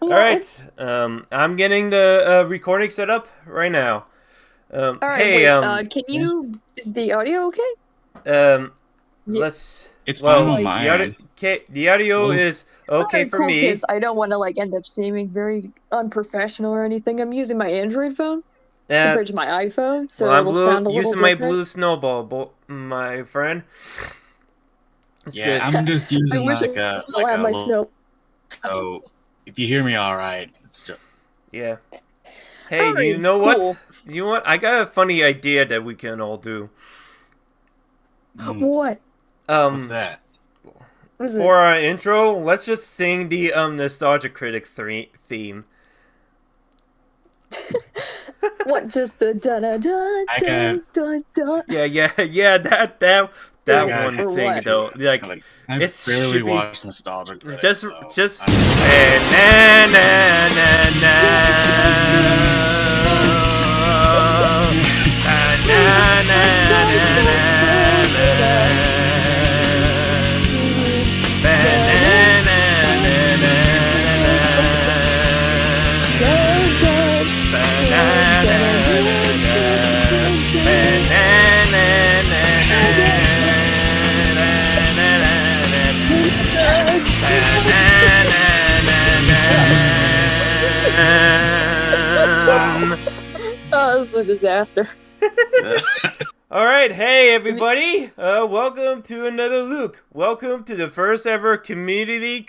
All Yeah, right. I'm getting the recording set up right now. all right. Hey, Wait, can Yeah, is the audio okay? um, Yeah. let's. it's fine Well, on Like, my end. the audio Well, is all okay right, for cool, me. because I don't want to like end up seeming very unprofessional or anything. I'm using my Android phone Uh, compared to my iPhone, well, so I'm it'll sound a little using my different. blue snowball, my friend. It's yeah, good. I'm just I using wish I still like had a my little. snow. So if you hear me all right, it's just Yeah. All Hey, do right, you know what? cool. You know what? I got a funny idea that we can all do. mm, What? what's Um, that? What is it? for our intro, let's just sing the nostalgia critic theme. What? Just the da da da I da got da da. Yeah. I That got one Or thing what? though. Like, like I it barely should be watched Nostalgia Critic, just so just. I don't know. Na, na, na, na. Na, na, na, na, na, na. Ba, na, na, na, na, na. Ba, na, na, na, na. Ba, na, na, na, na. Na, na, na, na, na. Ba, na, na, na, na. Oh, this is a disaster. All right, hey everybody! Welcome to another Luke. Welcome to the first ever community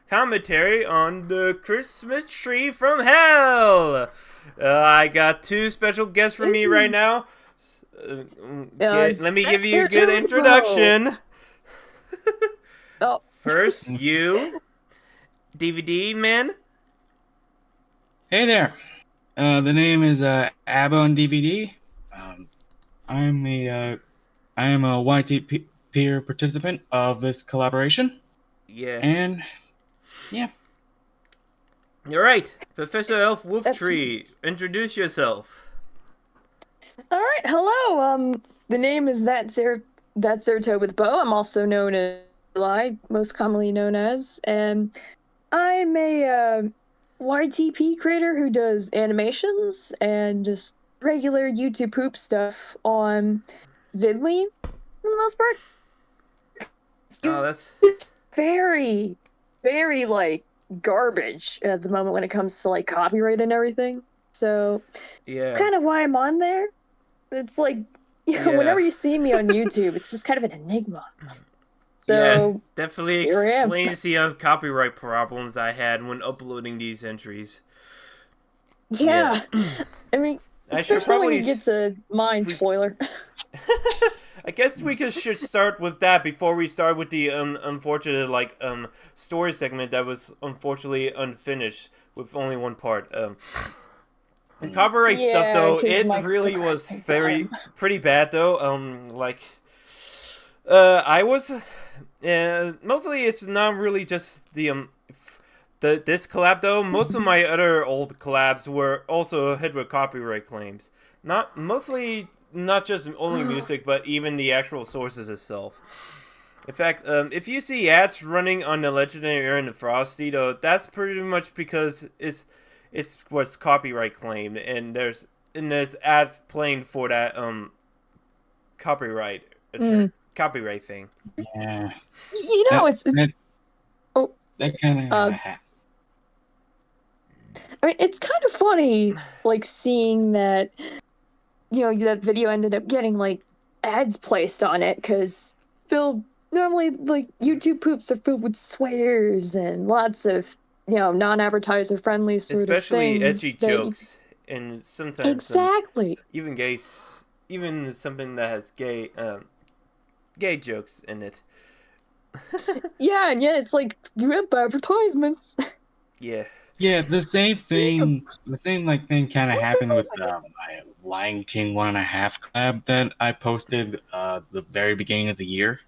commentary on the Christmas tree from hell. I got two special guests for me right now. Let me give That's you a our good turbo. introduction. Oh, First, you, DVD man. Hey there. The name is Abba on DVD. Um, I'm I am a YT peer participant of this collaboration, Yeah, and yeah. you're right. Professor Elf that's Wolftree, introduce yourself. all right. Hello. The name is that's Zerto with Bow. I'm also known as Eli, most commonly known as, and I'm a YTP creator who does animations and just regular YouTube poop stuff on Vidly for the most part. Oh, It's very, very like garbage at the moment when it comes to like copyright and everything. So it's yeah. kind of why I'm on there. It's like, Yeah. whenever you see me on YouTube, it's just kind of an enigma. Yeah, So definitely here I am. explains the copyright problems I had when uploading these entries. Yeah. Yeah, I mean, I should especially when probably. you get to mine We, spoiler. I guess we should start with that before we start with the unfortunate story segment that was unfortunately unfinished with only one part. The copyright stuff Yeah, though, because it my really was procrastinate. pretty bad though. I was mostly it's not really just this collab though. Most of my other old collabs were also hit with copyright claims. Not just only music, but even the actual sources itself. In fact, if you see ads running on the Legendary Aaron and Frosty, though, that's pretty much because it's what's copyright claimed, and there's ads playing for that copyright Mm. copyright thing. Yeah, You know, that it's that oh, that kind uh, of I mean, it's kind of funny, like seeing that that video ended up getting like ads placed on it because Phil normally like YouTube poops are filled with swears and lots of non-advertiser friendly sort of Especially edgy things that you jokes, and sometimes exactly. even even something that has gay jokes in it. Yeah, and yeah, it's like you have advertisements. Yeah. yeah. The same Yeah. thing, the same like thing kind of happened with my Lion King 1.5 collab that I posted the very beginning of the year.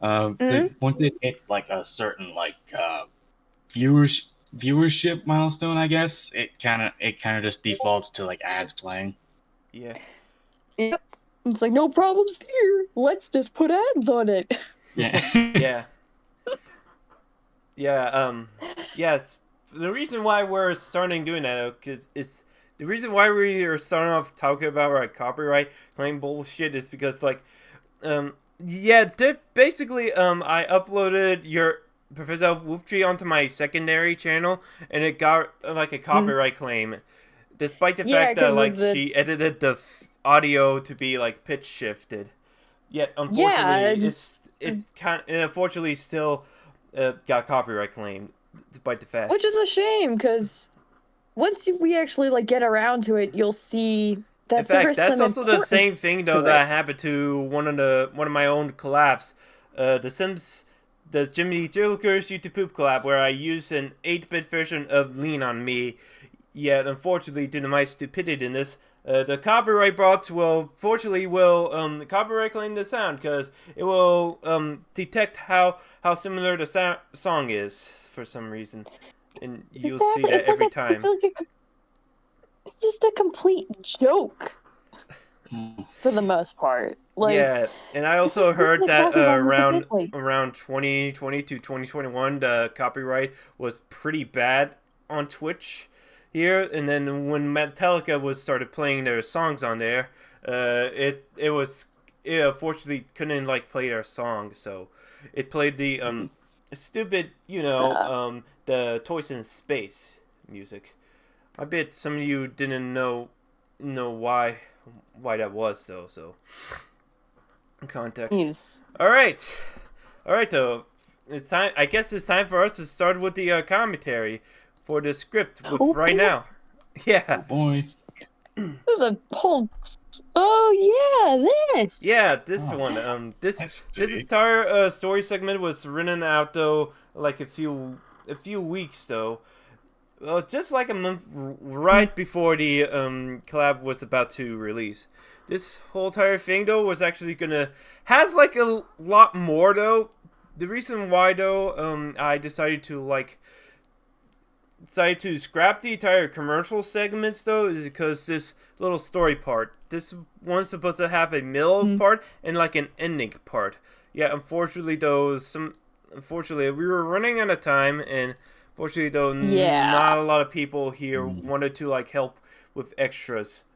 So Mhm. once it hits like a certain like viewers viewership milestone, I guess it kind of just defaults to like ads playing. Yeah. Yep. It's like no problems here. Let's just put ads on it. Yeah. Yeah. Yeah. Yes. the reason why we're starting doing that is the reason why we are starting off talking about like copyright claim bullshit is because like basically I uploaded your Professor Wolftree onto my secondary channel and it got like a copyright claim, despite the fact that like she edited the audio to be like pitch shifted. Yet unfortunately, unfortunately still got copyright claim, despite the fact. Which is a shame, because once we actually like get around to it, you'll see that in fact, that's also the same thing though that happened to one of my own collabs, the Sims, the Jimmy Jillikers YouTube Poop collab, where I used an 8-bit version of Lean on Me. Yet unfortunately, due to my stupidity in this, the copyright bots will copyright claim the sound because it will detect how similar the song is for some reason, and you'll see that every time. It's just a complete joke for the most part. Like, yeah, and I also heard that around 2020 to 2021, the copyright was pretty bad on Twitch here, and then when Metallica started playing their songs on there, it unfortunately couldn't like play their song, so it played the stupid, the Toys in Space music. I bet some of you didn't know why that was though, so context. Yes. All right though. It's time. I guess it's time for us to start with the commentary for the script now. Yeah. Oh boy. There's a whole. Oh yeah, this. Yeah, this one. This entire story segment was written out though, like a few weeks though. Just like a month right before the collab was about to release. This whole entire thing though was actually has like a lot more though. The reason why though I decided to scrap the entire commercial segments though is because this little story part. This one's supposed to have a middle part and like an ending part. Yeah, unfortunately we were running out of time, and fortunately though not a lot of people here wanted to like help with extras,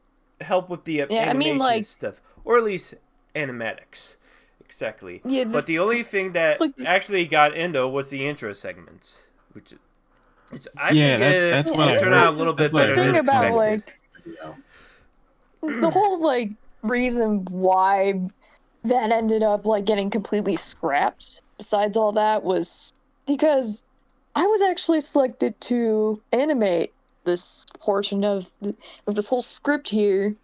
help with the animation stuff, or at least animatics. Exactly. Yeah, but the only thing that actually got in though was the intro segments, which I think it turned out a little bit better than expected. The whole reason why that ended up getting completely scrapped, besides all that, was because I was actually selected to animate this portion of this whole script here,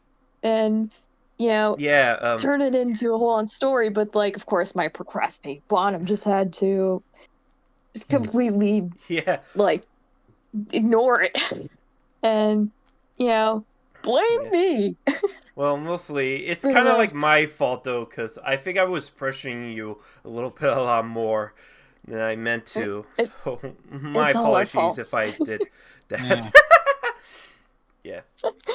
and turn it into a whole-on story. But of course, my procrastinating bottom just had to just completely ignore it, and blame me. Well, mostly it's kind of like my fault though, because I think I was pressuring you a lot more than I meant to. So my apologies if I did that. Yeah.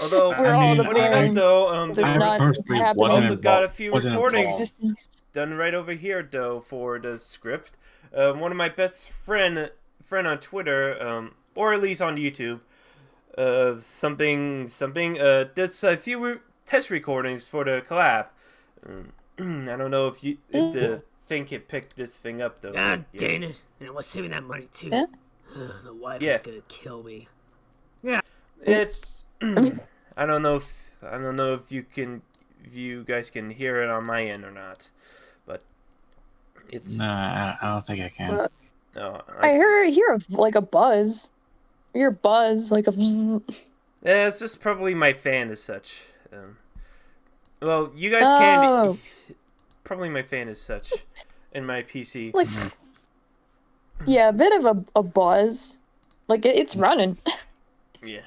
Although funny enough though, I also got a few recordings done right over here though for the script. One of my best friend on Twitter, or at least on YouTube, did a few test recordings for the collab. I don't know if the thing can pick this thing up though. God dang it! And I was saving that money too. Yeah. The wife is gonna kill me. Yeah. It's. I don't know if you guys can hear it on my end or not, but it's. No, I don't think I can. I hear a buzz. I hear buzz like a. Yeah, it's just probably my fan as such. Well, you guys can. Probably my fan as such, in my PC. Yeah, a bit of a buzz. It's running. Yeah.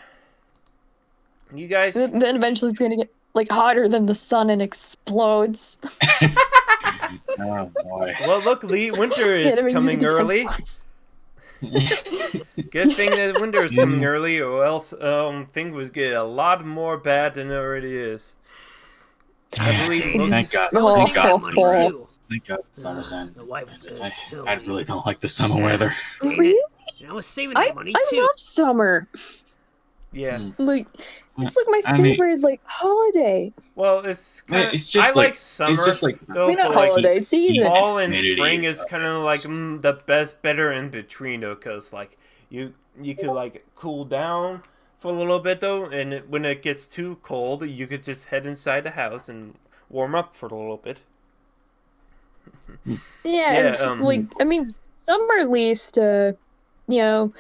You guys. Then eventually it's gonna get hotter than the sun and explodes. Oh boy. Well, look, winter is coming early. Good thing that winter is coming early, or else things would get a lot more bad than it already is. I believe Thank God. Thank God summer's end. The wife is gonna kill I me. really don't like the summer weather. Dang it. Really? And I was saving that money I too. love summer. Yeah. Like, it's like my I mean- favorite like holiday. Well, it's kind of. It's just I like summer. It's just like though, I mean, not but, like, holiday, it's season. fall and Humidity. spring is kind of like the best, better in between though, cause like you could like cool down for a little bit though, and when it gets too cold, you could just head inside the house and warm up for a little bit. Yeah, and, like I mean, summer at least, you know,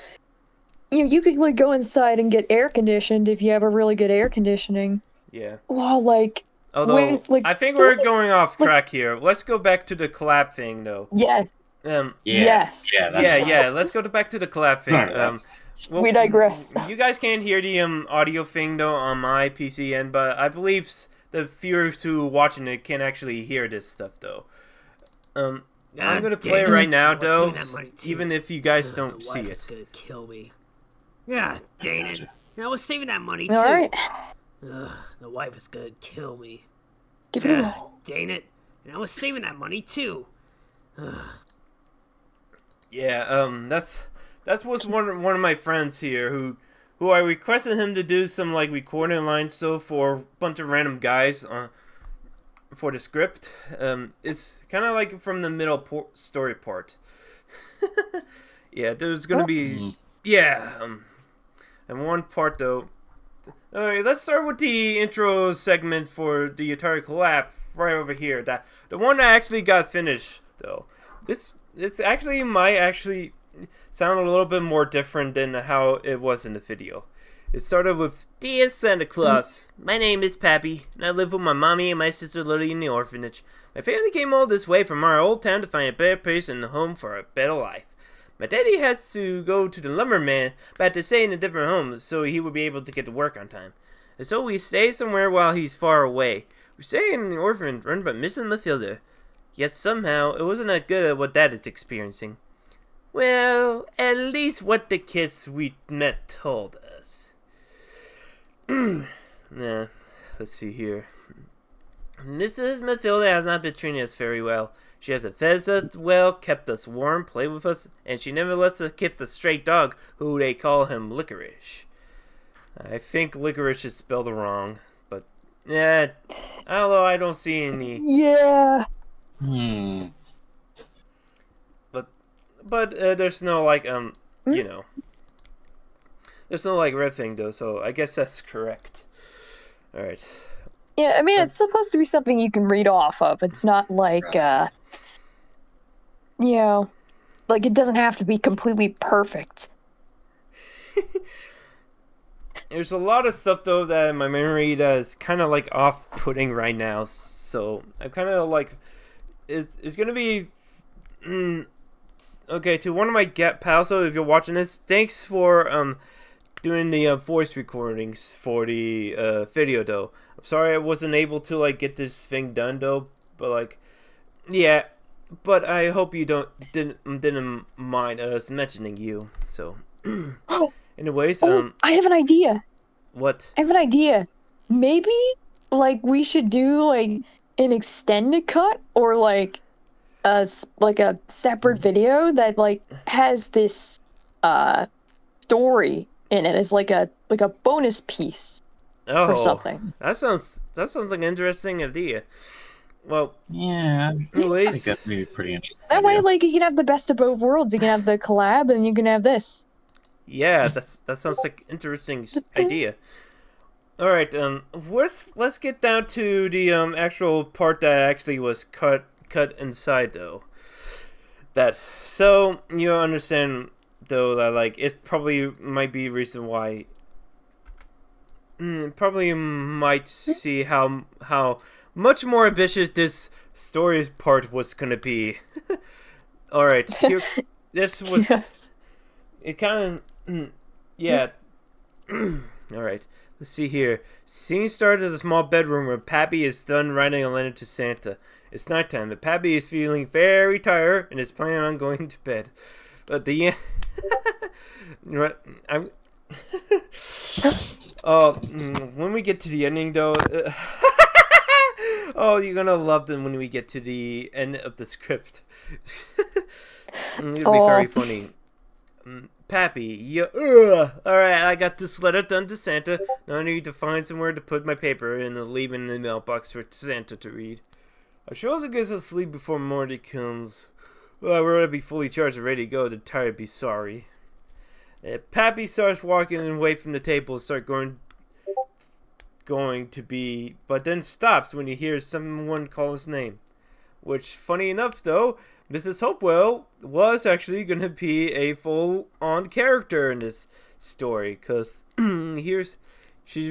you could like go inside and get air conditioned if you have a really good air conditioning. Yeah. Well, like Although like, I think we're going off track here. Let's go back to the collab thing though. yes, Yes. Yeah. Let's go back to the collab thing. Sorry. Well, we digress. You guys can't hear the audio thing though on my PC end, but I believe the viewers who are watching it can actually hear this stuff though. I'm gonna play it right now though, even if you guys don't the see wife is it. gonna kill me. Yeah, dang it. And I was saving that money too. All right, The wife is gonna kill me. give it a Yeah, roll. dang it. And I was saving that money too. Yeah, that's what's one of my friends here who I requested him to do some like recording lines so for a bunch of random guys for the script. It's kind of like from the middle story part. Yeah, there's gonna be and one part though. All right, let's start with the intro segment for the entire collab right over here. That the one that actually got finished though. It's actually might actually sound a little bit more different than how it was in the video. It started with, "Dear Santa Claus, my name is Pappy, and I live with my mommy and my sister Lily in the orphanage. My family came all this way from our old town to find a better place and a home for a better life. My daddy has to go to the lumberman, but had to stay in a different home so he would be able to get to work on time. And so we stay somewhere while he's far away. We stay in an orphanage run by Mrs. Matilda. Yet somehow, it wasn't that good at what Dad is experiencing. Well, at least what the kids we met told us." Nah, let's see here. "Mrs. Matilda has not been treating us very well. She hasn't fed us well, kept us warm, played with us, and she never lets us keep the stray dog, who they call him Licorice." I think Licorice is spelled wrong, but yeah, although I don't see any. Yeah. But there's no like you know, there's no like red thing though, so I guess that's correct. All right. Yeah, I mean, it's supposed to be something you can read off of. It's not like, you know, like it doesn't have to be completely perfect. There's a lot of stuff though that in my memory that is kind of like off-putting right now, so I'm kind of like, it's gonna be. Okay, to one of my pals, so if you're watching this, thanks for doing the voice recordings for the video though. I'm sorry I wasn't able to like get this thing done though, but like, yeah, but I hope you didn't mind us mentioning you. So, anyways, I have an idea. what? I have an idea. Maybe like we should do like an extended cut or like a separate video that like has this story in it as like a bonus piece or something. That sounds like an interesting idea. Well, Yeah, I anyways, think that'd be pretty interesting. That way, idea. like, you can have the best of both worlds. You can have the collab, and you can have this. yeah, that sounds like an interesting idea. All right, let's get down to the actual part that actually was cut inside though. So you understand though that like it probably might be a reason why. Probably might see how much more ambitious this story's part was gonna be. All right, here, this was. Yes. It kind of, yeah. All right, let's see here. Scene starts as a small bedroom where Pappy is done writing a letter to Santa. It's nighttime, but Pappy is feeling very tired and is planning on going to bed. But the end, I'm. Oh, when we get to the ending, though. Oh, you're gonna love them when we get to the end of the script. It'll be very funny. Pappy, you. Alright, I got this letter done to Santa. Now I need to find somewhere to put my paper and leave it in the mailbox for Santa to read. I should also get some sleep before morning comes. Well, I'd rather be fully charged and ready to go than tired be sorry. Pappy starts walking away from the table and start going to be, but then stops when he hears someone call his name. Which, funny enough though, Mrs. Hopewell was actually going to be a full-on character in this story, because she's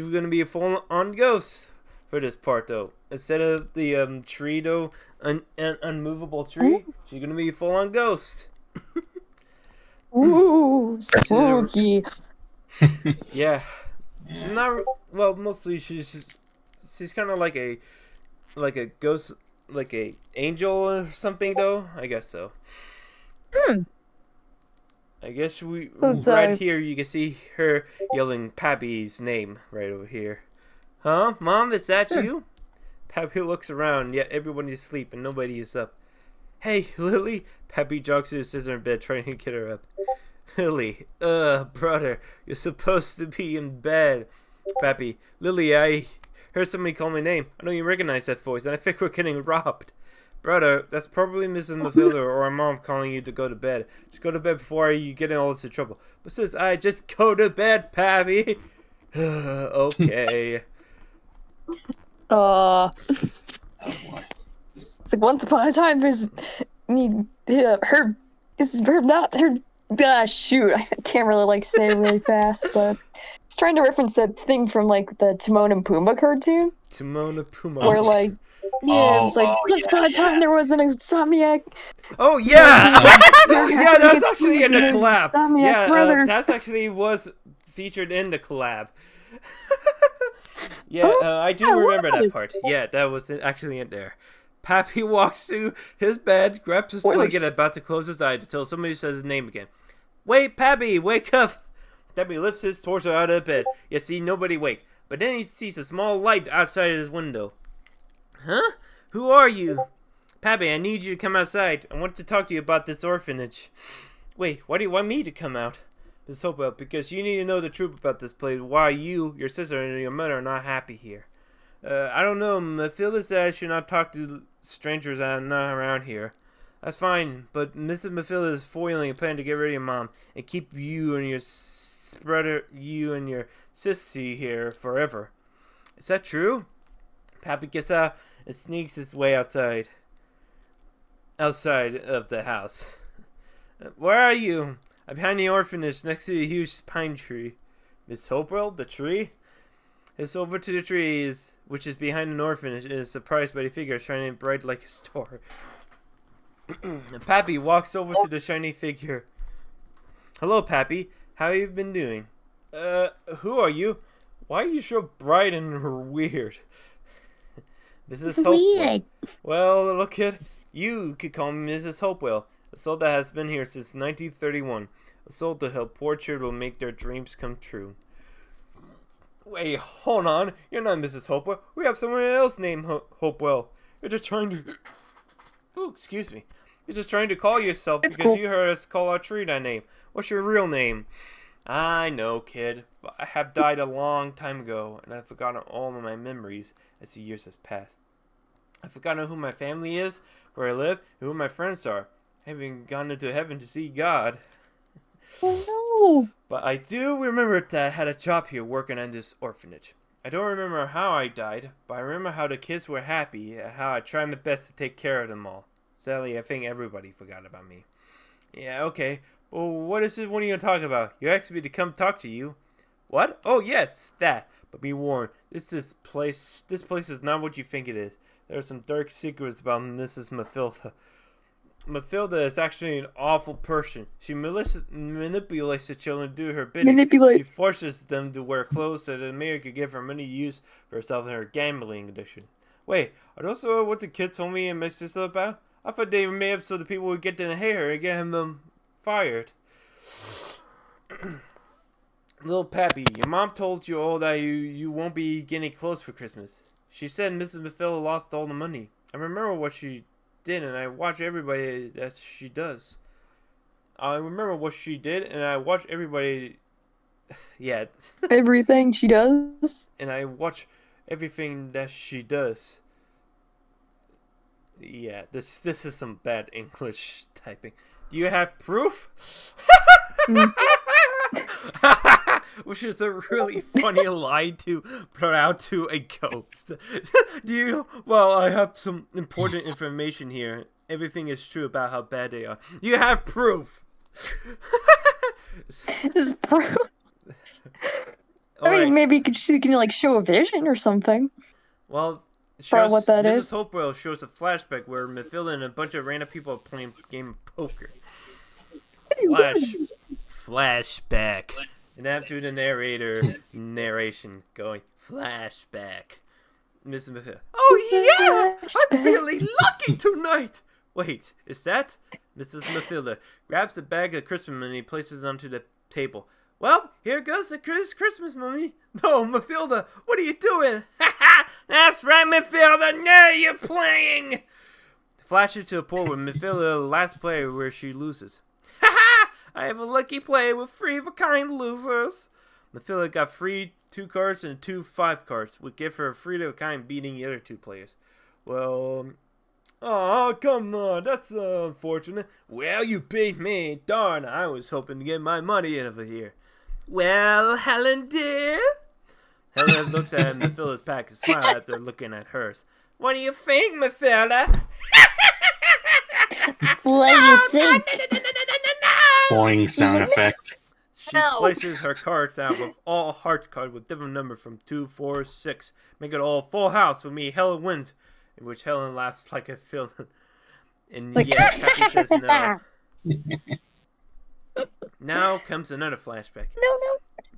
going to be a full-on ghost for this part though. Instead of the tree though, an unmovable tree, she's going to be a full-on ghost. Ooh, spooky. Yeah. Not well. Mostly she's kind of like a ghost, like a angel or something though. I guess so. I guess right here you can see her yelling Pappy's name right over here. Huh, Mom? Is that you? Pappy looks around, yet everyone is asleep and nobody is up. Hey, Lily. Pappy jogs to her sister in bed, trying to get her up. Lily, brother, you're supposed to be in bed. Pappy, Lily, I heard somebody call my name. I know you recognize that voice, and I think we're getting robbed. Brother, that's probably Mrs. Matilda or our mom calling you to go to bed. Just go to bed before you get in all this trouble. But sis, I just go to bed, Pappy. Okay. Oh boy. It's like once upon a time, shoot, I can't really say it really fast, but it's trying to reference that thing from the Timon and Pumbaa cartoon. Timon and Pumbaa. Where it was once upon a time there was an insomniac. Oh yeah, yeah, that's actually in the and collab. insomniac Yeah, brother. that's actually was featured in the collab. Yeah, I do remember that part. Yeah, that was actually in there. Pappy walks to his bed, grabs his blanket, and about to close his eye until somebody says his name again. Wait, Pappy, wake up! Pappy lifts his torso out of bed. You see nobody wake, but then he sees a small light outside his window. Huh? Who are you? Pappy, I need you to come outside. I want to talk to you about this orphanage. Wait, why do you want me to come out? Miss Hopewell, because you need to know the truth about this place. Why you, your sister, and your mother are not happy here. I don't know. Matilda said I should not talk to strangers that are not around here. That's fine, but Mrs. Matilda is foiling a plan to get rid of your mom and keep you and your sissy here forever. Is that true? Pappy gets out and sneaks his way outside of the house. Where are you? I'm behind the orphanage next to a huge pine tree. Miss Hopewell, the tree? It's over to the trees, which is behind an orphanage, and is surprised by the figure shining bright like a star. Pappy walks over to the shiny figure. Hello, Pappy. How have you been doing? Who are you? Why are you so bright and weird? Mrs. Hopewell. Well, look, kid, you could call me Mrs. Hopewell, a soul that has been here since 1931. A soul to help poor children make their dreams come true. Wait, hold on. You're not Mrs. Hopewell. We have someone else named Hopewell. You're just trying to... Oh, excuse me. You're just trying to call yourself because you heard us call our tree that name. What's your real name? I know, kid. But I have died a long time ago, and I've forgotten all of my memories as the years has passed. I've forgotten who my family is, where I live, and who my friends are. I haven't gone into heaven to see God. Oh no! But I do remember that I had a job here working on this orphanage. I don't remember how I died, but I remember how the kids were happy and how I tried my best to take care of them all. Sadly, I think everybody forgot about me. Yeah, okay. Well, what is it? What are you going to talk about? You asked me to come talk to you. What? Oh, yes, that. But be warned, this place is not what you think it is. There are some dark secrets about Mrs. Matilda. Matilda is actually an awful person. She manipulates the children to do her bidding. She forces them to wear clothes so that Mary could give her money to use for herself in her gambling addiction. Wait, are those what the kids told me and my sister about? I thought they were made up so the people would get to hate her and get him fired. Little Pappy, your mom told you all that you won't be getting clothes for Christmas. She said Mrs. Mathilda lost all the money. I remember what she did, and I watch everybody that she does. I remember what she did, and I watch everybody. Yeah. Everything she does. And I watch everything that she does. Yeah, this is some bad English typing. Do you have proof? Which is a really funny line to put out to a ghost. Do you? Well, I have some important information here. Everything is true about how bad they are. You have proof. Is proof. I mean, maybe you can like show a vision or something. Well, what that Mrs. is. Hopewell shows a flashback where Mathilda and a bunch of random people are playing a game of poker. Flashback. And after the narration going, flashback. Mrs. Mathilda. Oh yeah! I'm really lucky tonight! Wait, is that? Mrs. Mathilda grabs a bag of Christmas money and places it onto the table. Well, here goes the Christmas money. No, Mathilda, what are you doing? Ha ha! That's right, Mathilda, now you're playing! Flash it to a point where Mathilda last play where she loses. Ha ha! I have a lucky play with 3 of a kind losers. Mathilda got 3 2 cards and 2 5 cards. Would give her a 3 of a kind beating the other 2 players. Well, oh, come on, that's unfortunate. Well, you beat me. Darn, I was hoping to get my money over here. Well, Helen dear? Helen looks at Mathilda's pack and smiles after looking at hers. What do you think, Mathilda? What do you think? Boing sound effect. She places her cards out with all heart cards with different numbers from 2, 4, 6. Make it all full house with me. Helen wins. In which Helen laughs like a villain. And like, yeah, Happy says no. Now comes another flashback.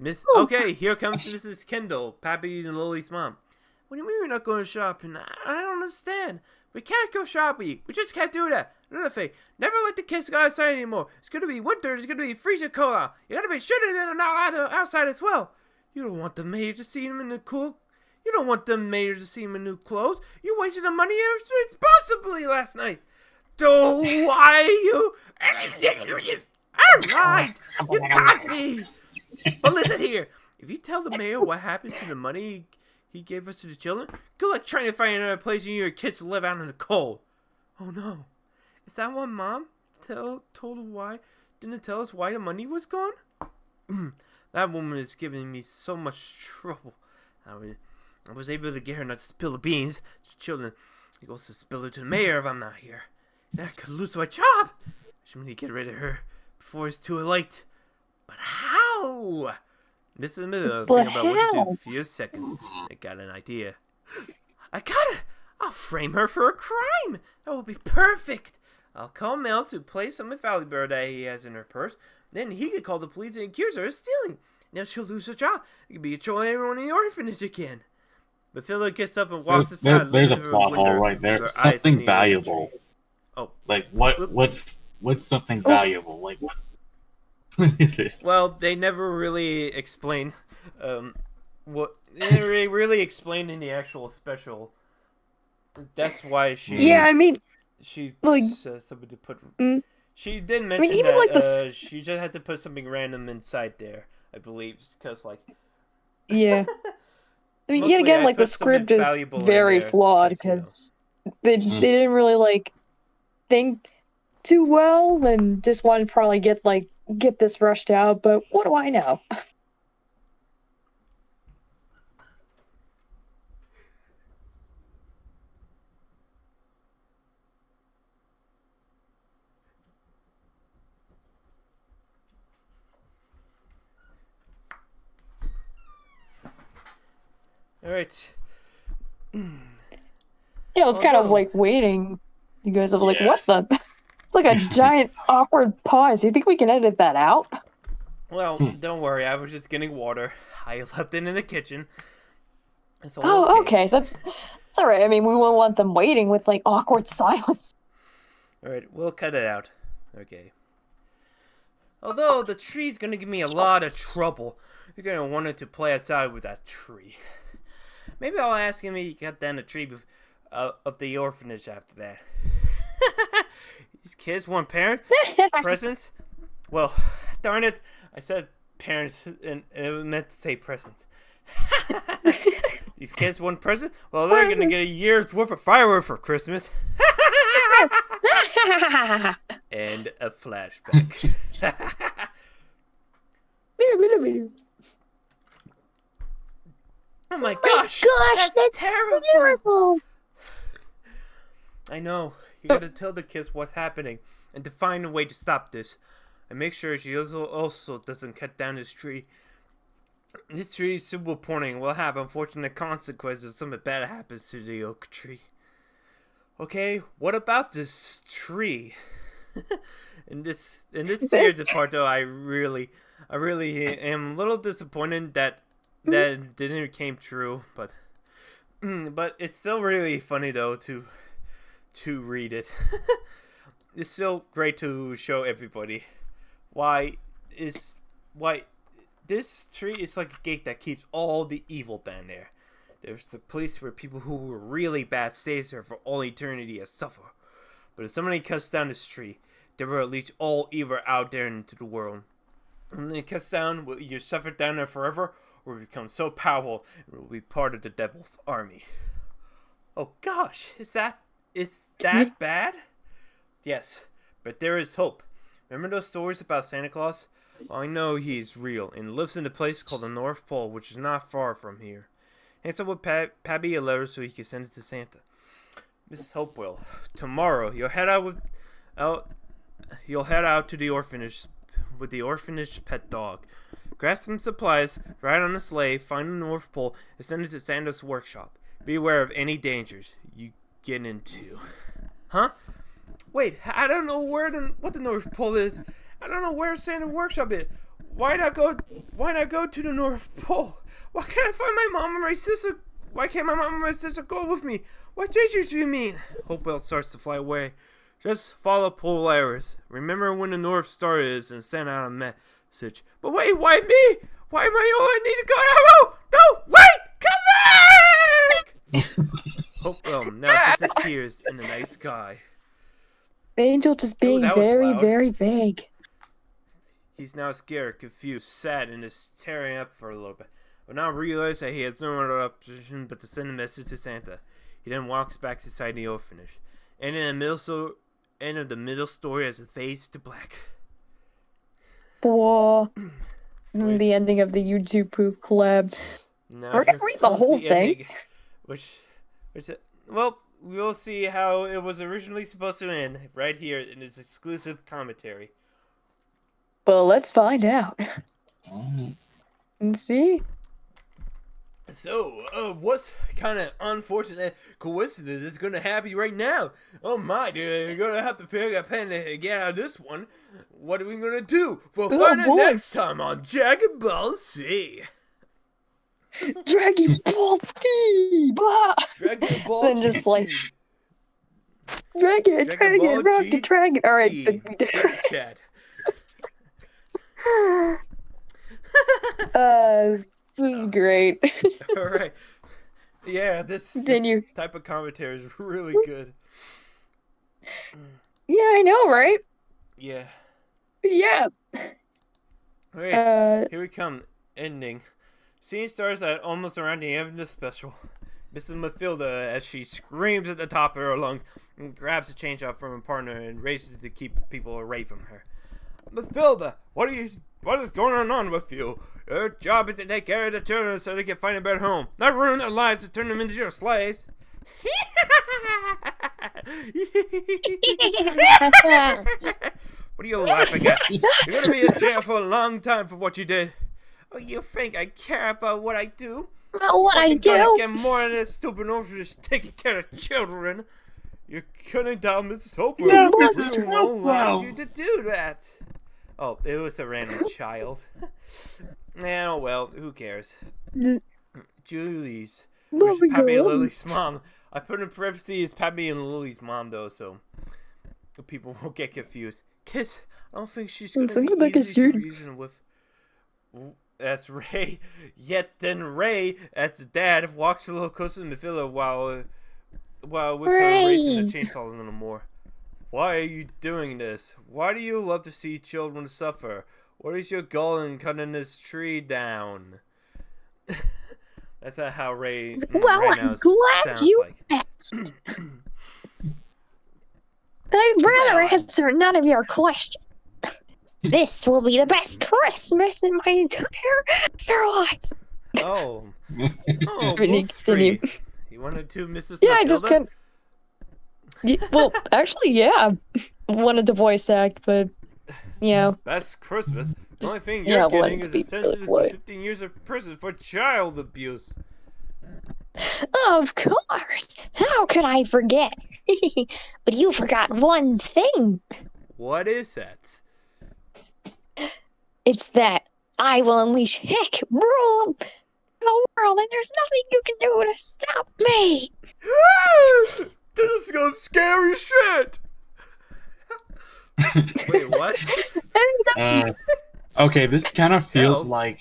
No. Okay, here comes Mrs. Kendall, Pappy's and Lily's mom. What do you mean we're not going shopping? I don't understand. We can't go shopping. We just can't do that. Another thing, never let the kids go outside anymore. It's going to be winter. It's going to be freezing cold out. You got to be sure that they're not outside as well. You don't want the maid to see them in the cool. You don't want the maid to see them in new clothes. You wasted the money irresponsibly last night. So why you? All right, you got me. But listen here. If you tell the mayor what happened to the money he gave us to the children, good luck trying to find another place for your kids to live out in the cold. Oh no. Is that what Mom didn't tell us why the money was gone? That woman is giving me so much trouble. I was able to get her not to spill the beans to the children. He goes to spill it to the mayor if I'm not here. Then I could lose my job. I need to get rid of her before it's too late. But how? This is about what to do in a few seconds. I got an idea. I got it! I'll frame her for a crime! That will be perfect! I'll call Mel to play some Valley Bird that he has in her purse. Then he could call the police and accuse her of stealing. Now she'll lose her job. It could be controlling everyone in the orphanage again. Mathilda gets up and walks aside. There's a plot hole right there. Something valuable. Oh. Like, what's something valuable? Like, what is it? Well, they never really explain what they really explained in the actual special. That's why she. Yeah, I mean, she like, said something to put. She did mention even that like she just had to put something random inside there, I believe, because like. Yeah. I mean, yet again, like the script is very flawed because they didn't really like think too well and just wanted to probably get this rushed out. But what do I know? All right. Yeah, I was kind of like waiting. You guys are like, what the? It's like a giant awkward pause. You think we can edit that out? Well, don't worry. I was just getting water. I left it in the kitchen. It's all oh, okay. That's all right. I mean, we won't want them waiting with like awkward silence. All right, we'll cut it out. Okay. Although the tree's gonna give me a lot of trouble. You're gonna want it to play outside with that tree. Maybe I'll ask him if he cut down the tree of the orphanage after that. These kids want presents? Well, darn it, I said parents and it meant to say presents. These kids want presents? Well, they're gonna get a year's worth of fireworks for Christmas. And a flashback. Oh my gosh! That's terrible! I know. You gotta tell the kids what's happening and to find a way to stop this. And make sure she also doesn't cut down this tree. This tree's super pointing will have unfortunate consequences if something bad happens to the oak tree. Okay, what about this tree? in this series part though, I really am a little disappointed that didn't came true, but it's still really funny though to read it. It's still great to show everybody why this tree is like a gate that keeps all the evil down there. There's a place where people who were really bad stays there for all eternity and suffer. But if somebody cuts down this tree, they will unleash all evil out there into the world. And when it cuts down, will you suffer down there forever, or become so powerful and will be part of the devil's army? Oh gosh, is that bad? Yes, but there is hope. Remember those stories about Santa Claus? Well, I know he is real and lives in a place called the North Pole, which is not far from here. Hands up with Pappy a letter so he can send it to Santa. Mrs. Hopewell, tomorrow you'll head out to the orphanage with the orphanage pet dog. Grab some supplies, ride on a sleigh, find the North Pole, and send it to Santa's workshop. Be aware of any dangers you get into. Huh? Wait, I don't know what the North Pole is. I don't know where Santa's workshop is. Why not go to the North Pole? Why can't I find my mom and my sister? Why can't my mom and my sister go with me? What dangers do you mean? Hopewell starts to fly away. Just follow Polaris. Remember when the North Star is and send out a message. But wait, why me? Why am I all I need to go? No, wait, come back! Hopewell now disappears in the night sky. Angel just being very vague. He's now scared, confused, sad, and is tearing up for a little bit. But now realizes that he has no other option but to send a message to Santa. He then walks back inside the orphanage. And in the end of the middle story as it fades to black. Whoa. The ending of the YouTube Proof collab. Now we're gonna read the whole thing. Well, we'll see how it was originally supposed to end right here in this exclusive commentary. Well, let's find out. And see. So, what's kind of unfortunate coincidence is going to happen right now? Oh my, dude, you're going to have to pick a pen to get out of this one. What are we going to do? We'll find out next time on Dragon Ball Z. Dragon Ball Z! Blah! Dragon Ball then G. Just like... Dragon, rock the dragon. Alright, Chad. This is great. Alright. Yeah, this type of commentary is really good. Yeah, I know, right? Yeah. Yeah. Alright, here we come. Ending. Scene starts at almost around the end of the special. Mrs. Mathilda, as she screams at the top of her lungs, and grabs a chainsaw from her partner and races to keep people away from her. Mathilda, what is going on with you? Your job is to take care of the children so they can find a better home, not ruin their lives and turn them into your slaves. What are you laughing at? You're gonna be in jail for a long time for what you did. Oh, you think I care about what I do? Not what I do. I get more than this stupid orphanage taking care of children. You're cutting down Mrs. Hopewell. Yeah, Who allows you to do that? Oh, it was a random child. Oh well, who cares? Julie's, which is Pappy and Lily's mom. I put in parentheses Pappy and Lily's mom though, so people won't get confused. Kids, I don't think she's gonna be easy to reason with. as Ray, yet then Ray, as the dad, walks a little closer to Mathilda while with her raising the chainsaw a little more. Why are you doing this? Why do you love to see children suffer? What is your goal in cutting this tree down? That's not how Ray. Well, right I'm now glad sounds you like. asked. But I'd rather answer none of your questions. This will be the best Christmas in my entire life. Oh, Continue. Wolf You wanted to, Mrs. Yeah, Matilda? I just can't. Well, actually, yeah. Wanted to voice act, but Best Christmas. The only thing Yeah, you're I wanted getting to is be a sentence really of polite. 15 years of prison for child abuse. of course. How could I forget? But you forgot one thing. What is that? It's that I will unleash heck rule the world, and there's nothing you can do to stop me. This is some scary shit. Wait, what? Okay, this kind of feels Hell. like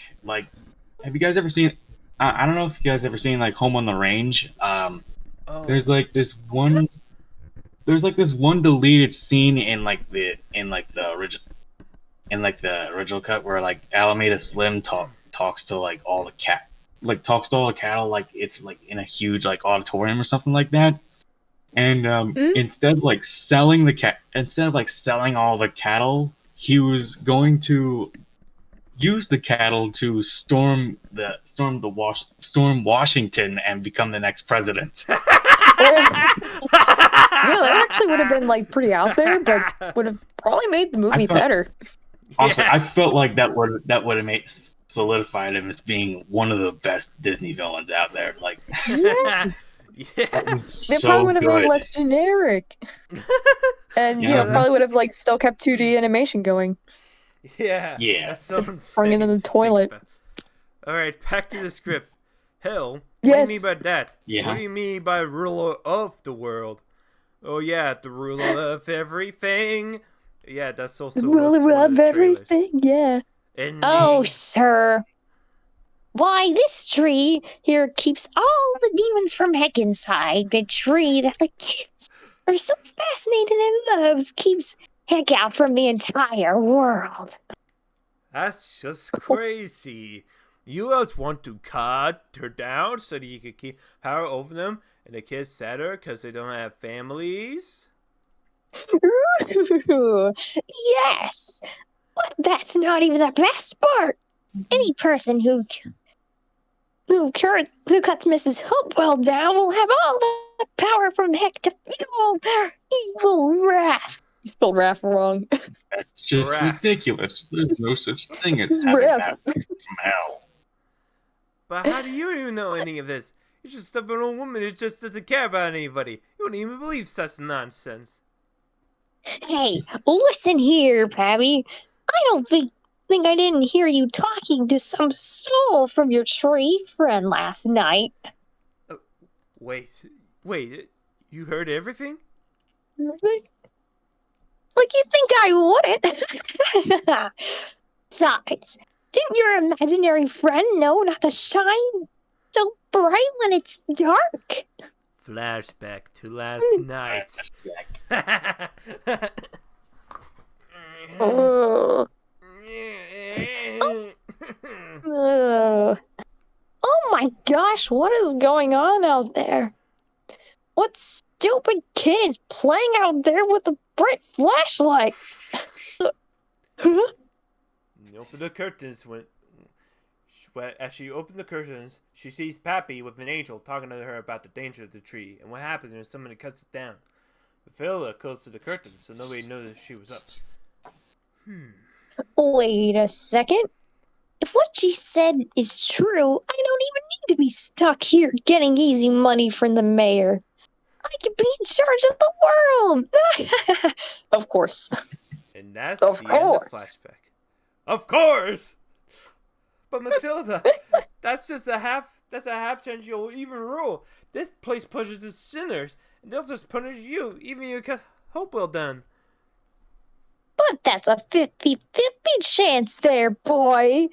have you guys ever seen I don't know if you guys ever seen like Home on the Range. Oh. There's like this one deleted scene in the original cut where like Alameda Slim talks to like all the cattle like it's like in a huge like auditorium or something like that. And instead of selling all the cattle, he was going to use the cattle to storm Washington and become the next president. Yeah, that actually would have been like pretty out there, but would have probably made the movie better. Honestly, I felt like that would have solidified him as being one of the best Disney villains out there. Like, Yes. Yeah. They probably would have been less generic. And probably would have still kept 2D animation going. Yeah. Yeah. That's so Throwing it in insane the to think toilet. about. All right, back to the script. Hell, what Yes. do you mean by that? Yeah. What do you mean by ruler of the world? Oh yeah, the ruler of everything. Yeah, that's also The what's ruler one of the trailers. everything, yeah. And Oh, sir. Why, this tree here keeps all the demons from heck inside. The tree that the kids are so fascinated and loves keeps heck out from the entire world. that's just crazy. You guys want to cut her down so that you can keep power over them, and the kids sadder because they don't have families? Ooh, yes, but that's not even the best part. Any person who cuts Mrs. Hopewell down will have all the power from heck to fuel their evil wrath. You spelled wrath wrong. That's just Wrath. ridiculous. There's no such thing as It's having wrath. that from hell. But how do you even know any of this? You're just a stubborn old woman who just doesn't care about anybody. You wouldn't even believe such nonsense. Hey, listen here, Pabby. I don't think I didn't hear you talking to some soul from your tree friend last night. Wait, you heard everything? Like you think I wouldn't? Besides, didn't your imaginary friend know not to shine so bright when it's dark? Flashback to last night. Ugh. Ugh. Oh my gosh, what is going on out there? What stupid kid is playing out there with a bright flashlight? Huh? Open the curtains as she opened the curtains, she sees Pappy with an angel talking to her about the danger of the tree and what happens when somebody cuts it down. Mathilda closed the curtains so nobody noticed she was up. Wait a second. If what she said is true, I don't even need to be stuck here getting easy money from the mayor. I could be in charge of the world. Of course. And that's Of the end of course. flashback. Of course! But Mathilda, that's a half chance you'll even rule. This place pushes the sinners, and they'll just punish you, even if you cut Hopewell down. But that's a 50-50 chance there, boy.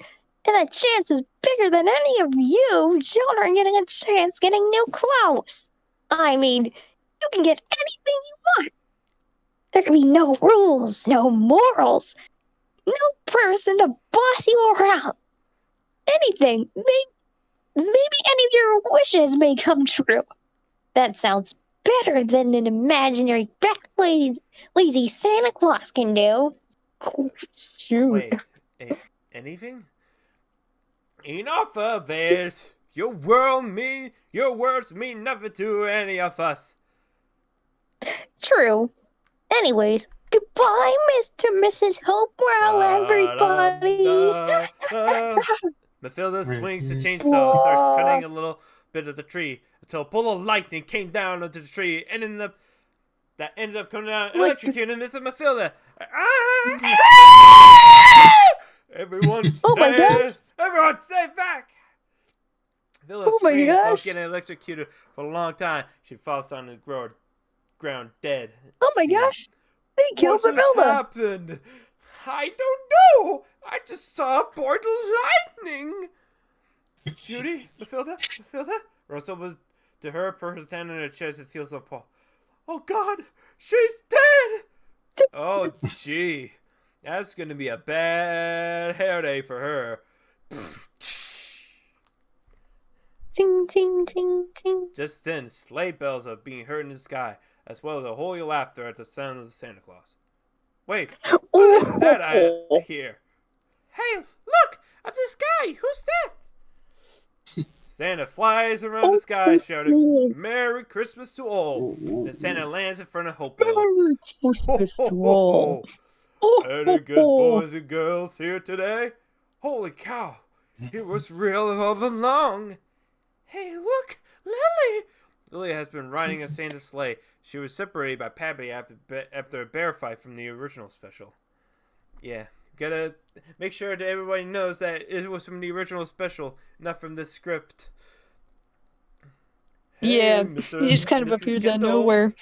And that chance is bigger than any of you children getting a chance getting new clothes. I mean, you can get anything you want. There can be no rules, no morals, no person to boss you around. Anything, maybe any of your wishes may come true. That sounds better than an imaginary lazy Santa Claus can do. Oh, shoot. Wait, anything? Enough of this. Your words mean nothing to any of us. True. Anyways, goodbye, Mr. and Mrs. Hopewell, everybody. Mathilda swings the chainsaw and starts cutting a little bit of the tree until a bolt of lightning came down onto the tree and ends up coming down and electrocuting Mrs. Mathilda. Everyone stay! Oh my gosh! Everyone stay back! Mathilda screams getting electrocuted for a long time. She falls on the ground dead. Oh my gosh! They killed Mathilda! What happened? I don't know! I just saw a bolt of lightning! Judy? Mathilda? Rosa was to her person standing in her chest and feels up. Oh God! She's dead! Oh gee. That's gonna be a bad hair day for her. Ting, ting, ting, ting. Just then, sleigh bells are being heard in the sky, as well as a holy laughter at the sound of Santa Claus. Wait, what is that I hear? Hey, look! Up the sky! Who's that? Santa flies around the sky shouting, Merry Christmas to all! Then Santa lands in front of Hopewell. Merry Christmas to all! Any good boys and girls here today? Holy cow! It was real all along! Hey, look! Lily! Lily has been riding a Santa's sleigh. She was separated by Pappy after a bear fight from the original special. Yeah, gotta make sure that everybody knows that it was from the original special, not from this script. Yeah, he just kind of appears out of nowhere.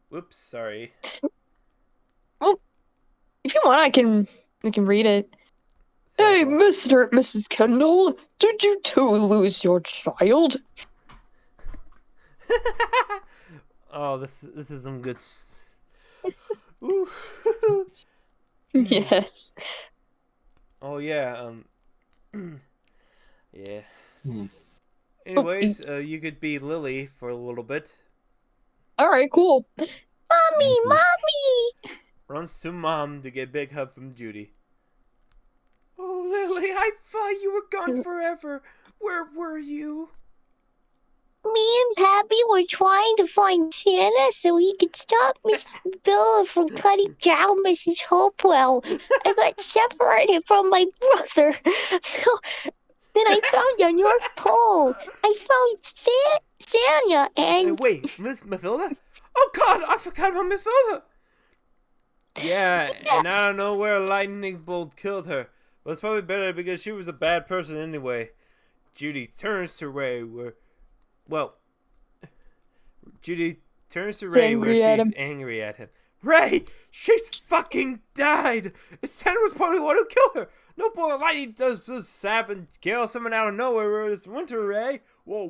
Whoops, sorry. Well, if you want, I can read it. Hey, Mr. and Mrs. Kendall, did you too lose your child? Oh, this is some good. Yes. Oh yeah. Yeah. Anyways, you could be Lily for a little bit. All right, cool. Mommy! Runs to mom to get a big hug from Judy. Oh, Lily, I thought you were gone forever. Where were you? Me and Pappy were trying to find Santa so he could stop Miss Bella from cutting down Mrs. Hopewell. I got separated from my brother. So then I found you on your pole. I found Santa and... Hey, wait, Miss Mathilda? Oh God, I forgot about Mathilda! Yeah, and I don't know where a lightning bolt killed her. But it's probably better because she was a bad person anyway. Judy turns to Ray where she's angry at him. Ray! She's fucking died! And Santa was probably the one who killed her! No boy of lightning does this sap and kill someone out of nowhere this winter, Ray! Whoa,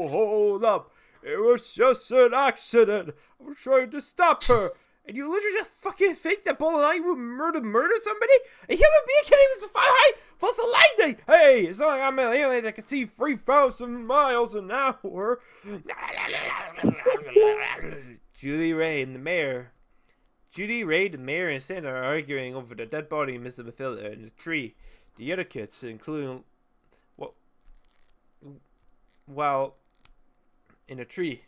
hold up! It was just an accident! I was trying to stop her! And you literally just fucking think that Ball and I would murder somebody? A human being can't even fly high plus the lightning! Hey, it's not like I'm an alien that can see 3,000 miles an hour. Judy, Ray, and the mayor, and Santa are arguing over the dead body of Mrs. Mathilda in the tree. The other kids, including... in a tree.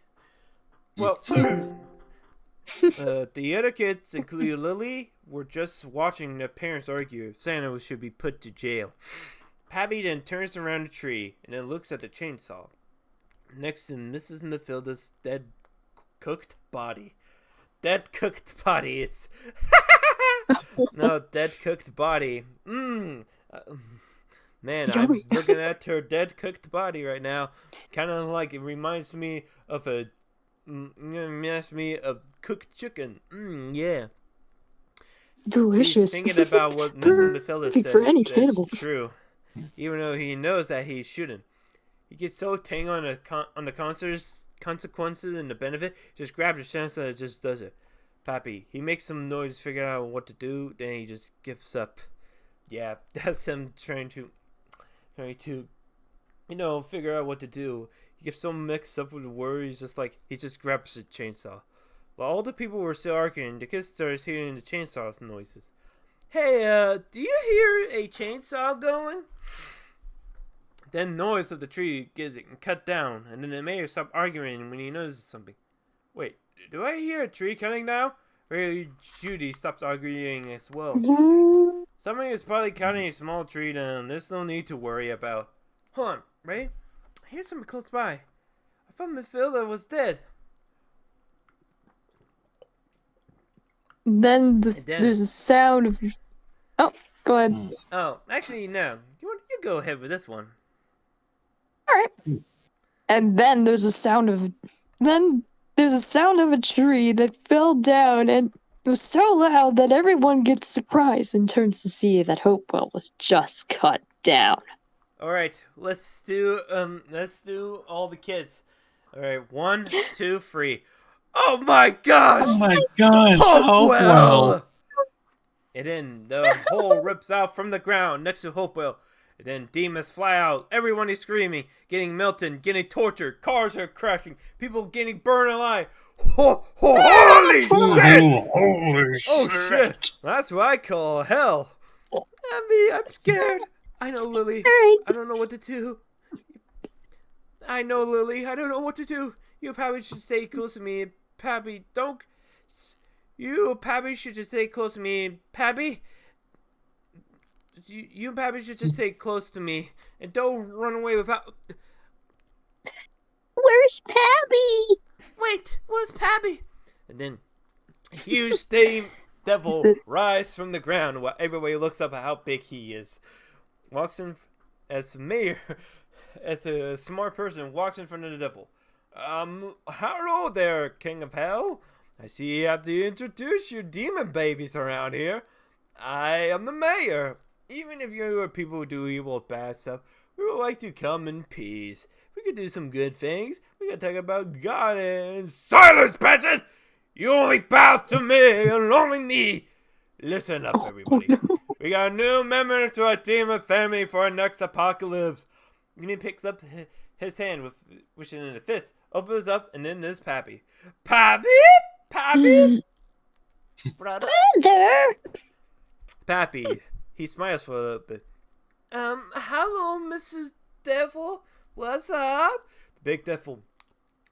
The other kids, including Lily, were just watching their parents argue if Santa should be put to jail. Pappy then turns around the tree and then looks at the chainsaw next to Mrs. Mathilda's dead cooked body. Dead cooked body. It's no, dead cooked body. Man, I'm looking at her dead cooked body right now. Kind of like it reminds me of cooked chicken. Yeah. delicious. He's thinking about what Mr. Mathilda Perfect said. for any That's cannibal. true. Even though he knows that he shouldn't. He gets so tangled on the consequences and the benefit, just grabs a chance and just does it. Pappy, he makes some noise, figure out what to do, then he just gives up. Yeah, that's him trying to, figure out what to do. He gets so mixed up with the words, he just grabs a chainsaw. While all the people were still arguing, the kid starts hearing the chainsaw noises. Hey, do you hear a chainsaw going? Then noise of the tree getting cut down, and then the mayor stopped arguing when he noticed something. Wait, do I hear a tree cutting down? Or Judy stops arguing as well. Somebody is probably cutting a small tree down. There's no need to worry about. Hold on, Ray. I hear something close by. I thought Mathilda was dead. Then there's a sound of... Oh, go ahead. Oh, actually, no. You go ahead with this one. Alright. And then there's a sound of a tree that fell down, and it was so loud that everyone gets surprised and turns to see that Hopewell was just cut down. Alright, let's do all the kids. Alright, 1, 2, 3. Oh my gosh! Oh my gosh! Hopewell! And then the hole rips out from the ground next to Hopewell. And then demons fly out. Everyone is screaming, getting melted, getting tortured. Cars are crashing. People getting burned alive. Holy shit! Holy Oh shit! That's what I call hell. I'm scared. I know, Lily. I don't know what to do. I know, Lily. I don't know what to do. You probably should stay close to me. Pappy, don't... You, Pappy, should just stay close to me. Pappy? You, Pappy, should just stay close to me. And don't run away without... Where's Pappy? Wait, where's Pappy? And then a huge steam devil rise from the ground while everybody looks up at how big he is. Walks in as mayor, as a smart person, walks in front of the devil. Hello there, King of Hell. I see you have to introduce your demon babies around here. I am the mayor. Even if you are people who do evil, bad stuff, we would like to come in peace. We could do some good things. We could talk about God and silence, peasant! You only bow to me and only me. Listen up, everybody. We got a new member to our demon family for our next apocalypse. And he picks up his hand with wishing in a fist, opens up, and then there's Pappy. Pappy? Pappy? Brother? Pappy. He smiles for a little bit. Hello, Mrs. Devil. What's up? The big devil.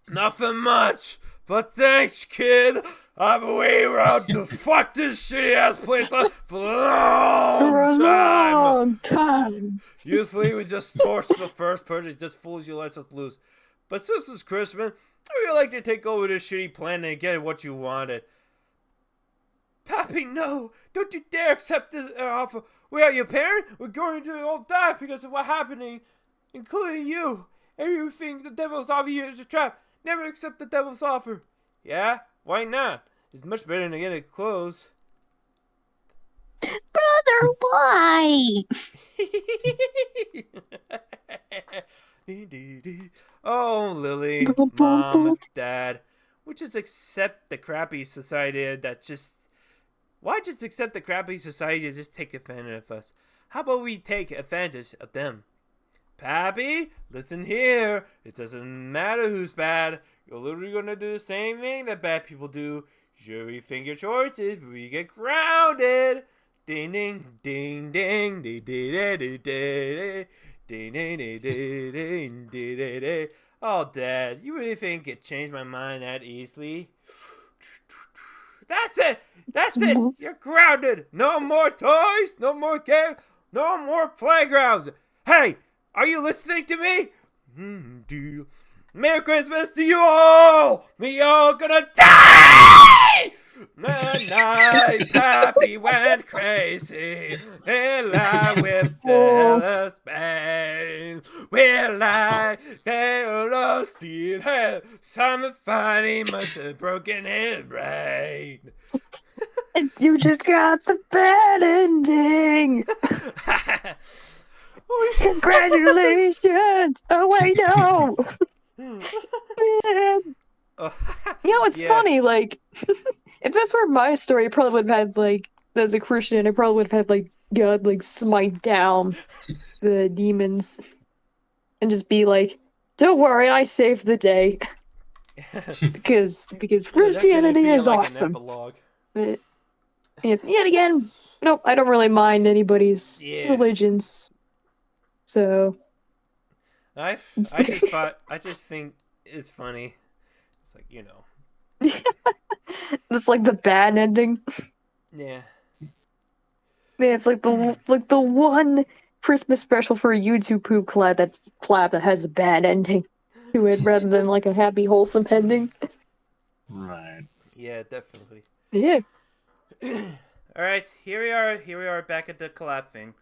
Nothing much, but thanks, kid. I've been waiting around to fuck this shitty ass place up for a long time. Usually we just torch the first person, just fools you let us loose. But since it's Christmas, I really like to take over this shitty plan and get what you wanted. Pappy, no! Don't you dare accept this offer. We are your parent. We're going to all die because of what's happening, including you. Everything the devil's offer you is a trap. Never accept the devil's offer. Yeah? Why not? It's much better than getting clothes. Brother, why? Oh, Lily, Mom, Dad, we just accept the crappy society that just... Why just accept the crappy society to just take advantage of us? How about we take advantage of them? Pappy, listen here. It doesn't matter who's bad. You're literally gonna do the same thing that bad people do. You rethink your choices, but you get grounded. Ding ding ding ding ding ding ding ding ding ding ding ding ding. Oh, Dad, you really think it changed my mind that easily? That's it! That's it! You're grounded! No more toys! No more games! No more playgrounds! Hey! Are you listening to me? Merry Christmas to you all! We all gonna die! The night Pappy went crazy. We'll lie with the Spain. We'll lie, they lost his head. Simon finally must have broken his brain. You just got the bad ending. Congratulations. Oh wait, no. Man. Oh, You know, it's yeah. funny, like, if this were my story, I probably would have had, like, as a Christian, I probably would have had, like, God, like, smite down the demons and just be like, don't worry, I saved the day. Because Yeah, that could Christianity be is like awesome. An epilogue. But yet again, nope, I don't really mind anybody's Yeah. religions. So I just think it's funny. It's like, you know. just like the bad ending. Yeah. Yeah, it's like the one Christmas special for a YouTube poop collab that has a bad ending to it rather than like a happy wholesome ending. Right. Yeah, definitely. Yeah. All right, here we are back at the collab thing.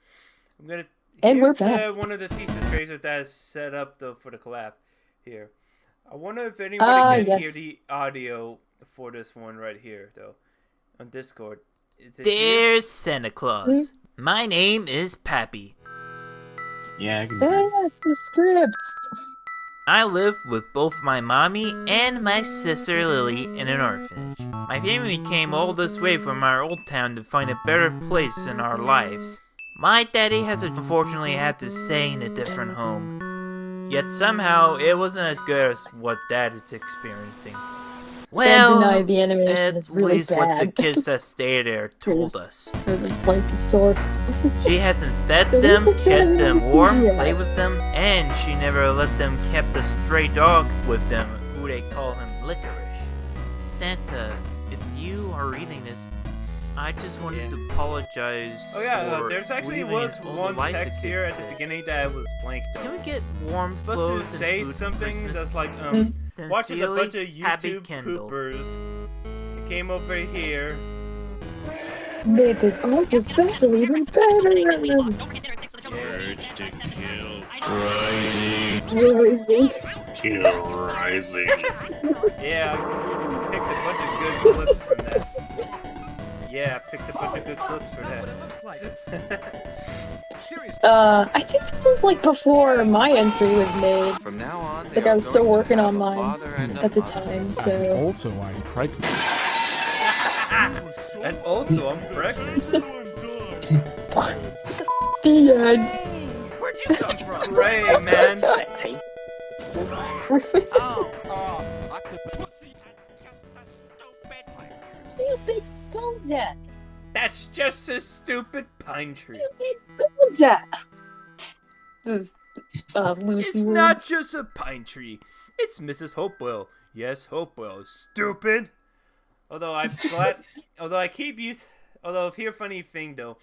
And we're here's, back. One of the teaser tracers that is set up for the collab. Here, I wonder if anybody can yes. hear the audio for this one right here though, on Discord. Is it Dear Santa Claus, my name is Pappy. Yeah, I can hear it. That's the script. I live with both my mommy and my sister Lily in an orphanage. My family came all this way from our old town to find a better place in our lives. My daddy has unfortunately had to stay in a different home. Yet somehow it wasn't as good as what Dad is experiencing. Can't deny the animation at is really least what the bad. kids that stayed there told Yes. us. For this like source. She hasn't fed At them, least it's better kept than them the warm, CGI. played with them, and she never let them keep a stray dog with them, who they call him Licorice. Santa, if you are reading this, I just wanted to apologize. Oh yeah, for there's actually leaving was all the one lights text here at the exist. beginning that was blanked Can out. we get warm It's supposed clothes to say and food for something Christmas? that's like Mm. watching a bunch of Sincerely, Happy YouTube Kendall. poopers. It came over here. Made this awful special even better. Urge to kill. Rising. Rising. Kill rising. Yeah, I picked a bunch of good clips from that. Yeah, I picked a bunch of good clips for that. I think this was like before my entry was made. From now on, Like I was still working on mine at the time, so Also, I'm pregnant. And also, I'm pregnant. the end. Where'd you come from? Right, man. Stupid Golda. That's just a stupid pine tree. Stupid Golda. This is It's Lucy. not just a pine tree. It's Mrs. Hopewell. Yes, Hopewell. Stupid. Although I'm glad. Although here funny thing though,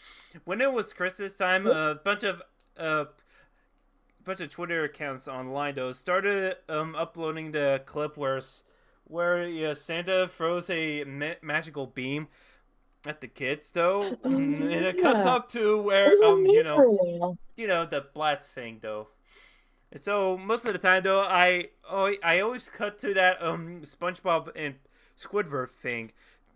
when it was Christmas time, a bunch of Twitter accounts online though started uploading the clip where Santa throws a magical beam at the kids though, and it cuts yeah. up to where It was a meme for a while. the blast thing though. And so most of the time though, I always cut to that SpongeBob and Squidward thing.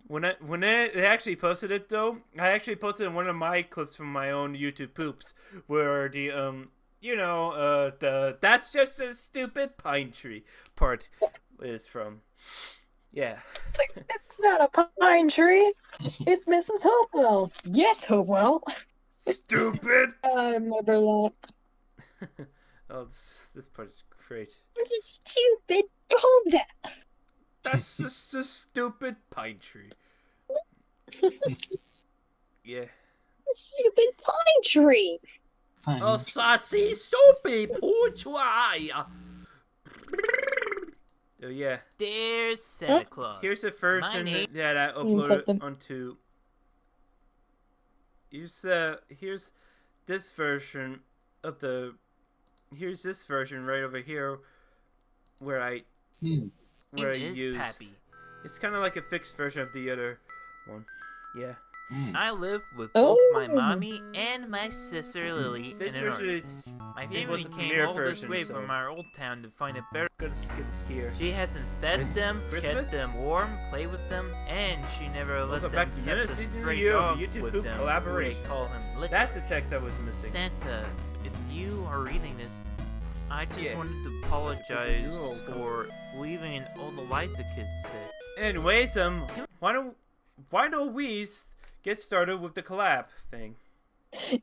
When they actually posted it though, I actually posted one of my clips from my own YouTube poops where the that's just a stupid pine tree part is from. Yeah. It's like, it's not a pine tree. It's Mrs. Hopewell. Yes, Hopewell. Stupid. I remember that. Oh, this part is great. It's a stupid Golda. That's just a stupid pine tree. Yeah. A stupid pine tree. Fine. Oh, saucy, soapy, poor try. Oh yeah. Dear Santa Claus. Here's the version name- that I Means something. uploaded onto. Here's this version of the. Here's this version right over here, where I name where I is use. Pappy. It's kind of like a fixed version of the other one. Yeah. I live with both my Oh. mommy and my sister Lily This in an version orphanage. is My it family was the came premiere all version, this way so from our old town to find a better. gonna skip here. She hasn't fed them, Christmas? kept them warm, played with them, and she never let Welcome them back to keep another the season of stray you of dog YouTube with Poop them. Collaboration. They call him Lick. That's the text I was missing. Santa, if you are reading this, I just Yeah. wanted to apologize You're welcome. for leaving in all the lies the kids said. Anyways, why don't we get started with the collab thing?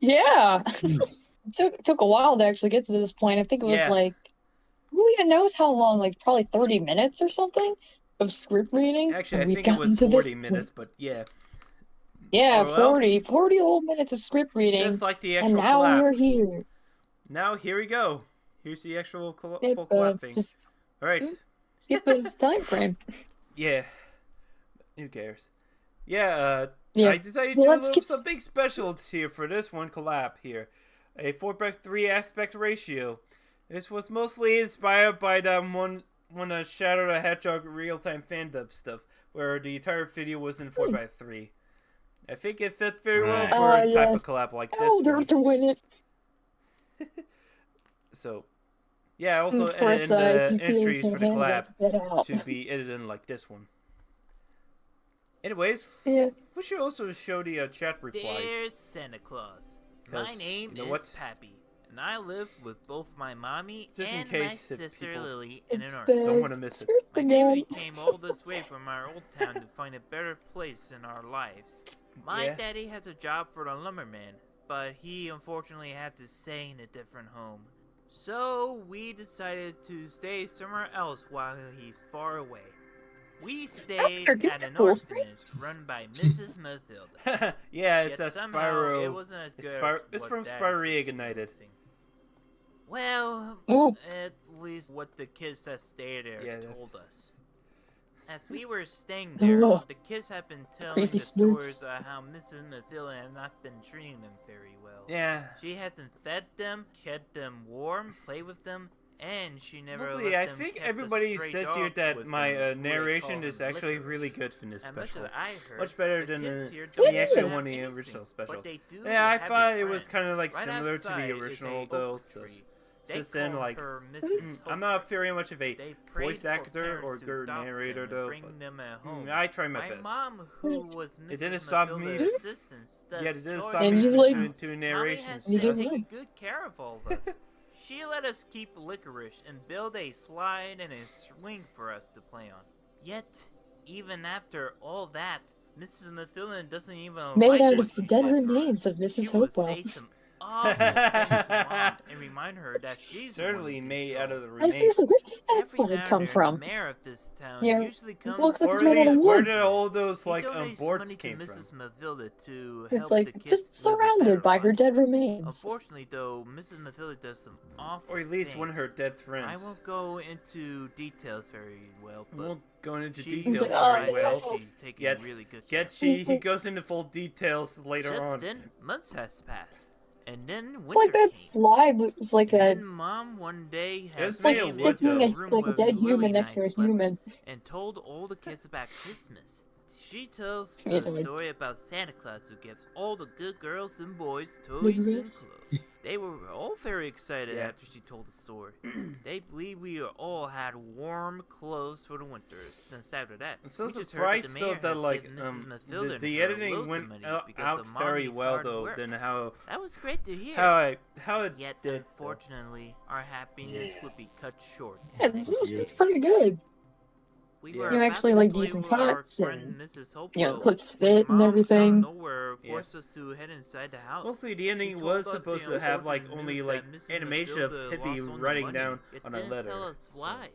Yeah. It took a while to actually get to this point. I think it was Yeah. like, who even knows how long? Like probably 30 minutes or something of script reading. Actually, I and we've think it gotten was to 40 this minutes, point. but yeah. Yeah, Oh, well. 40 whole minutes of script reading. Just like the and actual now collab. we're here. Now, here we go. Here's the actual full Yep, collab thing. just Alright. skip his time frame. Yeah. Who cares? Yeah, Yeah. I decided So to let's do get some big specials here for this one collab here. A 4:3 aspect ratio. This was mostly inspired by that one Shadow the Hedgehog real-time fandom stuff, where the entire video was in 4:3. I think it fit very well Right. for a type Yes. of collab like this Elder one. to win it. So, yeah, I also Of course, edited if the you feel you entries can for the handle collab it, get out. to be edited like this one. Anyways, Yeah. we should also show the chat replies. Dear Santa Claus, my 'Cause, name you know is what? Pappy, and I live with both my mommy Just in and case my if sister people Lily in an It's orphanage. Don't the wanna miss it. script My family again. came all this way from our old town to find a better place in our lives. My Yeah. daddy has a job for the lumberman, but he unfortunately had to stay in a different home. So we decided to stay somewhere else while he's far away. We stayed After, give at me an full screen. orphanage run by Mrs. Mathilda. Yeah, it's Yet a somehow Spyro. It wasn't as good It's as from what Daddy Spyro was Reignited. experiencing. Well, Ooh. at least what the kids that stayed there Yeah, that's- told us. As we were staying there, Ugh. the kids had been telling Creepy the spooks. stories of how Mrs. Mathilda had not been treating them very well. Yeah. She hasn't fed them, kept them warm, played with them, and she never Mostly, let I them think kept a everybody stray says here dog that with my them, who they narration call is him actually Licorice. really good for this And much special. that I heard, Much better the than kids the, here the don't actual have one in the anything, original but special. they do Yeah, I have a thought it was friend. kind of like Right similar to the outside is original a though. oak So, tree. They since then, call like, her Mrs. I'm not very much of a They prayed voice for actor or parents to good adopt narrator them and though. bring But, them at home. I try my My best. mom, who was Mrs. It didn't stop me. Mathilda's assistant, Yeah, it didn't does stop And me you, from like- doing Mommy narration has You did stuff. taken good. good care of all of us. She let us keep Licorice and build a slide and a swing for us to play on. Yet, even after all that, Mrs. Mathilda doesn't even Made like out what of the we dead did for her. remains of She Mrs. would Hopewell. say some awful things to Mom and remind her that she's the one Certainly in made control. out of the Hey, remains. seriously, where did that Every slide now and come then, from? The mayor of this town Yeah, usually comes looks like Or it's at made out of least, where wood. did all those He like donates boards money came to from? Mrs. Mathilda to It's help like the kids just live a better surrounded by her life. dead remains. Unfortunately, though, Mrs. Mathilda does some awful Or at least things. one of her dead I friends. won't go into details very well, We but won't go into she details It's like, very oh, well. no. she's taking Yet- really good care. Yet he It's like- goes into full details later Just on. then, months has passed, and then winter It's like that came. slide was like And a. then Mom one day had It's It's like made came of wood, sticking though. a, room like a where dead Lily human and next I to a slept human. and told all the kids about Christmas. She tells Yeah, the like- story about Santa Claus who gives all the good girls and boys toys Licorice. and clothes. They were all very excited Yeah. after she told the story. They believed we all had warm clothes for the winter. Since after that, I'm so we just heard surprised that the though mayor that has like given Mrs. Mathilda the and the her editing loads of went money out because of very Mommy's well hard though work. than how That was great to hear. how it Yet, did. though. unfortunately, our happiness would be cut short. Yeah, it's pretty good. We Yeah. were You about actually to like play decent with our cuts friend and, Mrs. You know, Hopewell, clips when fit and Mom, everything. Out of nowhere, Yeah. forced us to head inside the house. Mostly the She ending told was us supposed the to have like unfortunate only news like that Mrs. animation of Mathilda Hippie lost all the writing money. down It on a didn't letter. tell us so. why.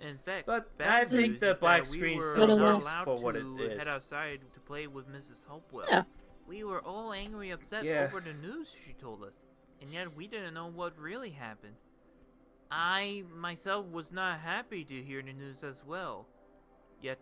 In fact, But bad I think news the is black that we screen were still not enough allowed for what it to is. head outside to play with Mrs. Hopewell. Yeah. We were all angry, upset Yeah. over the news she told us, and yet we didn't know what really happened. I myself was not happy to hear the news as well. Yet,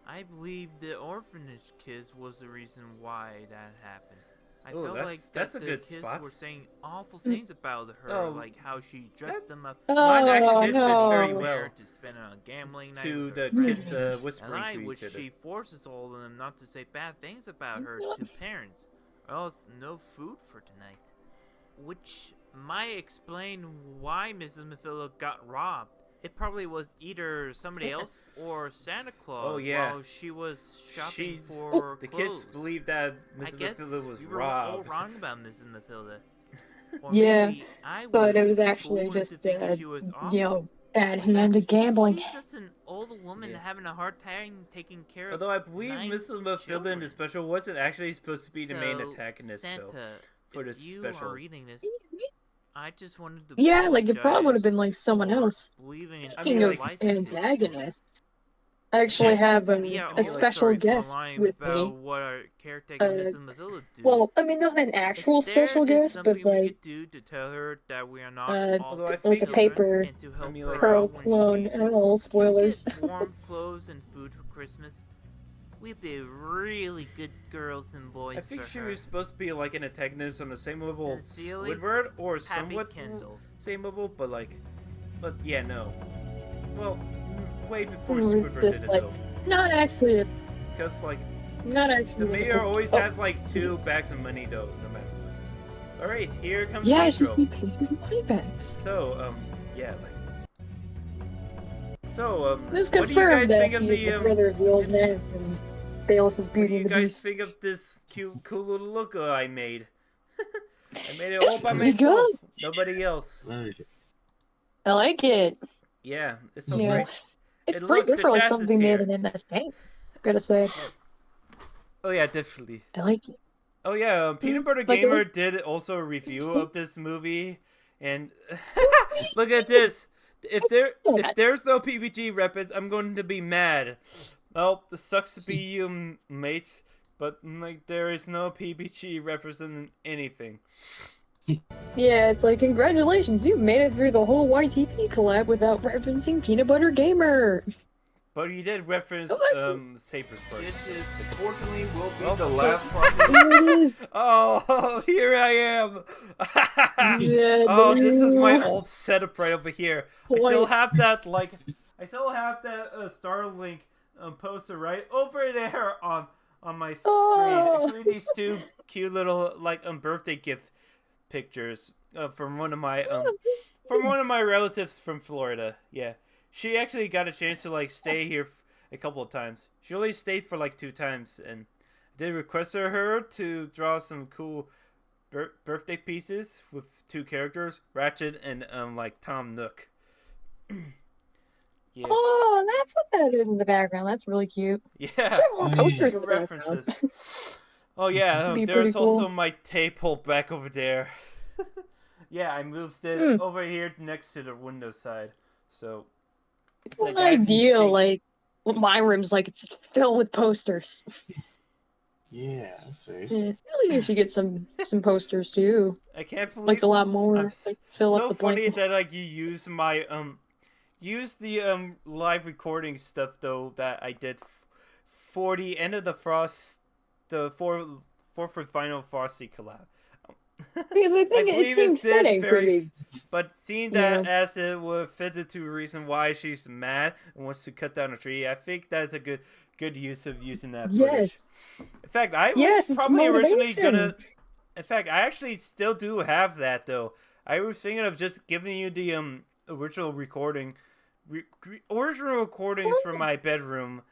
I believe the orphanage kids was the reason why that happened. I Oh, felt that's- like that's that a the good kids spot. were saying awful things about her, Oh, like how she dressed them up. Mine actually did fit very no. well To spend on a gambling night to with the her kids friends. whispering And I to wish each other. she forces all of them not to say bad things about her to parents, or else no food for tonight. Which might explain why Mrs. Mathilda got robbed. It probably was either somebody else or Santa Claus Oh, yeah. while she was shopping She- for The clothes. kids believed that I Mrs. guess Mathilda was we were all robbed. wrong about Mrs. Mathilda. Or Yeah, maybe I But it was foolish actually to just, think that she was awful. you know, bad In hand fact, of gambling. She's just an old woman Yeah. having a hard time taking care of. Although I believe 9 Mrs. Mathilda in the children. special wasn't actually supposed to be the main So, antagonist, Santa, though. For if this you special. are reading this, I just wanted to Yeah, like it probably would have been like apologize someone for else. believing in Speaking mean, of like- life and antagonists, I actually have Yeah, a special sorry for guest lying with about me. what our caretaker Mrs. Mathilda do. Well, I mean, not an actual If there special is guest, but something we like could do to tell her that we are not uh, all Although I like a think- paper and to help mean, her like- pro out when she clone. needs it. Oh, Can we spoilers. get warm clothes and food for Christmas? We'd be really good girls and boys I think for she her. was supposed to be like an antagonist on the same level as Sincerely, Squidward, or Happy somewhat Kendall. same level, but yeah, no. Well, way before It's Squidward just did it, like though. not actually, Because, like, not the actually. mayor always Oh, has, like, 2 bags of money, though, no matter what. Alright, here comes Yeah, the it's just intro. he pays his money backs. So, yeah, like... So, This what do you confirmed guys that think of he's the, the brother of the old man from Bayless's what do Beauty you and the guys Beast. think of this cool little logo I made? I made it all by pretty myself. good. Nobody else. Very I like it. Yeah, it's so Yeah. great. It's And pretty look, good the for like Jazz is something made here. in MS Paint. Gotta say, Oh yeah, definitely. I like it. Oh yeah, Peanut Butter like a Gamer did also a review of this movie, and look at this. If there's no PBG reference, I'm going to be mad. Well, this sucks to be you, mates, but like there is no PBG reference in anything. Yeah, it's like congratulations, you've made it through the whole YTP collab without referencing Peanut Butter Gamer. But you did reference Oh, actually- Saber's part. This is unfortunately will be Well, the last part. There it is. Oh, here I am. Yeah, Oh, this is my damn. old setup right over here. I Point. still have that Starlink poster right over there on my screen, Oh. including these 2 cute little birthday gift pictures from one of my relatives from Florida. Yeah, she actually got a chance to stay here a couple of times. She only stayed for 2 times, and I did request her to draw some cool birthday pieces with 2 characters, Ratchet and Tom Nook. Yeah. Oh, that's what that is in the background. That's really cute. Yeah. Should have more posters in Good the background. references. Oh yeah, Be there's pretty cool. also my table back over there. Yeah, I moved it Hmm. over here next to the window side. So It's like, an I ideal, think- like what my room's like. It's filled with posters. Yeah, I see. Yeah, I think you should get some posters too, I can't believe like a lot more. I'm Like fill so up the funny blank. that you use my use the live recording stuff though that I did for the end of the Frost, the fourth and final Frosty collab. Because I think believe it seems it's fitting for very- me. But seeing that as it would fit into a reason why she's mad and wants to cut down a tree, I think that's a good use of using that footage. Yes. In fact, I was Yes, it's probably originally motivation. gonna. In fact, I actually still do have that though. I was thinking of just giving you the original recording, original recordings from my bedroom.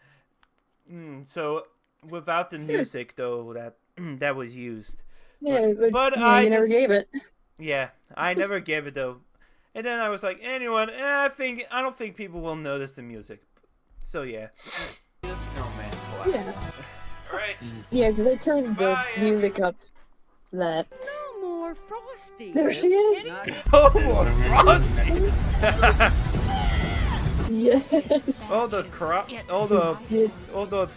So without the music though that that was used. Yeah, but but yeah, I you never just- gave it. Yeah, I never gave it though. And then I was like, anyone? I don't think people will notice the music. So yeah. Snowman. Yeah, All right. yeah, because I turned the Bye, music up so that. No more Frosty. There she is. Oh, Frosty! Yes. all the crop, all the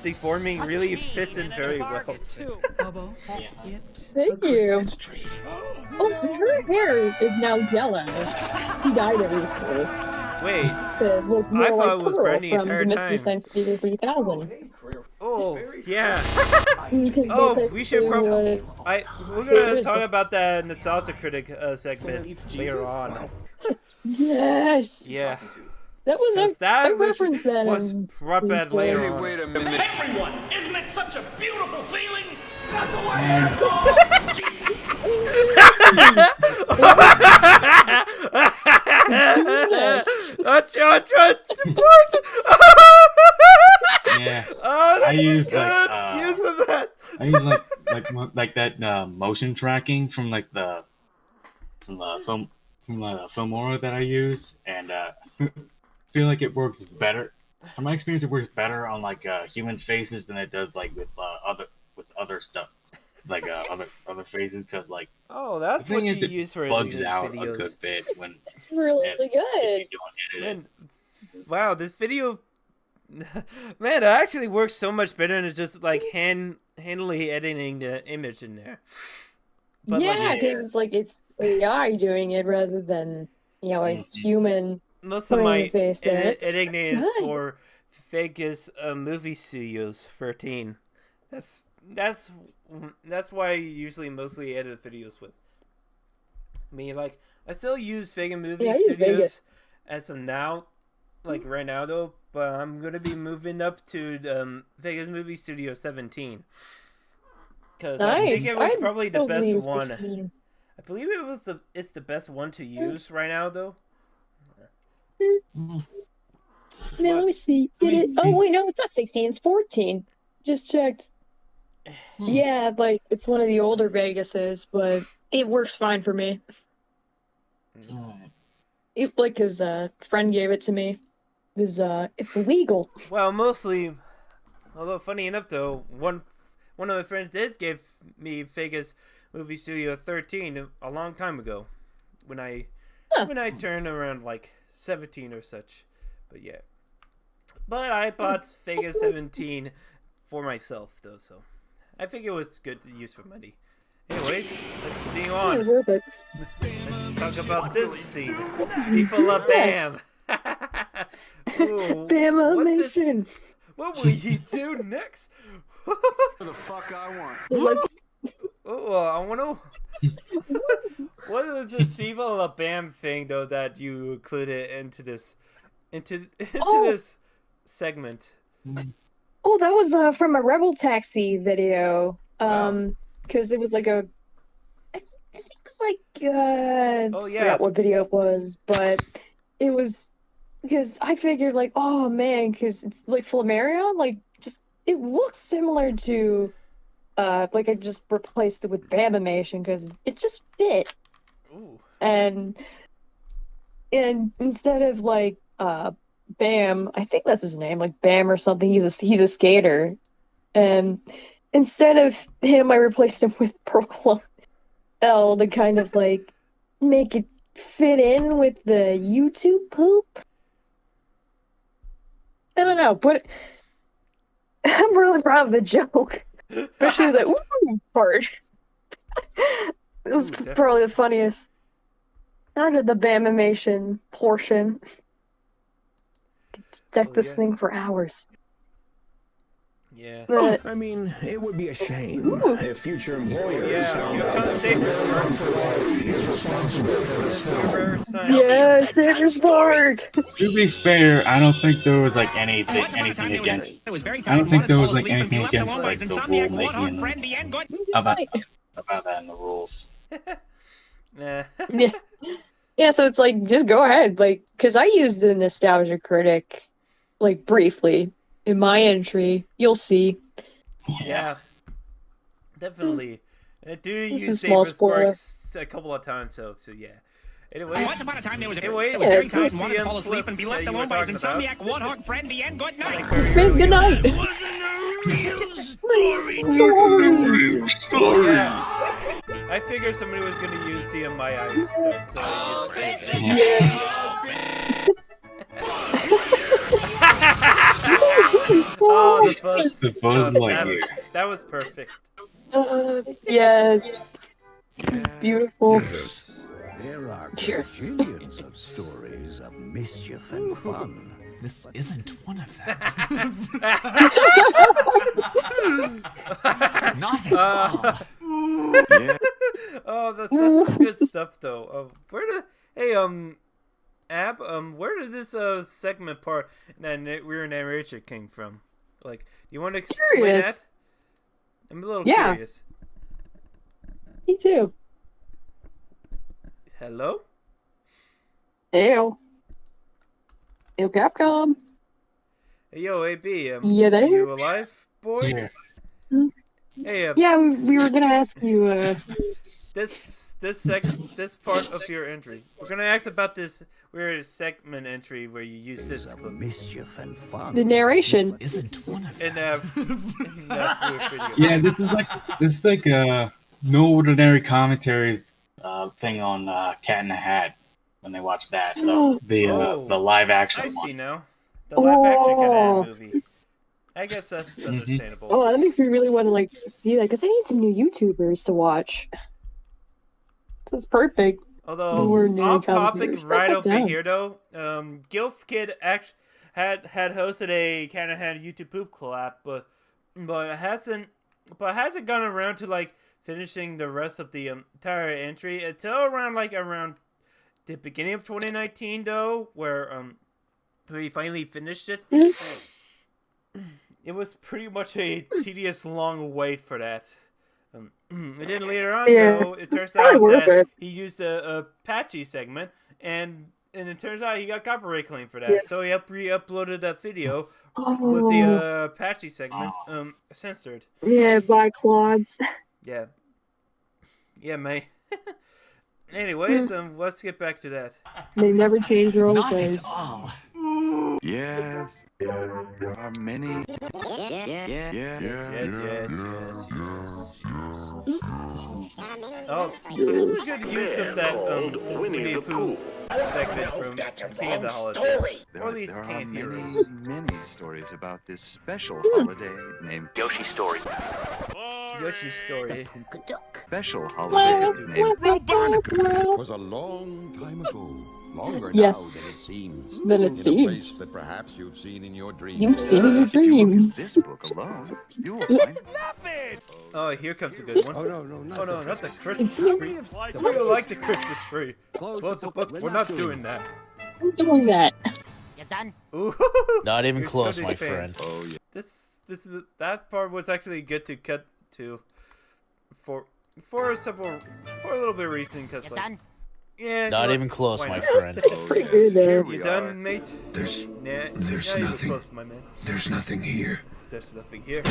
deforming really fits in very well. Thank you. Oh, her hair is now yellow. She dyed it recently Wait, to look more thought like it was Pearl red the from entire the Mystery time. Science Theater 3000. oh, Oh, yeah. Because Oh, that's we should actually we're gonna was talk just- about that Nostalgia Critic segment eats later Jesus? on. Yes! Yeah. That was Because a, that I referenced that was in brought back later on. Everyone, isn't it such a beautiful feeling? Yeah. Oh, that's I use good like use of that. I use like that motion tracking from like the Filmora that I use, and feel like it works better. From my experience, it works better on like human faces than it does like with other stuff, like other faces, because like Oh, that's the what thing you is, it use for bugs editing out videos. a good bit when It's really if good. you don't edit it. Man, wow, this video, man, it actually works so much better than just like handily editing the image in there. But, like, Yeah, because it's like it's AI doing it rather than a human. most of putting my the face there. It's editing is good. for Vegas Movie Studios 13. That's why I usually mostly edit videos with. I mean, like, I still use Vegas Movie Yeah, I use Studios Vegas. as of now, like right now though. But I'm gonna be moving up to Vegas Movie Studio 17. Because I Nice. think it was I'd probably the still best use one. 16. I believe it's the best one to use right now though. Now let me see. Oh wait, no, it's not 16. It's 14. Just checked. Yeah, like it's one of the older Vegases, but it works fine for me. It like his friend gave it to me. It's legal. Well, mostly. Although funny enough though, one of my friends did give me Vegas Movie Studio 13 a long time ago, when I turned around like 17 or such. But yeah. But I bought Vegas 17 for myself though, so I think it was good to use for money. Anyways, let's continue It on. was worth it. Let's talk about this scene. People of Bam. Ooh, Bam what's this? animation. What will you do next? The fuck I want. Let's. Oh, I want to. What is this People of Bam thing though that you included into this Oh. this segment? Oh, that was from a Rebel Taxi video. Wow. Because it was like I think it was like Oh, I yeah. forgot what video it was, but it was because I figured like, oh man, because it's like Flammarion, like just it looks similar to like I just replaced it with Bamimation because it just fit. Ooh. And instead of like Bam, I think that's his name, like Bam or something. He's a skater, and instead of him, I replaced him with Proclone L to kind of like make it fit in with the YouTube poop. I don't know, but I'm really proud of the joke, especially the ooh part. It was Ooh, definitely. probably the funniest. Out of the Bamimation portion. Could stack Oh, this yeah. thing for hours. Yeah. But I mean, it would be a shame Ooh. if future employers Yeah. found You out can't that say Ferrari is responsible for this film. yeah, Saber's Spark! To be fair, I don't think there was like anything against. I don't think there was like anything against like the rule making about that in the rules. Nah. Yeah. Yeah, so it's like, just go ahead. Like, because I used the Nostalgia Critic, like, briefly in my entry. You'll see. Yeah. Definitely. I do This is use a small Saber spoiler. Sparks a couple of times, so yeah. Anyways, Once upon a time, there was a anyways, Yeah, very kind it's wanted to CM fall asleep and be left that you alone were by his talking insomniac about. warthog friend, the end. Good night. Good night! Story! Yeah. I figured somebody was gonna use CMI Ice stuff, so I used it. Yeah. Oh, the buzz. The Buzz that, Lightyear. that was perfect. Yes. It's beautiful. There are Yes. millions of stories of mischief and fun This isn't one of them. Not at all. Yeah. Oh, that's some good stuff though. Ab, where did this segment part that rear narration came from? Like, you want to explain Curious. that? I'm a little Yeah. curious. Me too. Hello? Ew. Ew, Capcom. Hey, yo, AB, Yeah, there? you alive, boy? Yeah. Hey, Yeah, we were gonna ask you, this part of your entry. We're gonna ask about this weird segment entry where you use this clip Mischief and fun. the narration. This isn't one of in them. that weird video. Yeah, this is like No Ordinary Commentaries thing on Cat in the Hat when they watch that the live action I one. see now. The live action Cat Oh. movie. I guess that's understandable. Oh, that makes me really want to like see that because I need some new YouTubers to watch. This is perfect. Although We're new off topic commentators. right Write that over down. here though, Gilf Kid had hosted a Cat in the Hat YouTube poop collab, but hasn't gone around to like finishing the rest of the entire entry until around the beginning of 2019 though, where he finally finished it. It was pretty much a tedious long wait for that. And then later on Yeah, though, it it's turns probably out worth that it. he used a patchy segment, and it turns out he got copyright claim for that. Yes. So he re-uploaded that video with Oh, the patchy segment censored. yeah, by Claudes. Yeah. Yeah, mate. Anyways, let's get back to that. They never change their old Not ways. at all. Yes. There are many. Yes. Oh, this is a good use of that Winnie the Pooh segment from King of the Holidays. Or at least There King are of many, Heroes. many stories about this special holiday named Yoshi Story. Yoshi's Story. special holiday named Was a long time ago. Longer Yes. now than it seems. Then it In a place seems. that perhaps you've seen in your dreams. You've seen in your If you look at dreams. this book alone, you will find Oh, here comes a good one. no, Oh no, not the Christmas It's- tree. We don't like the Christmas tree. Close the book. We're not doing that. I'm doing that. You done? Ooh. Not even Here's close, Cody's my fan. friend. Oh yeah. That part was actually good to cut to for a little bit of reason, because You like, done? yeah, Not you even close, why my not? friend. Oh, Pretty yes. good there. Here You we are. done, mate? There's Nah, There's yeah, you were nothing. close, my man. there's nothing here. There's nothing here.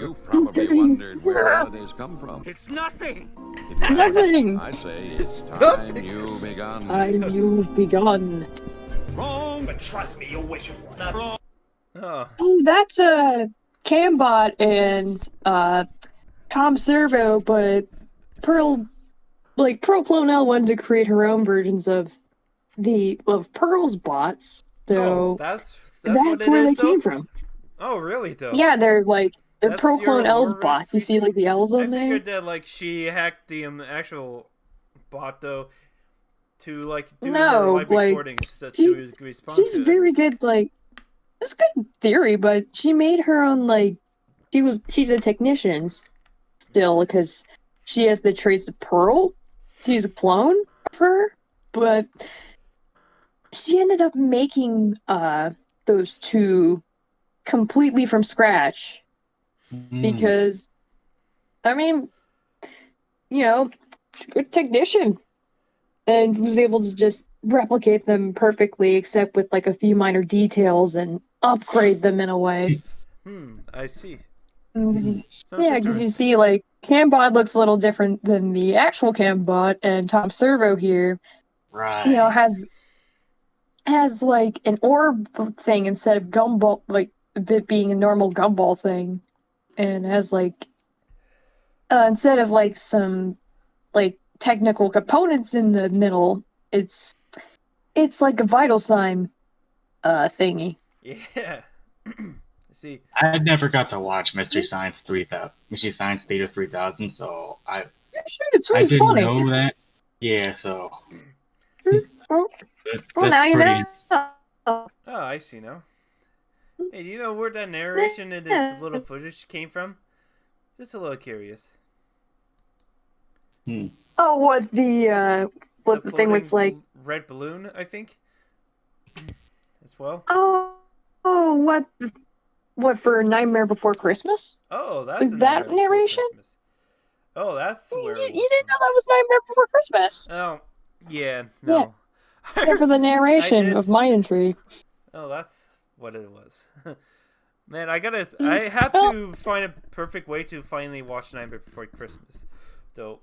You probably wondered where holidays come from. It's nothing. If you Nothing. I say it's time you begun. Time you've begun. Wrong. But trust me, you'll wish it was not wrong. Oh, Oh, that's Cambot and Tom Servo, but Pearl Clonel wanted to create her own versions of Pearl's bots. So that's that's where they came from. Oh, really though? Yeah, they're That's Pearl your Clone L's lore bots. You see like the L's I on there? figured that like she hacked the actual bot though to like do No, her live like, recordings she- to respond She's to very it. good, it's a good theory, but she made her own, she's a technician still, because she has the traits of Pearl. She's a clone of her, but she ended up making, those two completely from scratch, because, I mean, she's a good technician, and was able to just replicate them perfectly, except with a few minor details and upgrade them in a way. I see. Because Sounds you interesting. see, Cambot looks a little different than the actual Cambot, and Tom Servo here, Right. has an orb thing instead of gumball, it being a normal gumball thing, and has instead of some technical components in the middle, it's like a vital sign thingy. Yeah. See, I never got to watch Mystery Science Theater 3000, so I It's I really didn't funny. know that. Yeah, so Well, that's now you pretty. know. Oh, Oh, I see now. Hey, do you know where that narration in this little footage came from? Just a little curious. oh, what the thing was like? floating red balloon, I think. As well. Oh, what for Nightmare Before Christmas? Oh, that's Is a that Nightmare Before narration? Christmas. Oh, that's You where. didn't know that was Nightmare Before Christmas? Oh, yeah, no. Yeah, for the narration did of Mind Intrigue. Oh, that's what it was. Man, I have to find a perfect way to finally watch Nightmare Before Christmas. So,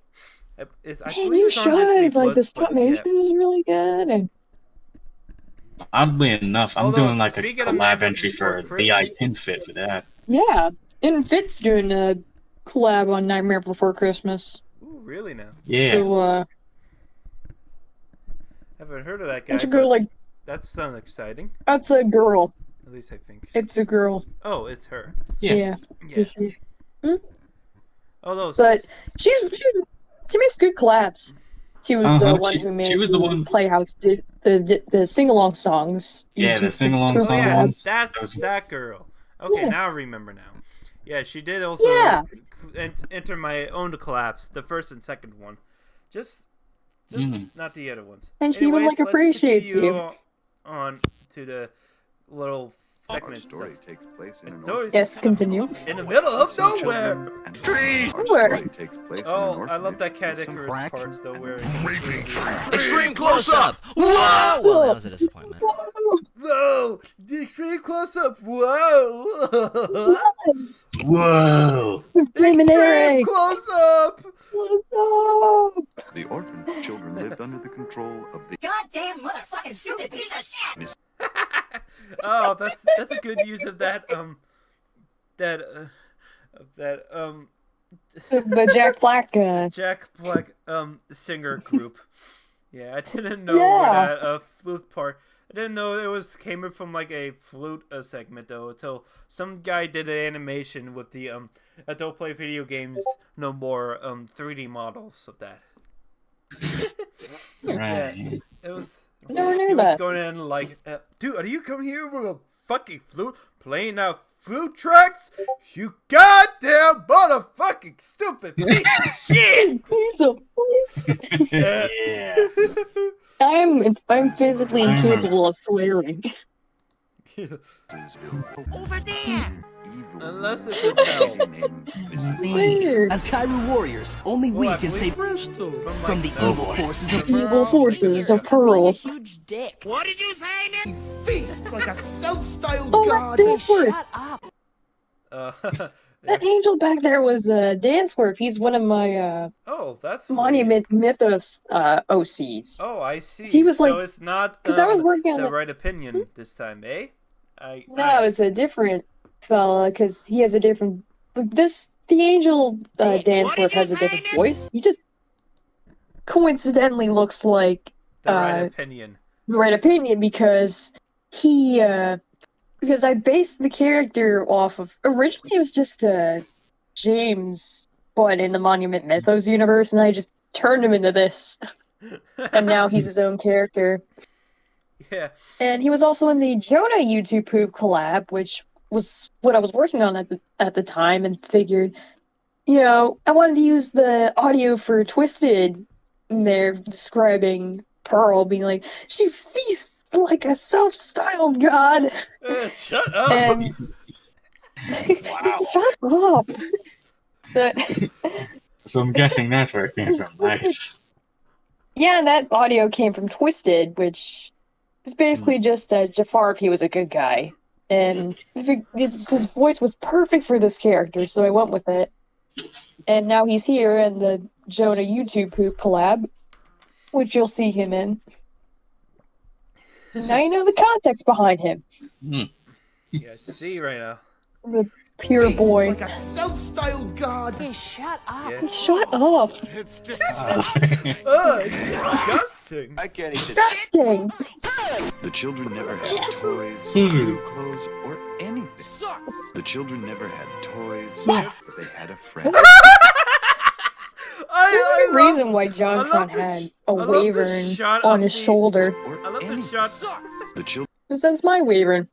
I Man, believe you it's on Disney should. Like, the Plus, stop but yeah. motion was really good. And Oddly enough, I'm Although, doing like a speaking of collab Nightmare entry Before for BI Christmas- Tin Fit for that. yeah, and Fitz doing a collab on Nightmare Before Christmas. Ooh, really now? Yeah. So, Haven't heard of that guy, it's a girl, but like, that sounds exciting. that's a girl. At least I think. It's a girl. Oh, it's her. Yeah. Yeah. She Although, But she makes good collabs. She was the Uh-huh. one She- who made she was the one- Playhouse did the sing-along songs. Yeah, the sing-along oh yeah, songs. that's that girl. Okay, Yeah. now I remember now. Yeah, she did also Yeah. enter my own collapse, the first and second one. Just not the other ones. And she even, Anyways, like, appreciates let's you. continue on to the little Our segments. story takes place in an It's always Yes, continue. in the middle of Some nowhere. children and trees. Our Nowhere. story takes place in an Oh, I love orphanage that Cat with some Icarus crack parts though, where Extreme close up! Whoa! Well, that was a disappointment. whoa, the extreme close up, whoa, Whoa! Damon extreme Eric! close up. What's up? The orphan children lived under the control of the Goddamn motherfucking stupid piece of shit! Oh, that's a good use of that the Jack Black Jack Black singer group. Yeah, I didn't know Yeah. where that flute part. I didn't know it was came from like a flute segment though until some guy did an animation with the Don't Play Video Games No More 3D models of that. Right. It was. Never knew He was that. going in like, dude, are you coming here with a fucking flute playing out flute tracks? You goddamn motherfucking stupid piece of shit! He's a Yeah. I'm physically incapable of swearing. Over there! Unless it's his hell. Weird. As Kairu warriors, only we I can believe save from the like, evil forces of Evil forces of Pearl. Huge dick. What did you say, Nick? Feasts like a self-styled Oh, god. that's Dansworth. Shut up. That angel back there was Dansworth. He's one of my oh, that's Monument Mythos OCs. Oh, I see. He was so like- it's not 'cause I was working on the the- right opinion this time, eh? No, it's a different fella because he has a different. The angel Dansworth has a different voice. He just coincidentally looks like the right opinion. the right opinion because because I based the character off of originally it was just James, but in the Monument Mythos universe, and I just turned him into this, and now he's his own character. Yeah. And he was also in the Jonah YouTube Poop collab, which was what I was working on at the time, and figured, I wanted to use the audio for Twisted. And they're describing Pearl being like, she feasts like a self-styled god. Shut up. And shut up. But- So I'm guessing that's where it came from. Nice. yeah, and that audio came from Twisted, which is basically just Jafar if he was a good guy. And his voice was perfect for this character, so I went with it. And now he's here in the Jonah YouTube Poop collab, which you'll see him in. Now you know the context behind him. Yeah, see right now. The pure Feasts boy. like a self-styled god. Hey, shut up. Yeah. Shut up. It's Uh, Oh, it's disgusting. I can't eat this. Dang. The children never had toys, Hmm. new clothes, or anything. Sucks. The children never had toys, but they had a friend. There's a good love- reason why I John love Tron the had sh- a I love the wyvern shot on of his the- shoulder. Or I love the anything. shot. Sucks. The children That's my Wyvern.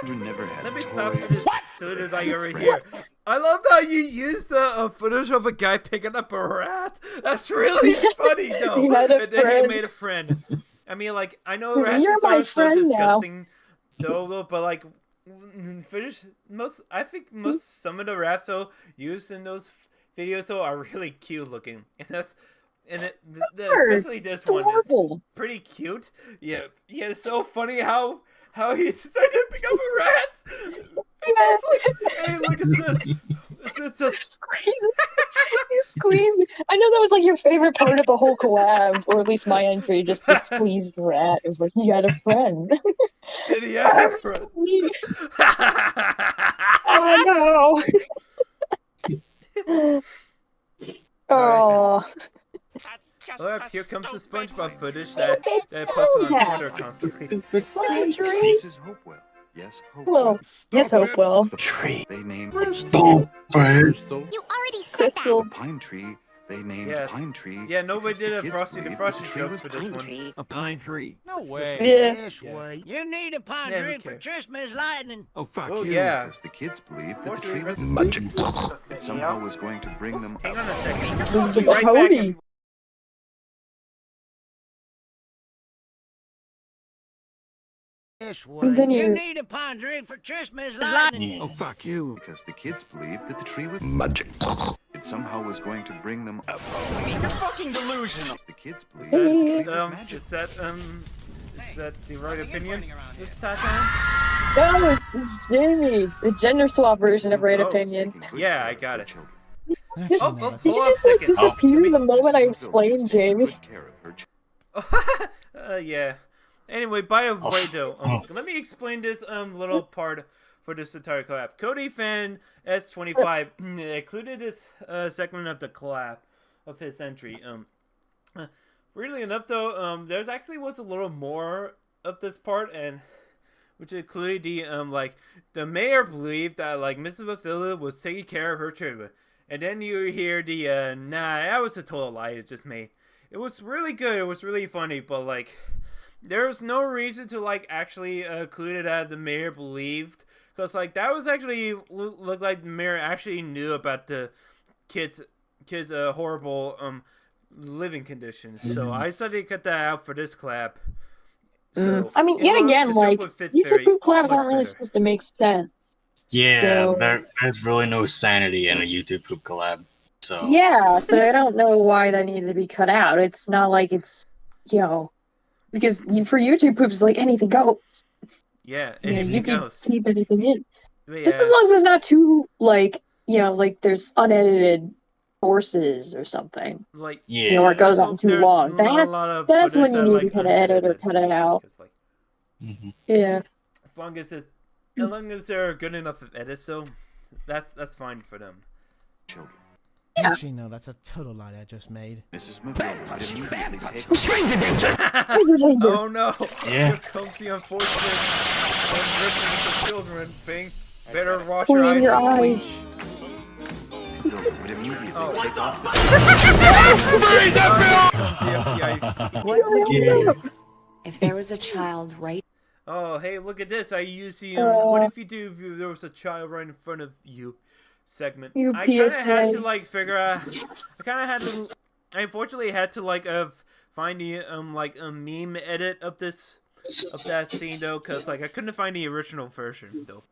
You never had Let me toys. stop this sooner than you're over here. I love that you used the footage of a guy picking up a rat. That's really funny, though. He had a And then he friend. made a friend. I mean, like, I know He's like, rats "You're are my so friend now." disgusting, though, but like, footage, I think some of the rats though used in those videos though are really cute looking, especially this one is adorable. pretty cute. Yeah, it's so funny how he decided to pick up a rat. Yes. Like, hey, look at this. It's just Squeeze. You squeeze. I know that was like your favorite part of the whole collab, or at least my entry, just the squeezed rat. It was like, he had a friend. did he have a friend? Oh no. Oh. Oh, here comes the SpongeBob footage that posted on Twitter constantly. This is Hopewell. Yes, Hopewell. Well, yes, Hopewell. The tree they named Crystal. You already said Crystal. The pine tree they named Yeah. Pine Tree. Yeah, nobody because did a kids Frosty the believed Frosty the tree joke was for this pine one. tree. A pine tree. No way. Yeah. This way. You need a pine Yeah, who tree for cares? Christmas lightning. Oh, fuck Oh you. yeah. Because the kids believed that the Fortunately, tree was rest- it somehow was going to bring them Hang up. on a second. The Be right back. Cody. This way. You Continue. need a pine tree for Christmas lightning. Oh, fuck you. Because the kids believed that the tree was Magic. it somehow was going to bring them up. You're fucking delusional. The kids Is believed that the tree that, was magic. is that the right opinion this time? No, it's Jamie, the gender swap version of Right Oh, Opinion. Taking good Yeah, care I of got her it. children. Just, Oh, did hold you on a just like second. disappear the moment I Mrs. explained was taking Jamie? good care of her Yeah. Anyway, by the way, though, let me explain this little part for this entire collab. Cody Fan S25 included this segment of the collab of his entry. Weirdly enough, though, there's actually was a little more of this part, and which included the like the mayor believed that like Mrs. Mathilda was taking care of her children, and then you hear the nah, that was a total lie it just made. It was really good. It was really funny, but like, there's no reason to like actually include it that the mayor believed, because like that was actually looked like the mayor actually knew about the kids' horrible living conditions. So I decided to cut that out for this collab. So I mean, yet again, the like, joke would fit YouTube very poop collabs much aren't really better. supposed to make sense. Yeah, So- there's really no sanity in a YouTube poop collab. So Yeah, so I don't know why that needed to be cut out. It's not like it's, because for YouTube poops, like, anything goes. Yeah, You know, anything you can goes. keep anything in. But Just yeah. as long as it's not too, like, like there's unedited sources or something. Like, yeah, Or it goes I on hope too there's long. not a That's lot of that's when footage you that, need like, to kind of edit or unedited, cut it out. 'cause, like, Yeah. as long as they're good enough of edits, so that's fine for them. children. Actually, no, that's a total lie I just made. Mrs. Mathilda would immediately take Oh no! Yeah. Here comes the unfortunate unfortunate of the children thing. Better wash your Clean eyes. your with eyes. bleach. would immediately Oh. take off yeah. If there was a child right Oh, hey, look at this. I used the what if there was a child right in front of you segment. You I kind of PSA. had to like figure out. I unfortunately had to like find the like a meme edit of that scene though, cause like I couldn't find the original version though.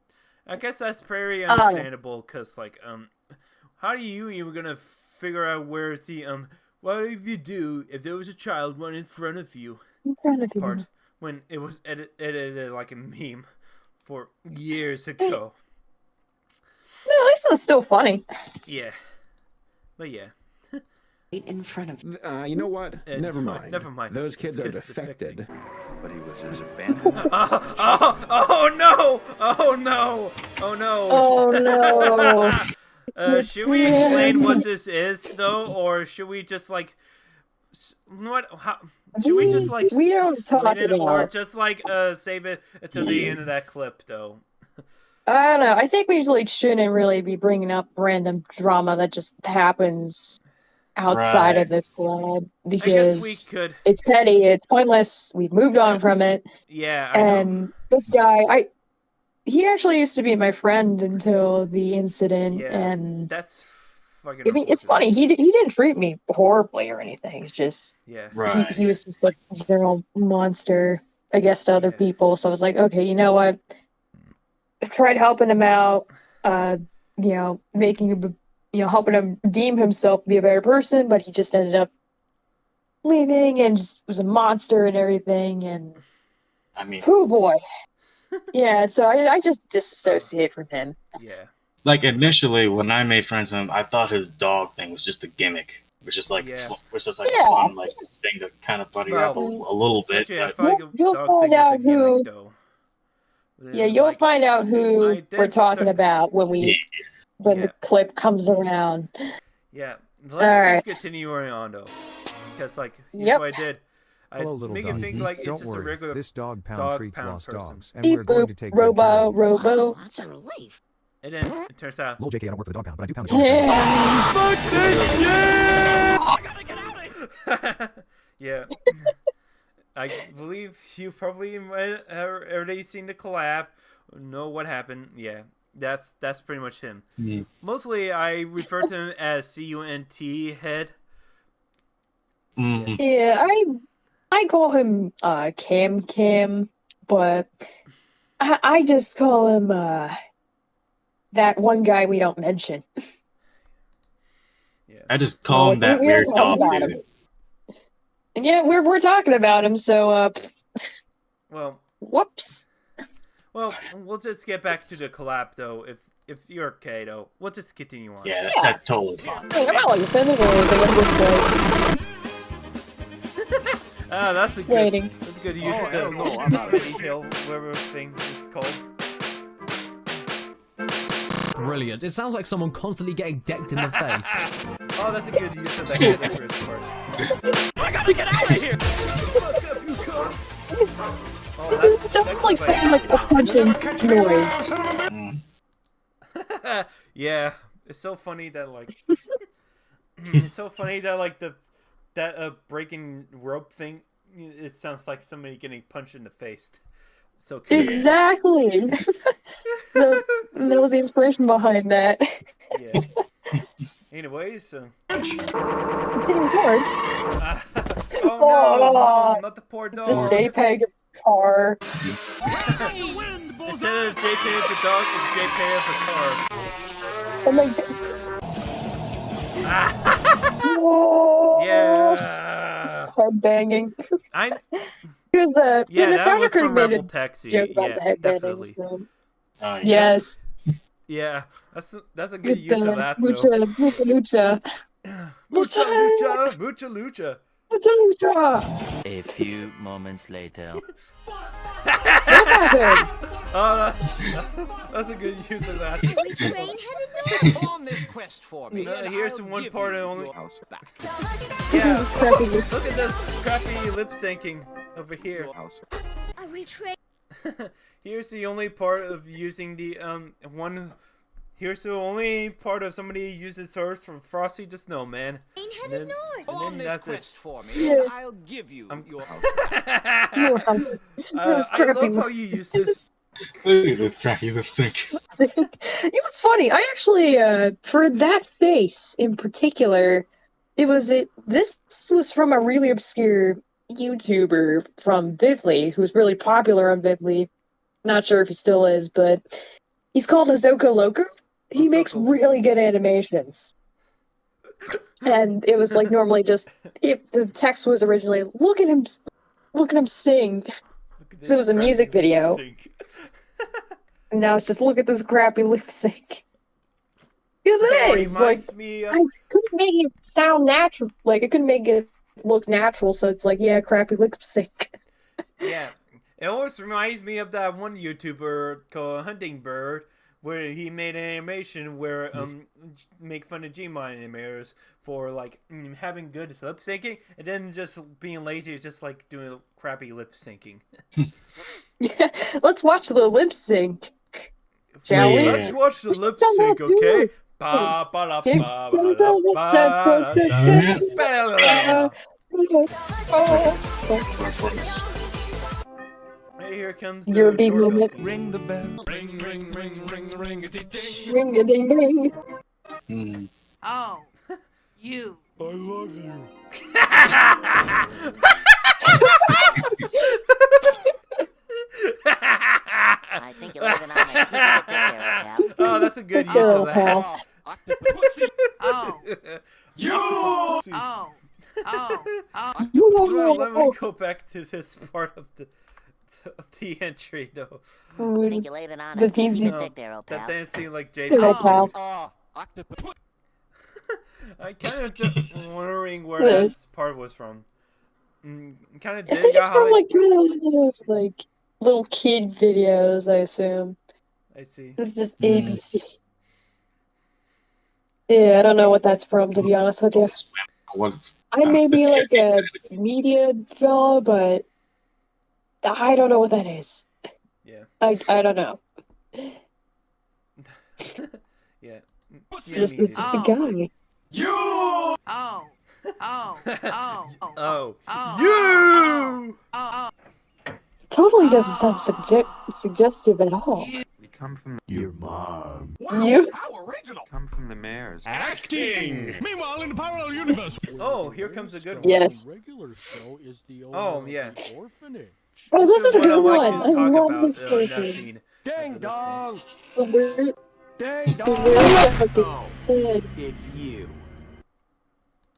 I guess that's very understandable, cause like how are you even gonna figure out where's the what if you do if there was a child right in front of you In front of you. part when it was edited like a meme for years ago. No, at least it's still funny. Yeah, but yeah. in front of You know what? Never mind. Never mind. Those kids It's are just defected. but he was as abandoned. Oh no! Oh no! Oh no! Oh no. Should we explain what this is though, or should we just like should we just like We don't explain talk it, or about. just like save it until the end of that clip though? I don't know. I think we like shouldn't really be bringing up random drama that just happens outside Right. of the club I guess we because could. it's petty, it's pointless. We've moved on from it. Yeah, I know. And this guy, he actually used to be my friend until the incident, Yeah, and that's fucking. I mean, it's unfortunate. funny. He didn't treat me horribly or anything. It's just Yeah. Right. he was just a general monster, I guess, to other Yeah. people. So I was like, okay, you know what? I tried helping him out, making him, helping him redeem himself, be a better person, but he just ended up leaving and just was a monster and everything. And I mean, oh boy, yeah. So I just disassociate from him. Yeah. like initially when I made friends with him, I thought his dog thing was just a gimmick. It was just like Yeah. was just like Yeah. a fun like thing to kind of buddy up a little bit. Actually, I But feel like a You'll dog find thing is a out who- gimmick, though. Yeah, you'll Like, find out who I did we're talking start- about when yeah, the Yeah. clip comes around. Yeah, let's Alright. keep continuing on though, because like here's Yep. what I did. I Hello, little make it doggy. think like it's Don't just a worry. regular. This dog pound dog treats pound lost person. dogs, and Beep we're going boop, to take good care robo, of you. robo. That's a relief. And then it turns out. Lol, JK, I don't work for the dog pound, but I do pound the dogs. for you. Yeah. Fuck this shit! I gotta get out of here! Yeah. I believe you probably might have already seen the collab, know what happened. Yeah, that's pretty much him. Mm. Mostly, I refer to him as CUNT head. Mm. Yeah, I call him Cam, but I just call him that one guy we don't mention. Yeah. I just call him that we were weird talking dog about dude. him. And yeah, we're talking about him, so Well, whoops. well, we'll just get back to the collab though. If you're okay though, we'll just continue on. Yeah, Yeah. that's totally fine. Hey, I'm not like offended or anything. I'm just like Ah, that's a good. waiting. That's a good use Oh, of hell the no, I'm not. Betty Hill, whatever thing it's called. Brilliant. It sounds like someone constantly getting decked in the face. Oh, that's a good use of that character's part. I gotta get out of here! Oh, That's like something like a punching noise. Yeah, it's so funny that like it's so funny that like that breaking rope thing. It sounds like somebody getting punched in the face. So cute. Exactly. So that was the inspiration behind that. Yeah. Anyways, Continue forward. oh no, no, not the poor It's a dog. JPEG of a car. Instead of JK of the dog, it's JK of the car. Oh my god. Whoa. Yeah. Head banging. I Because yeah, the that Nostalgia was Critic from made Rebel a Taxi. joke about Yeah, the head banging. definitely. So. Yeah. Yes. Yeah, that's a good With use of that though. Mucha Lucha. Mucha lucha, mucha lucha. Mucha Lucha. A few moments later. What's happened? Oh, that's a good use of that. Only train headed north? On this quest for me. Here's one part I only. This is crappy. Look at this crappy lip syncing over here. A retrain. Here's the only part of using the one. Here's the only part of somebody uses source from Frosty the Snowman. Train And headed then, north. and then that's it. for me, Yeah. I'll give you your Your house. This I crappy love how you use this. Look at this cracky lip sync. You know what's funny? I actually, for that face in particular, this was from a really obscure YouTuber from Vidly, who's really popular on Vidly. Not sure if he still is, but he's called Azoko Loco. He makes really good animations. And it was like normally just, if the text was originally, look at him sing. So it was a music video. And now it's just, look at this crappy lip sync. Because it is! Like, Reminds me of, I couldn't make it sound natural. Like, I couldn't make it look natural, so it's like, yeah, crappy lip sync. yeah. It always reminds me of that one YouTuber called Hunting Bird, where he made an animation where make fun of Gmod animators for like having good lip syncing and then just being lazy, just like doing crappy lip syncing. Yeah, let's watch the lip sync. Shall we? Let's watch the lip Come on, sync, okay? Ba ba la Hey. ba ba la ba la. Hey, here comes the Your big doorbell moment. scene. Ring the bell. Ring, ring, ring, ring, ring, ding, ding. Ring a ding ding. Oh, you. I love you. I think you're living on my keep it there, pal. Oh, that's a good use Oh, of that. pal. Oh, You! oh, oh. Well, let me go back to this part of the entry, though. I think you're living on The a keep things it you- there, That pal. didn't seem like Oh, JP. pal. I kind of wondering where Good. this part was from. Kind of I dig think it's out how from like probably one of those like little kid videos, I assume. I see. This is just ABC. Yeah, I don't know what that's from, to be honest with you. What? I may be like a media fellow, but I don't know what that is. Yeah. I don't know. Yeah. This is the guy. Oh, oh, Oh. oh. You! Totally doesn't sound suggestive at all. We come from Your mom. You? How original! come from the mayor's. Acting! Meanwhile, in the parallel universe. Oh, here comes a good one. Yes. Regular show is the Oh, yeah. orphanage. Oh, this is a what I good like one. to I talk love about, this that version. scene. Ding This one. dong! The weird, Ding the dong! weird stuff that gets said. It's you.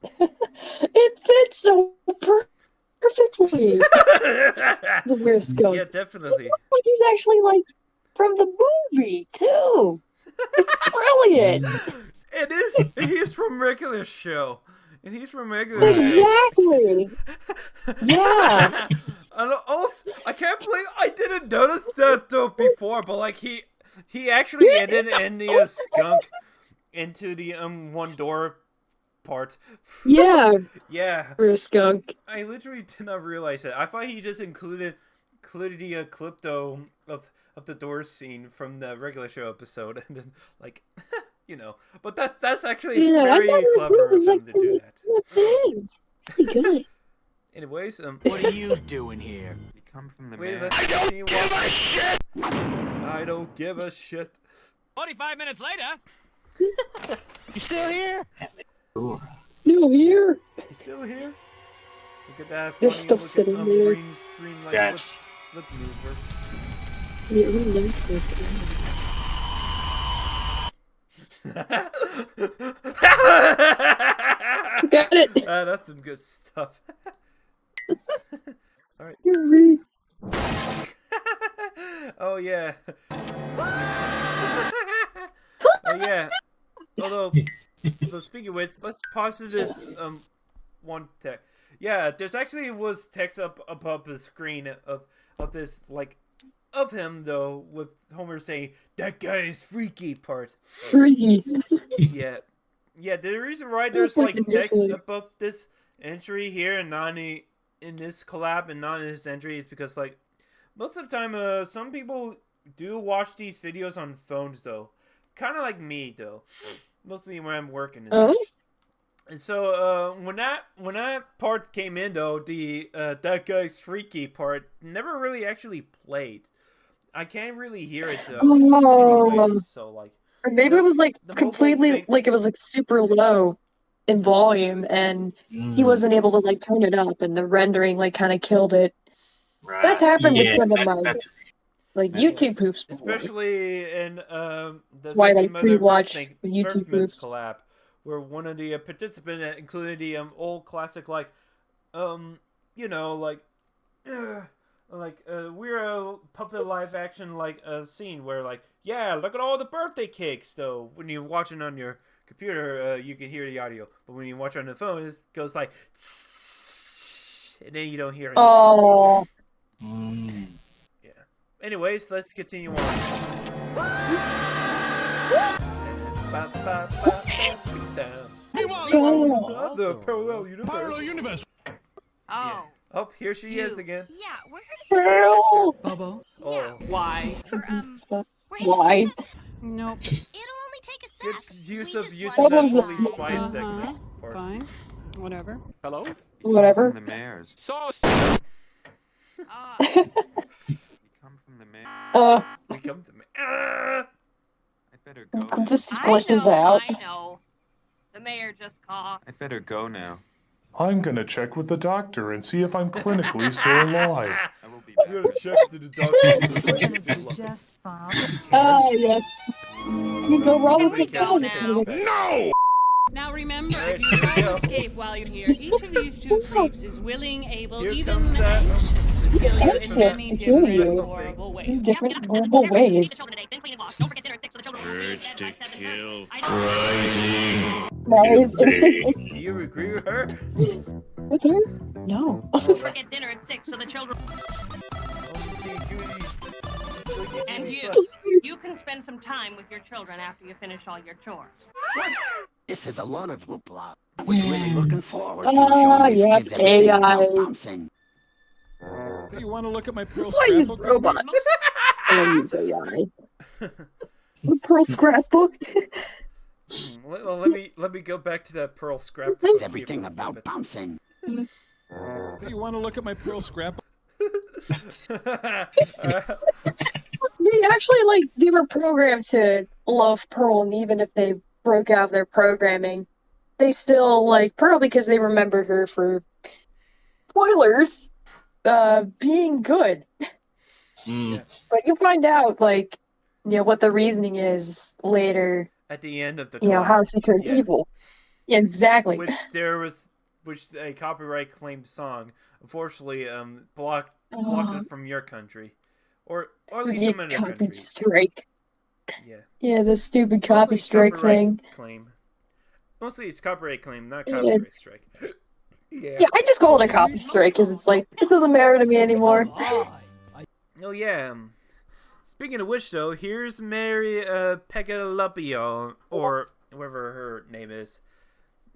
It fits so perfectly. The weird scope. Yeah, definitely. Like he's actually like from the movie too. It's brilliant. It is. He's from regular show. And he's from regular show. Exactly. Yeah. And also, I can't believe I didn't notice that though before, but like he actually ended in the skunk into the one door part. Yeah. Yeah. Weird skunk. I literally did not realize it. I thought he just included the clip though of the doors scene from the regular show episode, and then like you know. But that's actually Yeah, I very thought it clever of was them like to do that. Pretty good. Anyways, What are you doing here? We come from the wait, mayor's. let's continue watching. I don't give a shit. 45 minutes later. You still here? Still here. You still here? Look at that. They're funny still looking, sitting there. Green screen like Yeah. lip mover. Yeah, I'm young for a second. Got it. That's some good stuff. All right. You're right. Oh yeah. Oh yeah. Although speaking of which, let's pause to this one text. Yeah, there's actually was text up above the screen of this like of him though with Homer saying that guy is freaky part. Freaky. Yeah. Yeah, the reason why there's like like text initially. above this entry here and not in this collab and not in this entry is because like most of the time some people do watch these videos on phones though. Kind of like me though. Mostly when I'm working and Oh? such. And so when that part came in though, the that guy's freaky part never really actually played. I can't really hear it though. Oh. Anyways, so like Or maybe it was like the mobile completely thing- like it was like super low in volume and he wasn't able to like turn it up and the rendering like kind of killed it. Right. That's happened with Yeah, some of that- my that's- like YouTube poops before. especially in the That's why I Second Mother pre-watch Birth the YouTube Birthmas groups. collab, where one of the participants included the old classic like you know like we're a puppet live action like scene where like yeah look at all the birthday cakes though when you're watching on your computer you can hear the audio but when you watch on the phone it goes like and then you don't hear anything. Oh. Yeah. Anyways, let's continue on. Oh. The parallel universe. Parallel universe. Oh. Oh, here she is again. Yeah, we're here to Girl. Bobo. Oh. Why? we're Why? Nope. It'll only take a good use of using What that was the- police spy segment. Or- Fine. Whatever. Hello? Whatever. The mayor's. Come from the mayor. We come to me. I better go. It just glitches out. I know. The mayor just coughed. I better go now. I'm gonna check with the doctor and see if I'm clinically still alive. I will be back. I'm gonna check to the doctor. Just fine. Yes. You go wrong with this Go dog. now. No! Now remember, if you try to escape while you're here, each of these two creeps is willing, able, Here even comes that. anxious to kill you in Anxious many to kill different you. horrible ways. In different horrible ways. Urge to kill. Nice. Do you agree with her? With her? No. Don't forget dinner at 6 so the children... And you can spend some time with your children after you finish all your chores. This is a lot of hoopla. I was really looking forward to Ah, showing these yep, kids everything about AI. bouncing. Hey, you want to look at my pearl That's why I use scrapbook? robots. I don't use AI. The Pearl scrapbook. Let me go back to that pearl scrap. It's everything about bouncing. Hey, you want to look at my pearl scrapbook? They were programmed to love Pearl, and even if they broke out of their programming, they still like Pearl because they remember her for spoilers, being good. Mm. But you find out, what the reasoning is later. At the end of the How she turned evil. Yeah, exactly. Which a copyright claimed song, unfortunately, blocked it from your country, or at least some other Copy country. strike. Yeah. Yeah, the stupid Mostly copy strike copyright thing. Claim. Mostly it's copyright claim, not Yeah. copyright strike. Yeah. Yeah, I just call it a copy strike because it's like it doesn't matter to me anymore. Oh yeah. Speaking of which, though, here's Mary Pegalupio, or whatever her name is.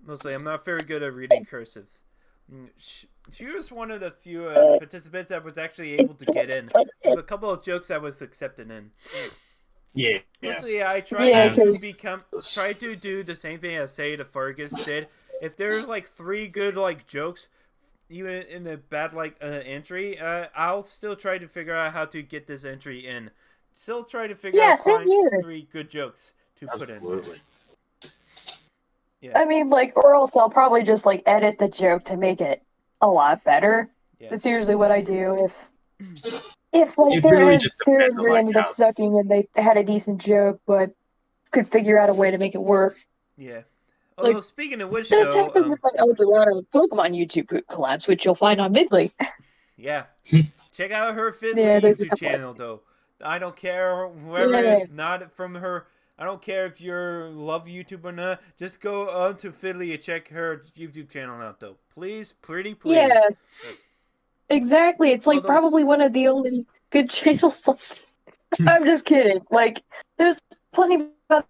Mostly, I'm not very good at reading cursive. She was one of the few participants that was actually able to get in. With a couple of jokes I was accepted in. Yeah. Mostly, I try to do the same thing as say the Fergus did. If there's like 3 good jokes, even in a bad entry, I'll still try to figure out how to get this entry in. Still try to figure out same find here. 3 good jokes to put in. Yeah. I mean, or else I'll probably just edit the joke to make it a lot better. Yeah. That's usually what I do if It their really just their depends on, entry ended up how- sucking and they had a decent joke, but could figure out a way to make it work. Yeah. Although speaking of which, That's though, happened with my Eldorado Pokemon YouTube collabs, which you'll find on Vidly. yeah, check out her Fidley Yeah, there's a YouTube couple. channel though. I don't care whether Yeah. it's not from her. I don't care if you're love YouTube or not. Just go on to Fidley and check her YouTube channel out though. Please, please. Yeah, exactly. It's Although- probably one of the only good channels. I'm just kidding. There's plenty of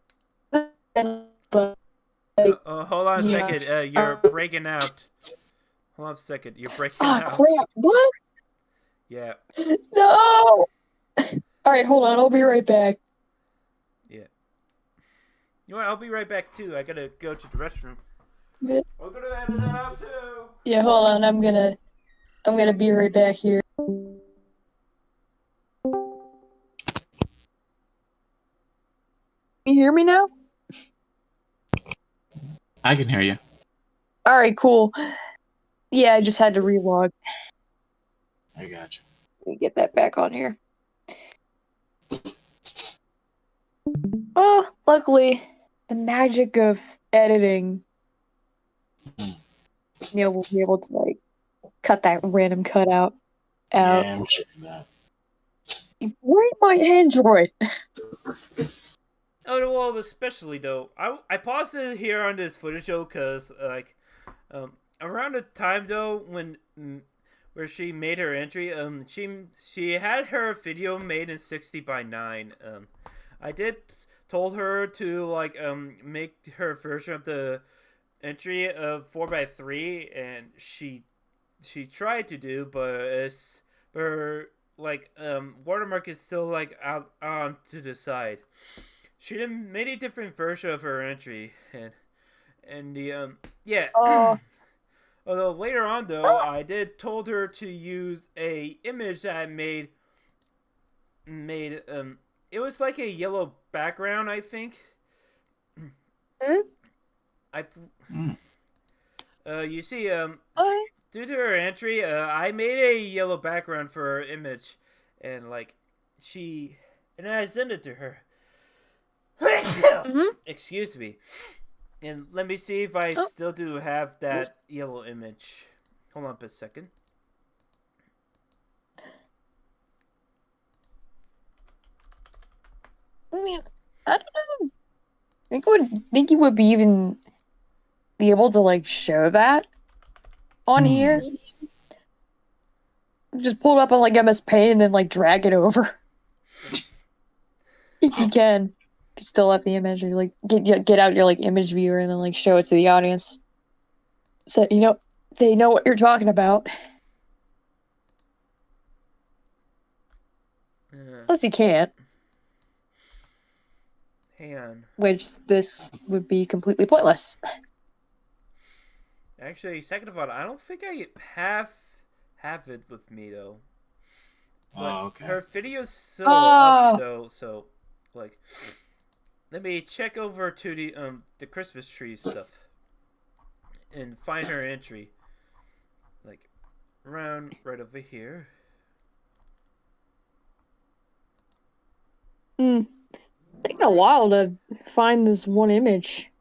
other, but hold on a Yeah. second. You're breaking out. Hold on a second. You're breaking out. crap! What? Yeah. No! Alright, hold on, I'll be right back. Yeah. You know what? I'll be right back too. I gotta go to the restroom. Yeah. I'm gonna edit that out too. Yeah, hold on, I'm gonna be right back here. You hear me now? I can hear you. Alright, cool. Yeah, I just had to relog. I got you. Let me get that back on here. Oh, luckily, the magic of editing, we'll be able to cut that random cutout out. Yeah, I'm checking that. Where's my Android? Oh well, especially though, I paused it here on this footage though, cause around the time though when where she made her entry, she had her video made in 60:9. I told her to make her version of the entry of 4:3, and she tried to do, but her watermark is still out on to the side. she did many different versions of her entry, and the yeah. Oh. Although later on though, I did told her to use a image that I made. It was like a yellow background, I think. You see, due to her entry, I made a yellow background for her image, and and I sent it to her. Excuse me. And let me see if I still do have that yellow image. Hold on a second. I mean, I don't know. Think you would be even be able to like show that on here. Just pull it up on like MS Paint and then like drag it over. If you can, if you still have the image, or like get out your like image viewer and then like show it to the audience, so they know what you're talking about. Plus, you can't. Hang on. Which this would be completely pointless. Actually, second of all, I don't think I have it with me though. But okay. Her video's still up though, so like, let me check over to the Christmas tree stuff and find her entry. Like, around right over here. Taking a while to find this one image.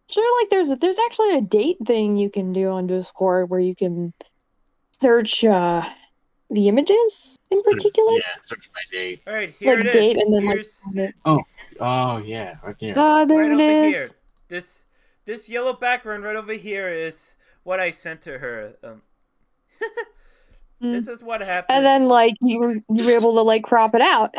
Sure, like there's actually a date thing you can do on Discord where you can search the images in particular. Yeah, search my date. All right, here like it date is. and then Here's... like find it. Oh yeah, right there. There right it over is. Here. This yellow background right over here is what I sent to her. This is what happened. And then like you were able to like crop it out.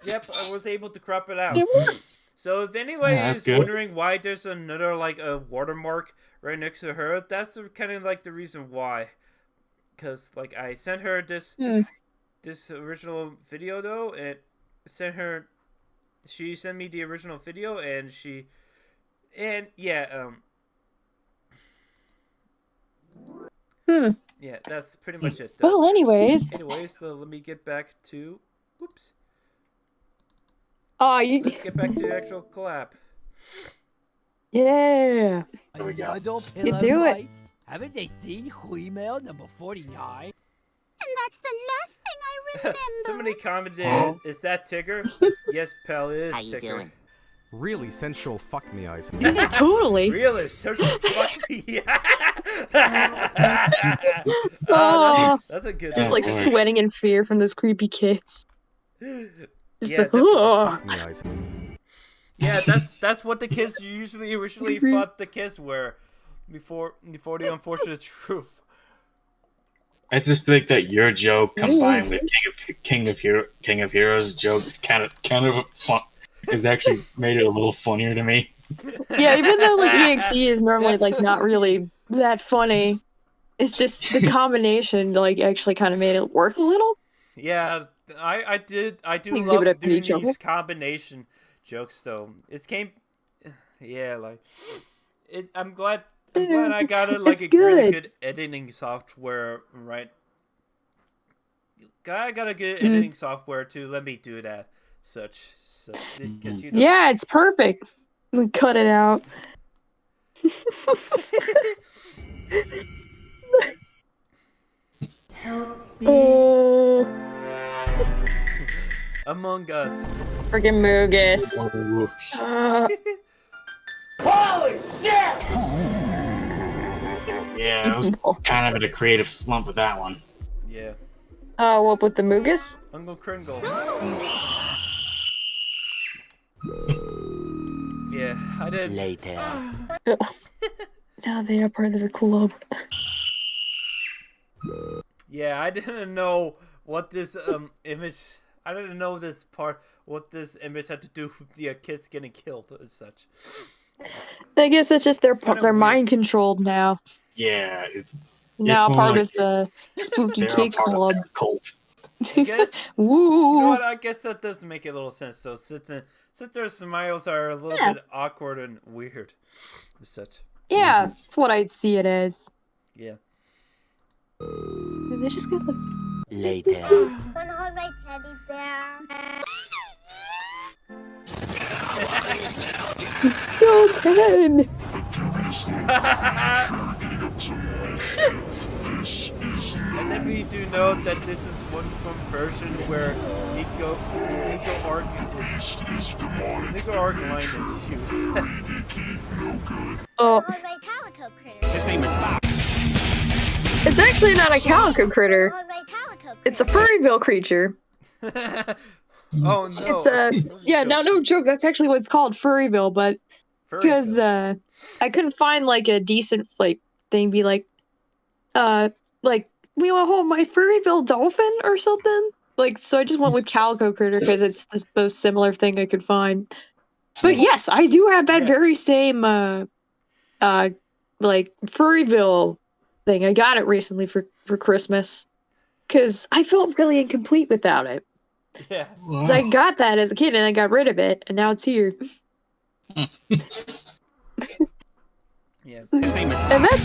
Yep, I was able to crop it out. It works. So if anybody is good. wondering why there's another like a watermark right next to her, that's kind of like the reason why. Cause like I sent her this original video though, and she sent me the original video, and yeah, that's pretty much it. Though. Well, anyways, so let me get back to. Whoops. Let's get back to the actual collab. Yeah. There we go. You do it. Haven't they seen Huimel number 49? And that's the last thing I remember. Somebody commented, is that Tigger? Yes, Pal, it is How you Tigger. doing? Really sensual fuck me eyes. Totally. Really sensual fuck me. That's a good Just one. like sweating in fear from those creepy kids. Yeah, yeah, that's what the kids usually originally thought the kids were before the unfortunate truth. It's just like that your joke combined with King of Heroes joke is kind of fun. It's actually made it a little funnier to me. Yeah, even though like EXE is normally like not really that funny, it's just the combination like actually kind of made it work a little. Yeah, I do You love give it a doing peach, these combination jokes though. I'm glad I got a really good editing software, right? I got a good editing software to let me do that. Yeah, it's perfect. Cut it out. Help me. Among Us. Freaking Mugus. Holy shit! Yeah, I was kind of in a creative slump with that one. Yeah. What with the Mugus? Uncle Kringle. Yeah, I did. Later. Now they are part of the club. Yeah, I didn't know what this image. I didn't know what this image had to do with the kids getting killed as such. I guess it's just they're mind controlled now. Yeah. Now part of the spooky kid club. Cult. I guess. Woo. You know what? I guess that does make a little sense. So since their smiles are a little bit awkward and weird, as such. Yeah, that's what I'd see it as. Yeah. They just got the Later. Wanna hold my teddy bear? So good. And then we do note that this is one version where Nico Arc-line is used. Oh. Hold my calico critter. His name is Spock. It's actually not a calico critter. Hold my calico critter. It's a Furryville creature. Oh no! It's no joke. That's actually what it's called, Furryville. But because I couldn't find like a decent like thing, be like we want to hold my Furryville dolphin or something. Like, so I just went with calico critter because it's the most similar thing I could find. But yes, I do have that very same like Furryville thing. I got it recently for Christmas because I felt really incomplete without it. Yeah. So I got that as a kid and I got rid of it, and now it's here. Yeah. His name is Spock. And that.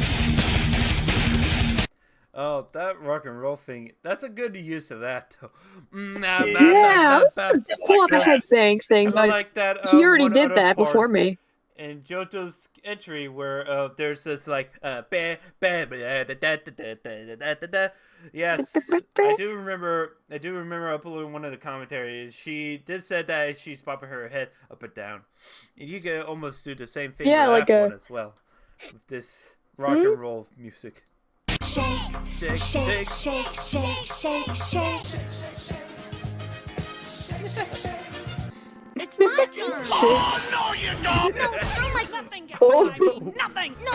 Oh, that rock and roll thing. That's a good use of that, though. Yeah, I was gonna pull up a headbang thing, but like that, he already one did other that part before me. in JoJo's entry where there's this like yes, I do remember uploading one of the commentaries. She did said that she's popping her head up and down. And you could almost do the same thing with like that one as well with this rock and roll music. Shake, Shake, shake, shake, shake, shake, shake. It's my turn. Oh, no, you don't! No, oh my Nothing gets Oh. by me. Nothing! No,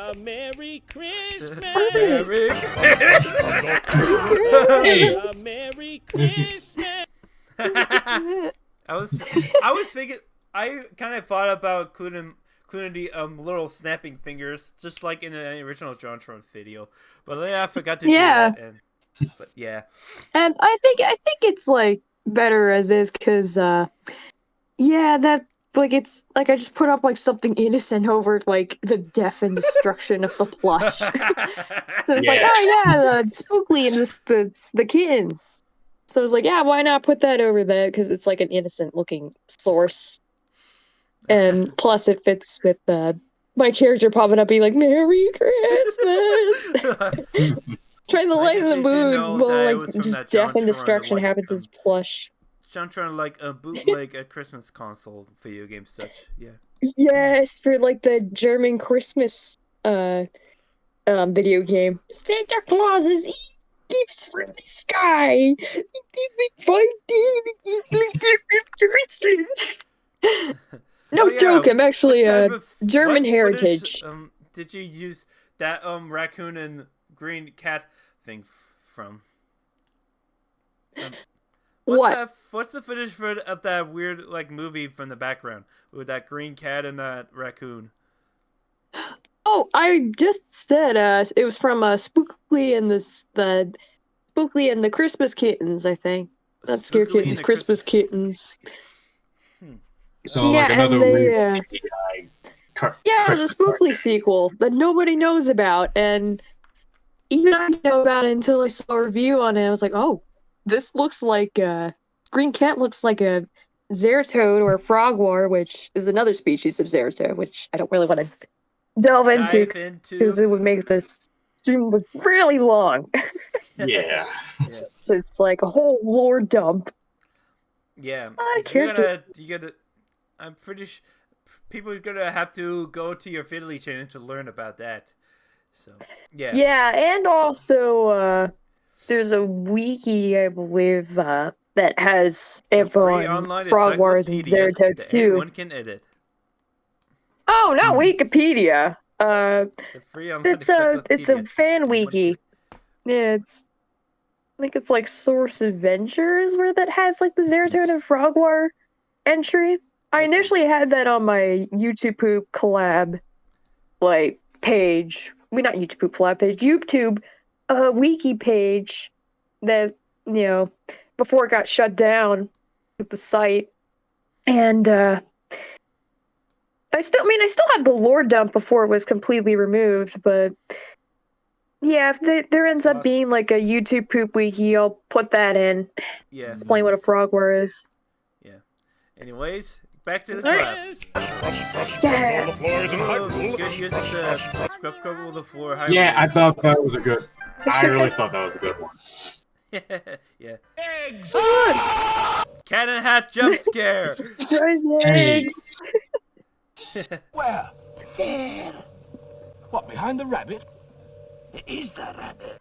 don't. Merry Christmas! Merry Merry Christmas! I was thinking. I kind of thought about including the little snapping fingers, just like in the original JonTron video, but then I forgot to do that. But yeah, and I think it's like better as is because that like it's like I just put up like something innocent over like the death and destruction of the plush. So it's like, oh yeah, the Spookly and the kittens. So I was like, yeah, why not put that over there? Because it's like an innocent looking source. And plus it fits with my character popping up being like, Merry Christmas! Trying to lighten the mood while like just death and destruction happens as plush. JonTron like a bootleg a Christmas console video game such, yeah. Yes, for like the German Christmas video game. Santa Claus is gifts from the sky. No joke, I'm actually German heritage. Did you use that raccoon and green cat thing from? What's the footage of that weird like movie from the background with that green cat and that raccoon? Oh, I just said it was from Spookly and the Spookly and the Christmas Kittens, I think. Not Scare Kittens, Christmas Kittens. So like another weird it was a Spookly sequel that nobody knows about, and even I didn't know about it until I saw a review on it. I was like, oh, this looks like Green Cat looks like a Zeratoad or a Frogwar, which is another species of Zeratoad, which I don't really want to delve into because it would make this stream look really long. Yeah. It's like a whole lore dump. Yeah. You gotta. I'm pretty sure people are gonna have to go to your Fiddly channel to learn about that. So yeah. Yeah, and also there's a wiki I believe that has info on Frogwars and Zeratoads too. Anyone can edit. Oh, not Wikipedia. It's a fan wiki. Yeah, I think it's like Source Adventures where that has like the Zeratoad and Frogwar entry. I initially had that on my YouTube Poop collab, like page. Not YouTube flat page. YouTube wiki page that, before it got shut down with the site. And I still have the lore dump before it was completely removed, but yeah, if there ends up being like a YouTube poop wiki, I'll put that in. Yeah. Explain what a frogware is. Yeah. Anyways, back to the All club. right. Yeah. Good use of the scrub cover with the floor. Yeah, I thought that was a good. I really thought that was a good one. Yeah. Eggs! Cat and hat jump scare! Surprise eggs! Where? There. What, behind the rabbit? It is the rabbit.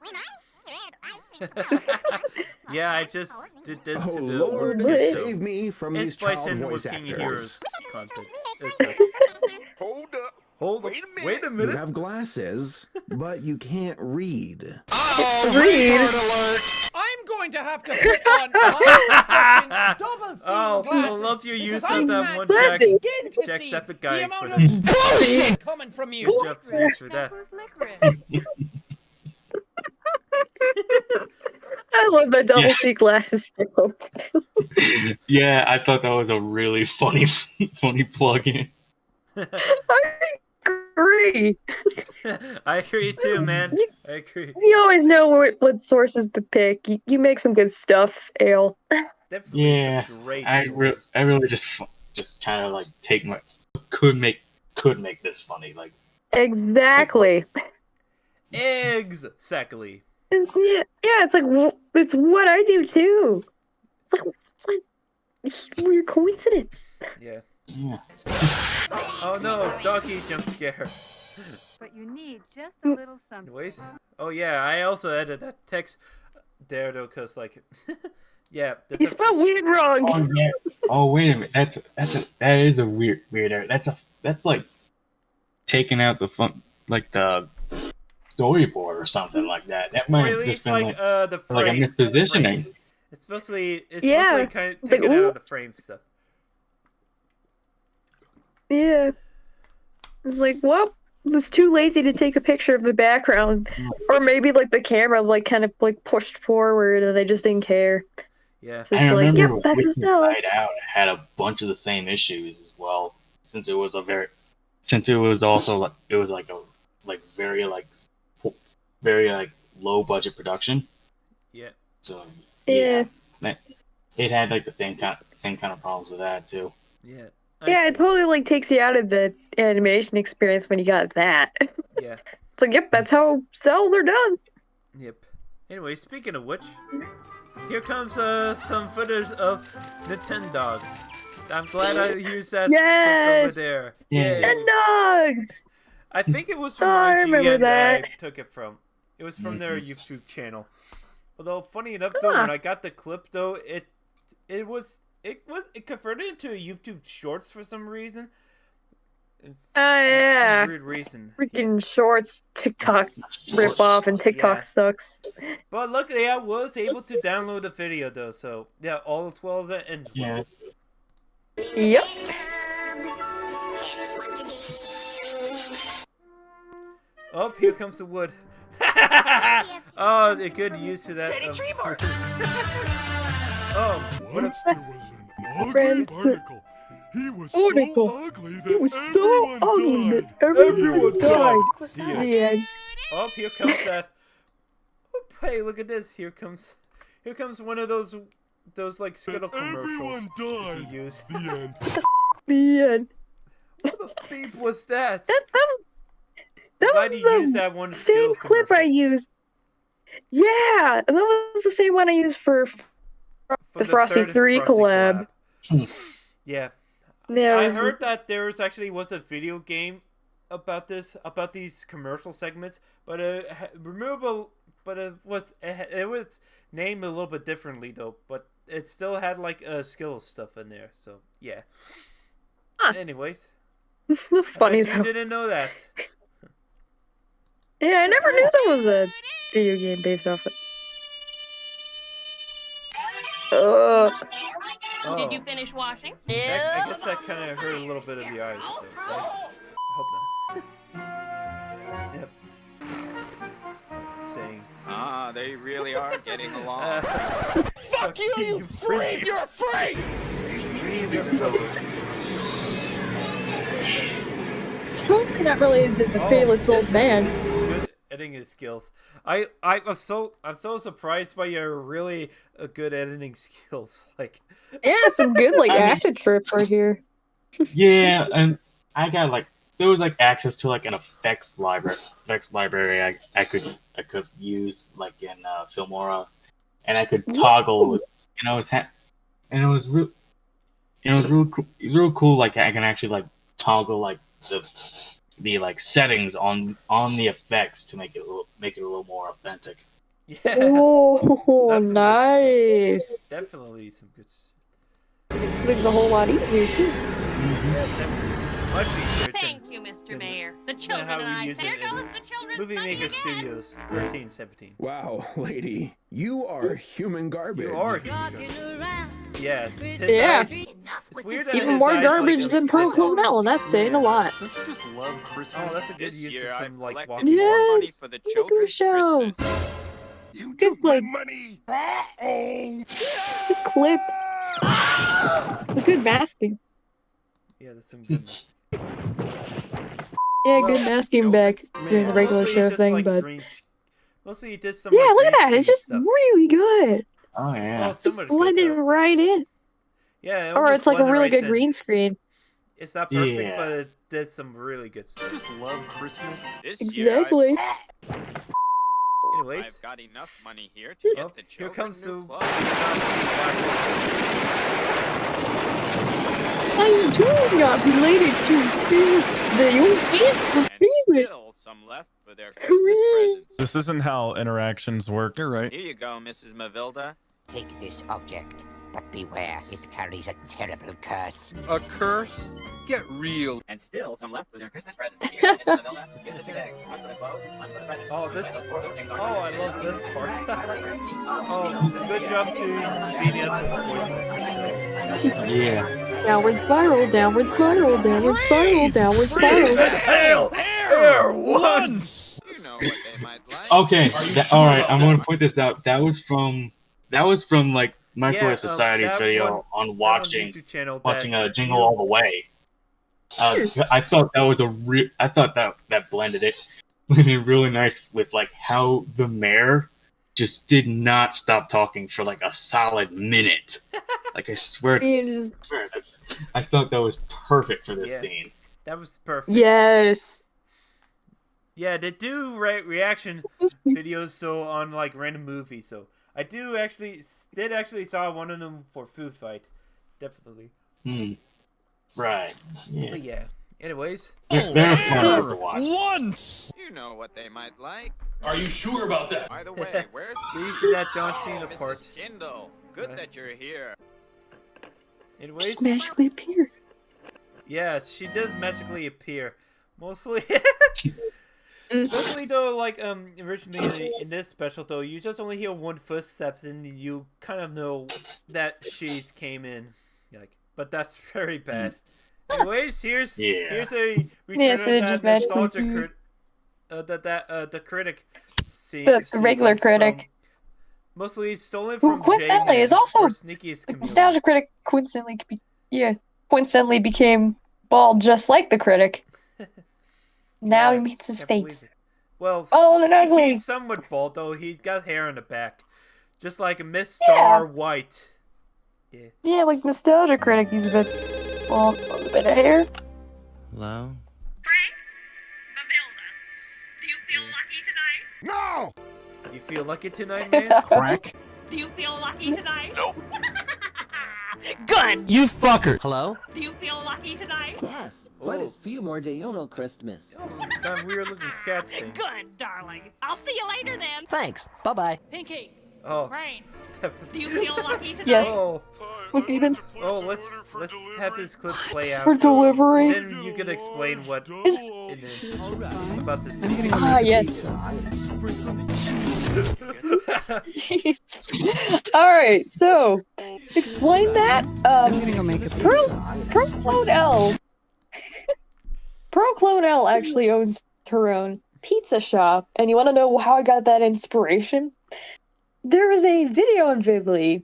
Yeah, I just did this Oh to the Lord, work. save me from It's these spliced child in voice with King of actors. Heroes content. Hold up. Hold up. Wait a minute. You have glasses, but you can't read. I'm going to have to put on my double seam Oh, I glasses. love your use because of I that can't one begin Jack. to Jack's see epic the guy amount for of this. bullshit coming from you. Good job for that. I love that double C glasses joke. Yeah, I thought that was a really funny plug-in. I agree. I agree too, man. I agree. You always know what sources to pick. You make some good stuff, Ale. Definitely Yeah, some great I really just kind of like take my could make this funny, like Exactly. Exactly. It's like it's what I do too. It's like weird coincidence. Yeah. Yeah. Oh no, doggy jump scare. But you need just a little something. Anyways, oh yeah, I also added that text there though, cause like, yeah. You spelled weird wrong. Oh yeah. Oh wait a minute. That is a weird error. That's like taking out the the storyboard or something like that. That might have just been like the frame, like a mispositioning. It's mostly kind of It's taken like, out of the frame stuff. Yeah. It's like, well, was too lazy to take a picture of the background, or maybe like the camera like kind of like pushed forward and they just didn't care. Yeah. So it's like, yep, that's a stuff. Inside Out had a bunch of the same issues as well, since it was also like it was like a very low budget production. Yeah. So Yeah. it had like the same kind of problems with that too. Yeah. Yeah, it totally like takes you out of the animation experience when you got that. Yeah. It's like, yep, that's how cells are done. Yep. Anyway, speaking of which, here comes some footage of Nintendogs. I'm glad I used that Yes! over there. Yeah. Nintendogs! I think it was from I remember IGN that. I took it from. It was from their YouTube channel. Although funny enough though, when I got the clip though, it converted into a YouTube Shorts for some reason. Yeah. Weird reason. Freaking shorts, TikTok rip off, and TikTok sucks. But luckily, I was able to download the video though, so yeah, all as well as it ends. Yeah. Yep. Oh, here comes the wood. Oh, a good use to that. Oh, Once there was an ugly barnacle. He was so ugly that everyone died. The end. Oh, here comes that. Oh, hey, look at this. Here comes one of those like Skittle commercials. Everyone died. You use. The end. The end. What the beep was that? That Why was do you use that one same Skittles clip I used. Yeah, and that was the same one I used for the Frosty 3 collab. Yeah. Yeah, I heard that there was a video game about these commercial segments, but it was named a little bit differently though, but it still had like Skittles stuff in there. So yeah. Anyways, it's so funny I bet though. you didn't know that. Yeah, I never knew there was a video game based off it. Did you finish washing? I guess that kind of hurt a little bit of the eyes still, right? I hope not. saying. Ah, they really are getting along. Fuck you, you freak! You're a freak! Totally not related to the famous old man. Good editing skills. I'm so surprised by your really good editing skills. Like, Yeah, some good like acid trip right here. Yeah, and I got like there was like access to like an effects library I could use like in Filmora, and I could toggle, and I was and it was real cool. Like I can actually like toggle like the like settings on the effects to make it a little more authentic. yeah. Oh, That's some good nice. stuff. Definitely some good stuff. Makes things a whole lot easier too. Yeah, definitely. Much easier Thank you, Mr. Mayor. The than children how and I. we use There it in goes the children. Movie Maker Studios 1317. Wow, lady, you are human garbage. You are human garbage. Yeah. Yeah. It's weird that Even his more eyes, garbage like, than Pro Clonel, and that's saying a lot. Don't you just love Christmas? Oh, that's a good This use year of I've some like collected walking. more money Yes, for the look at the children's show. Christmas. You Good, took my like- money. Uh-oh. The clip. The good masking. Yeah, that's some good. Yeah, good masking back during the regular Mostly show it's just, thing, like, but mostly he did some. yeah, like, look at green that. It's screen just stuff. really good. Oh yeah. Oh, some of it's Blended good, though. right in. Yeah, it Or almost it's like a blended really right good in. green screen. It's not perfect, Yeah. but it did some really good You stuff. just love Christmas. This year Exactly. Anyways, I've got enough money here to well, get the here children comes new the. clothes. I do not related to the old man from And Venus. still some left for their Christmas presents. This isn't how interactions work. You're right. Here you go, Mrs. Mavilda. Take this object, but beware, it carries a terrible curse. A curse? Get real. And still some left for their Christmas presents. Oh, this. Oh, I love this part. Oh, good job to speeding up his voices. Yeah. Downward spiral, downward spiral, downward spiral, downward spiral. Hail Air once. You know what they might like. Okay. All right. I'm gonna point this out. That was from like Microwave Yeah, Society's that video one- on watching YouTube channel watching that Jingle All the Way. I thought that was I thought that blended it really nice with like how the mayor just did not stop talking for like a solid minute. Like I swear, I thought that was perfect for this Yeah. scene. That was perfect. Yes. Yeah, they do reaction videos so on like random movies. So I did actually saw one of them for Food Fight, definitely. Right. Yeah. But yeah. Anyways. They're fun to watch. Once. You know what they might like. Are you sure about that? By the way, where's You see that John Cena Mrs. part. Kindle? Good that you're here. Anyways. Just magically appeared. Yeah, she does magically appear. Mostly. Mostly though, like originally in this special though, you just only hear one footsteps and you kind of know that she's came in, like. But that's very bad. Anyways, here's a return so of just that magically nostalgia the critic scene. The regular sequence critic. from- mostly stolen Who from coincidentally is J-Man, also or Sneakiest Chameleon. Nostalgia Critic coincidentally became bald just like the critic. Now he meets his Can't believe face. it. Well, Bald and ugly. he's somewhat bald though. He's got hair in the back, just like a Miss Star White. Yeah. Yeah, like Nostalgia Critic, he's a bit bald, so a bit of hair. Hello? Do you feel lucky tonight? No. You feel lucky tonight, man? Crack. Do you feel lucky tonight? Nope. Good! You fucker! Hello? Do you feel lucky tonight? Yes, what is Fillmore de Uno Christmas? Oh, that weird looking cat thing. Good, darling. I'll see you later then. Thanks. Bye-bye. Pinky. Oh. Rain. Definitely. Do you feel lucky tonight? Yes. Oh. Look at him. Oh, let's have this clip play out. For delivery. Then you can explain what Is- it is about this. Ah, yes. Alright, so explain that. Pro Clone L actually owns her own. pizza shop, and you want to know how I got that inspiration? There was a video on Vidly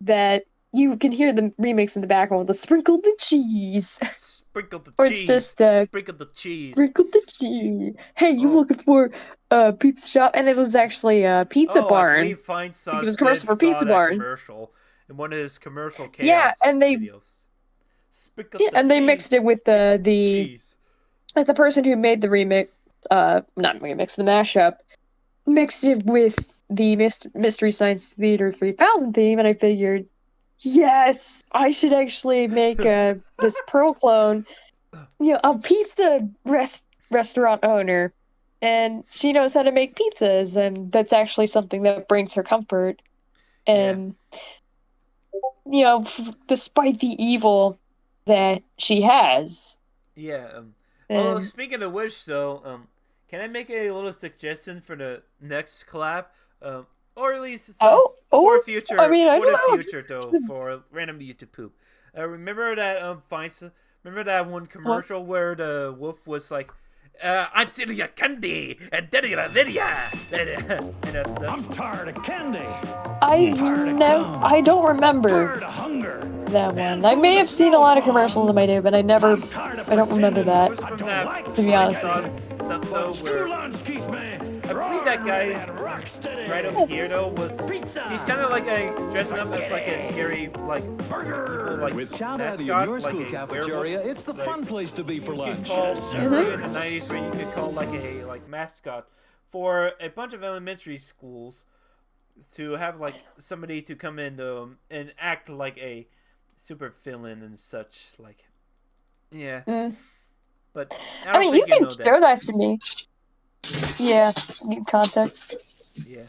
that you can hear the remix in the background with the sprinkle the cheese. Sprinkle the Or cheese. it's just Sprinkle the cheese. sprinkle the cheese. Hey, you looking for a pizza shop? And it was actually a pizza I barn. believe Fine Sauce It was a commercial for did saw Pizza that Barn. commercial in one of his commercial chaos Yeah, and they videos. Sprinkle yeah, the and they cheese. mixed it with the cheese. it's the person who made the remix, not remix, the mashup, mixed it with the Mystery Science Theater 3000 theme, and I figured, yes, I should actually make this Pearl clone, a pizza restaurant owner, and she knows how to make pizzas, and that's actually something that brings her comfort, and despite the evil that she has. Yeah. And- Speaking of which, though, can I make a little suggestion for the next collab? Or at least for future. I mean, I for don't the know. future, though, for random YouTube poop. Remember that remember that one commercial where the wolf was like, "I'm Celia Candy and Lydia," and that stuff. I'm tired of candy. I don't remember that one. I may have seen a lot of commercials in my day, but I don't remember that. It was from that To be honest. Sauce stuff though, where I believe that guy right over here though he's kind of like dressing up as like a scary evil With shout out mascot, in your like school a cafeteria, werewolf. it's the fun place to be for You could lunch. call remember in the 90s where you could call like a mascot for a bunch of elementary schools to have like somebody to come in and act like a super villain and such, like but I mean, you can share that to me. Yeah, need context. Yeah.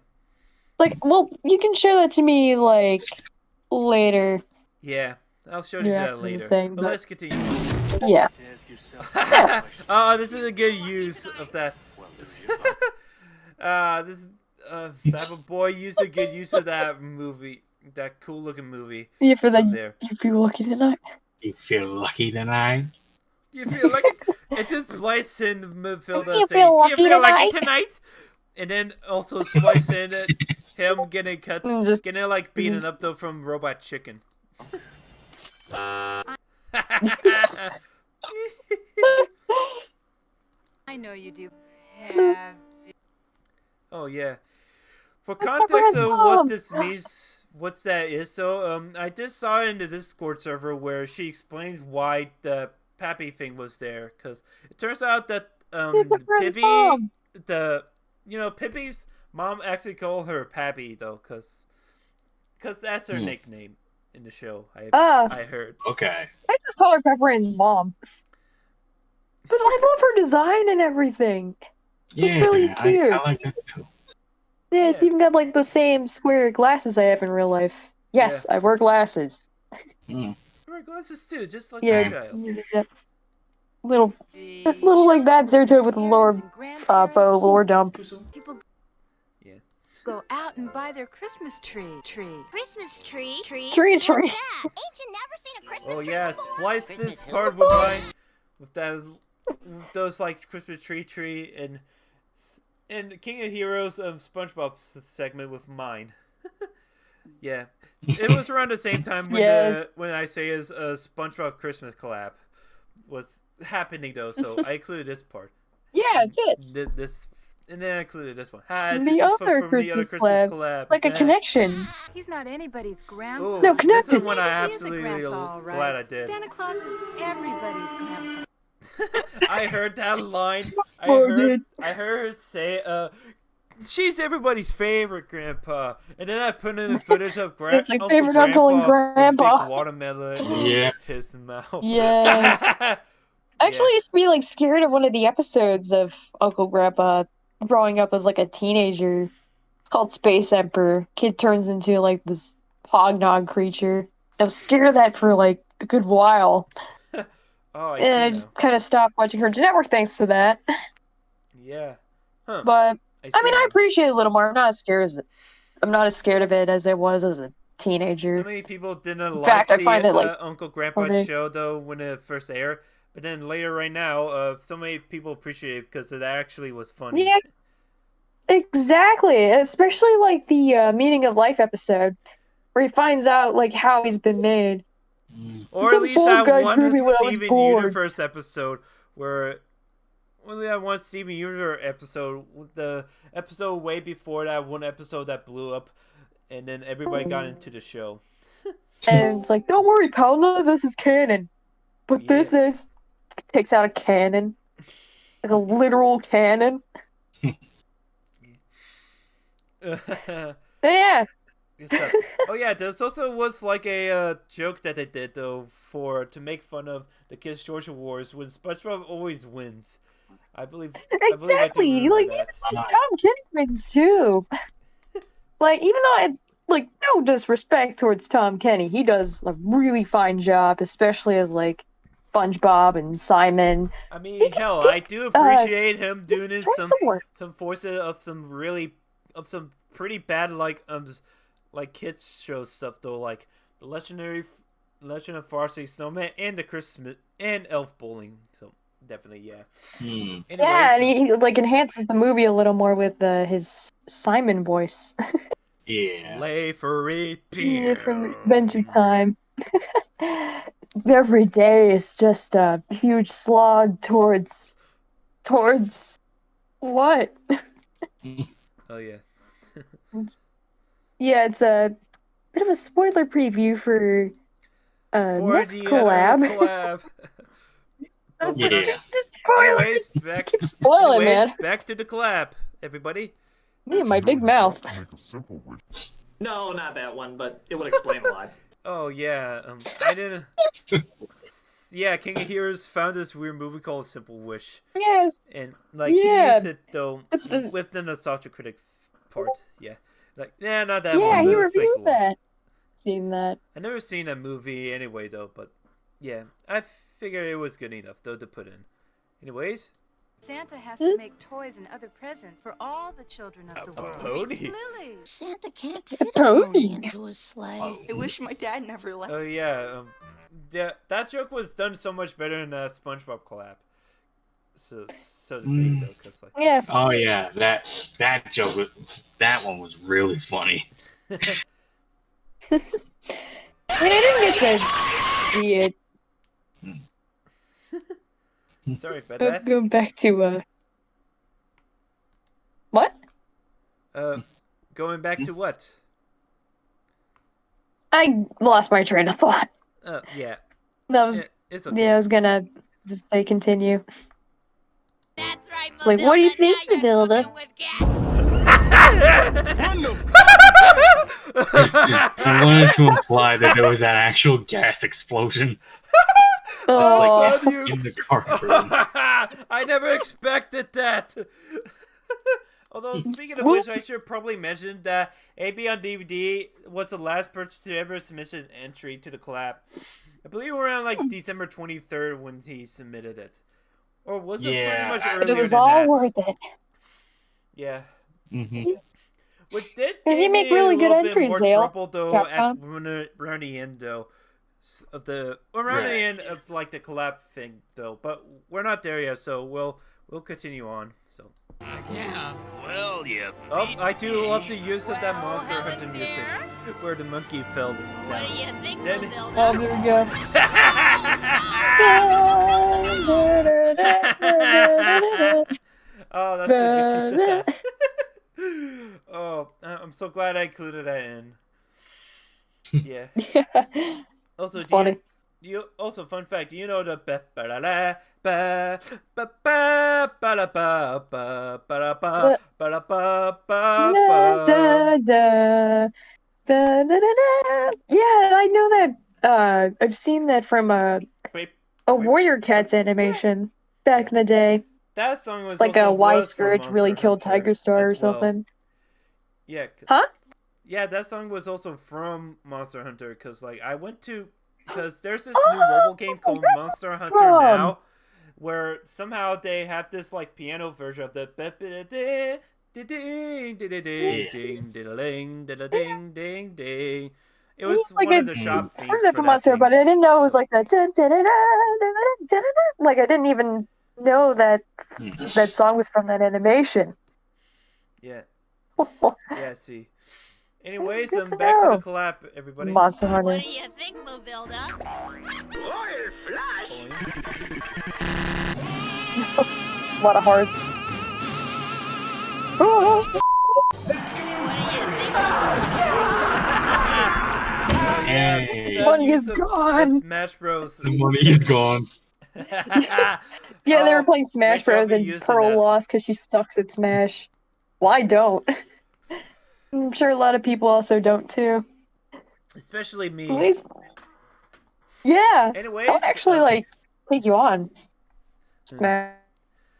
You can share that to me later. Yeah, I'll show you that later. Thing, but let's continue. Yeah. Oh, this is a good use of that. This is Zappa Boy used a good use of that movie, that cool looking movie. Yeah, for that. There. You feel lucky tonight. You feel lucky tonight? You feel like it just splice in the midfield You saying, feel "Do you feel lucky like it tonight?" And then also splice in him getting getting like beaten up though from Robot Chicken. I know you do. Have Oh yeah. For context of what this means, what's that is, so I just saw it in the Discord server where she explains why the Pappy thing was there, because it turns out that Pippi, Pippi's mom actually called her Pappy though, because that's her nickname in the show. I heard. Okay. I just call her Pepper's mom. But I love her design and everything. It's really cute. I like that too. Yeah, it's even got the same square glasses I have in real life. Yes, I wear glasses. I wear glasses too, just like Yeah, your child. little like that Zerto with a lower bow, lower dump. people go out and buy their Christmas tree. Christmas tree. Tree. What's that? Ain't you never seen a Christmas Oh tree yeah, before? splice this part with mine, with those like Christmas tree and King of Heroes of SpongeBob segment with mine. Yeah, it was around the same time when when I say his SpongeBob Christmas collab was happening though, so I included this part. Yeah, it fits. This and then I included this one. The other Christmas collab. Like a connection. He's not anybody's grandpa. Ooh, No, this connected. is one I He is a absolutely grandpa, all right. glad I did. Santa Claus is everybody's grandpa. I heard that line. I Oh, heard dude. her say, she's everybody's favorite grandpa. And then I put in the footage of It's like favorite uncle and grandpa. Big watermelon in his mouth. Yes. I actually used to be scared of one of the episodes of Uncle Grandpa growing up as a teenager. It's called Space Emperor. Kid turns into this hognog creature. I was scared of that for a good while. Oh, And I just kind of stopped watching Cartoon Network thanks to that. Yeah. Huh. But I mean, see. I appreciate it a little more. I'm not as scared of it as I was as a teenager. So many people didn't In like fact, I find it, the Uncle Grandpa funny. show though when it first aired, but then later right now, so many people appreciate it because it actually was funny. Yeah, exactly. Especially like the meaning of life episode, where he finds out like how he's been made. Or Some at least bald that guy one drew me when I was Steven bored. Universe episode where only that one Steven Universe episode, the episode way before that one episode that blew up, and then everybody got into the show. And it's like, don't worry, pal, none of this is canon. But this is. Takes out a cannon. Like a literal cannon. Yeah. Oh yeah, there's also was like a joke that they did though to make fun of the Kids Georgia Wars when SpongeBob always wins. I believe Exactly. Like even Tom Kenny wins too. Like even though I like no disrespect towards Tom Kenny, he does a really fine job, especially as like SpongeBob and Simon. I mean, hell, I do appreciate him doing some forces of some pretty bad like kids show stuff though, like the Legend of Frosty Snowman and the Christmas and Elf Bowling. So definitely, yeah. Anyways, yeah, and he like enhances the movie a little more with his Simon voice. Yeah. Slay for it. Yeah, from Adventure Time. Every day is just a huge slog towards what? Oh yeah. Yeah, it's a bit of a spoiler preview for next collab. Yeah. Spoilers. Back, Keep spoiling, man. Back to the collab, everybody. Me and my big mouth. No, not that one, but it would explain a lot. Oh yeah, I didn't. Yeah, King of Heroes found this weird movie called Simple Wish. Yes. And like he used it though with the nostalgia critic part. Yeah, like not that one. Yeah, he but reviewed that. Seen that. I never seen a movie anyway though, but yeah, I figured it was good enough though to put in. Anyways. Santa has to make toys and other presents for all the children of the world. Pony? Lily. Santa can't fit a pony into his sleigh. I wish my dad never left. Oh yeah, that joke was done so much better in the SpongeBob collab. So to speak though, cause like. Yeah. Oh yeah, that joke, that one was really funny. I mean, I didn't get to see it. Sorry about that. Going back to what? Going back to what? I lost my train of thought. Yeah. That was it's okay. yeah. I was gonna just say continue. That's right, It's like, what do you think, Matilda? I wanted to imply that there was an actual gas explosion. Oh, like, in the car. I never expected that. Although, speaking of which, I should probably mention that AB on DVD was the last person to ever submit an entry to the collab. I believe around like December 23rd when he submitted it. Or was it pretty much earlier but it was than all that? worth it. Yeah. Mm-hmm. Which did Because you give make me really a good little bit entries, more Zale. trouble though Capcom. around the end though. Around the end of like the collab thing though, but we're not there yet, so we'll continue on. So Yeah, well, you. oh, I do love the use of that Monster Hunter music where the monkey fell down. What do you think, Then- Matilda? Oh, there we go. Oh, that's a good use of that. Oh, I'm so glad I included that in. Yeah. Also, It's funny. you also fun fact, do you know the ba ba la la ba ba ba ba la ba ba ba la ba ba la ba ba Da, ba. da, da, da, da, da. Yeah, I know that. I've seen that from a Warrior Cats animation back in the day. That song was It's like also a Why was from Scourge really Monster killed Hunter Tiger Star or as well. something. Yeah. Huh? Yeah, that song was also from Monster Hunter because like I went to because there's this new mobile game called Monster Hunter now, where somehow they have this like piano version of the ding ding ding ding ding ding ding ding. It was like one I of the shop heard themes that for from that Monster, thing. but I didn't know it was like that. Like I didn't even know that that song was from that animation. Yeah. Yeah, see. Anyways, Good to back to know. the collab, everybody. Monster Hunter. What do you think, Mavilda? Oil flash! A lot of hearts. Oh, Hey. The money use is of gone. Smash Bros. The money is gone. Yeah, they were playing Smash Rachel, I'll Bros. be and using Pearl that. lost because she sucks at Smash. Well, I don't. I'm sure a lot of people also don't too. Especially me. At least, yeah. Anyways, I would actually like take you on. Smash.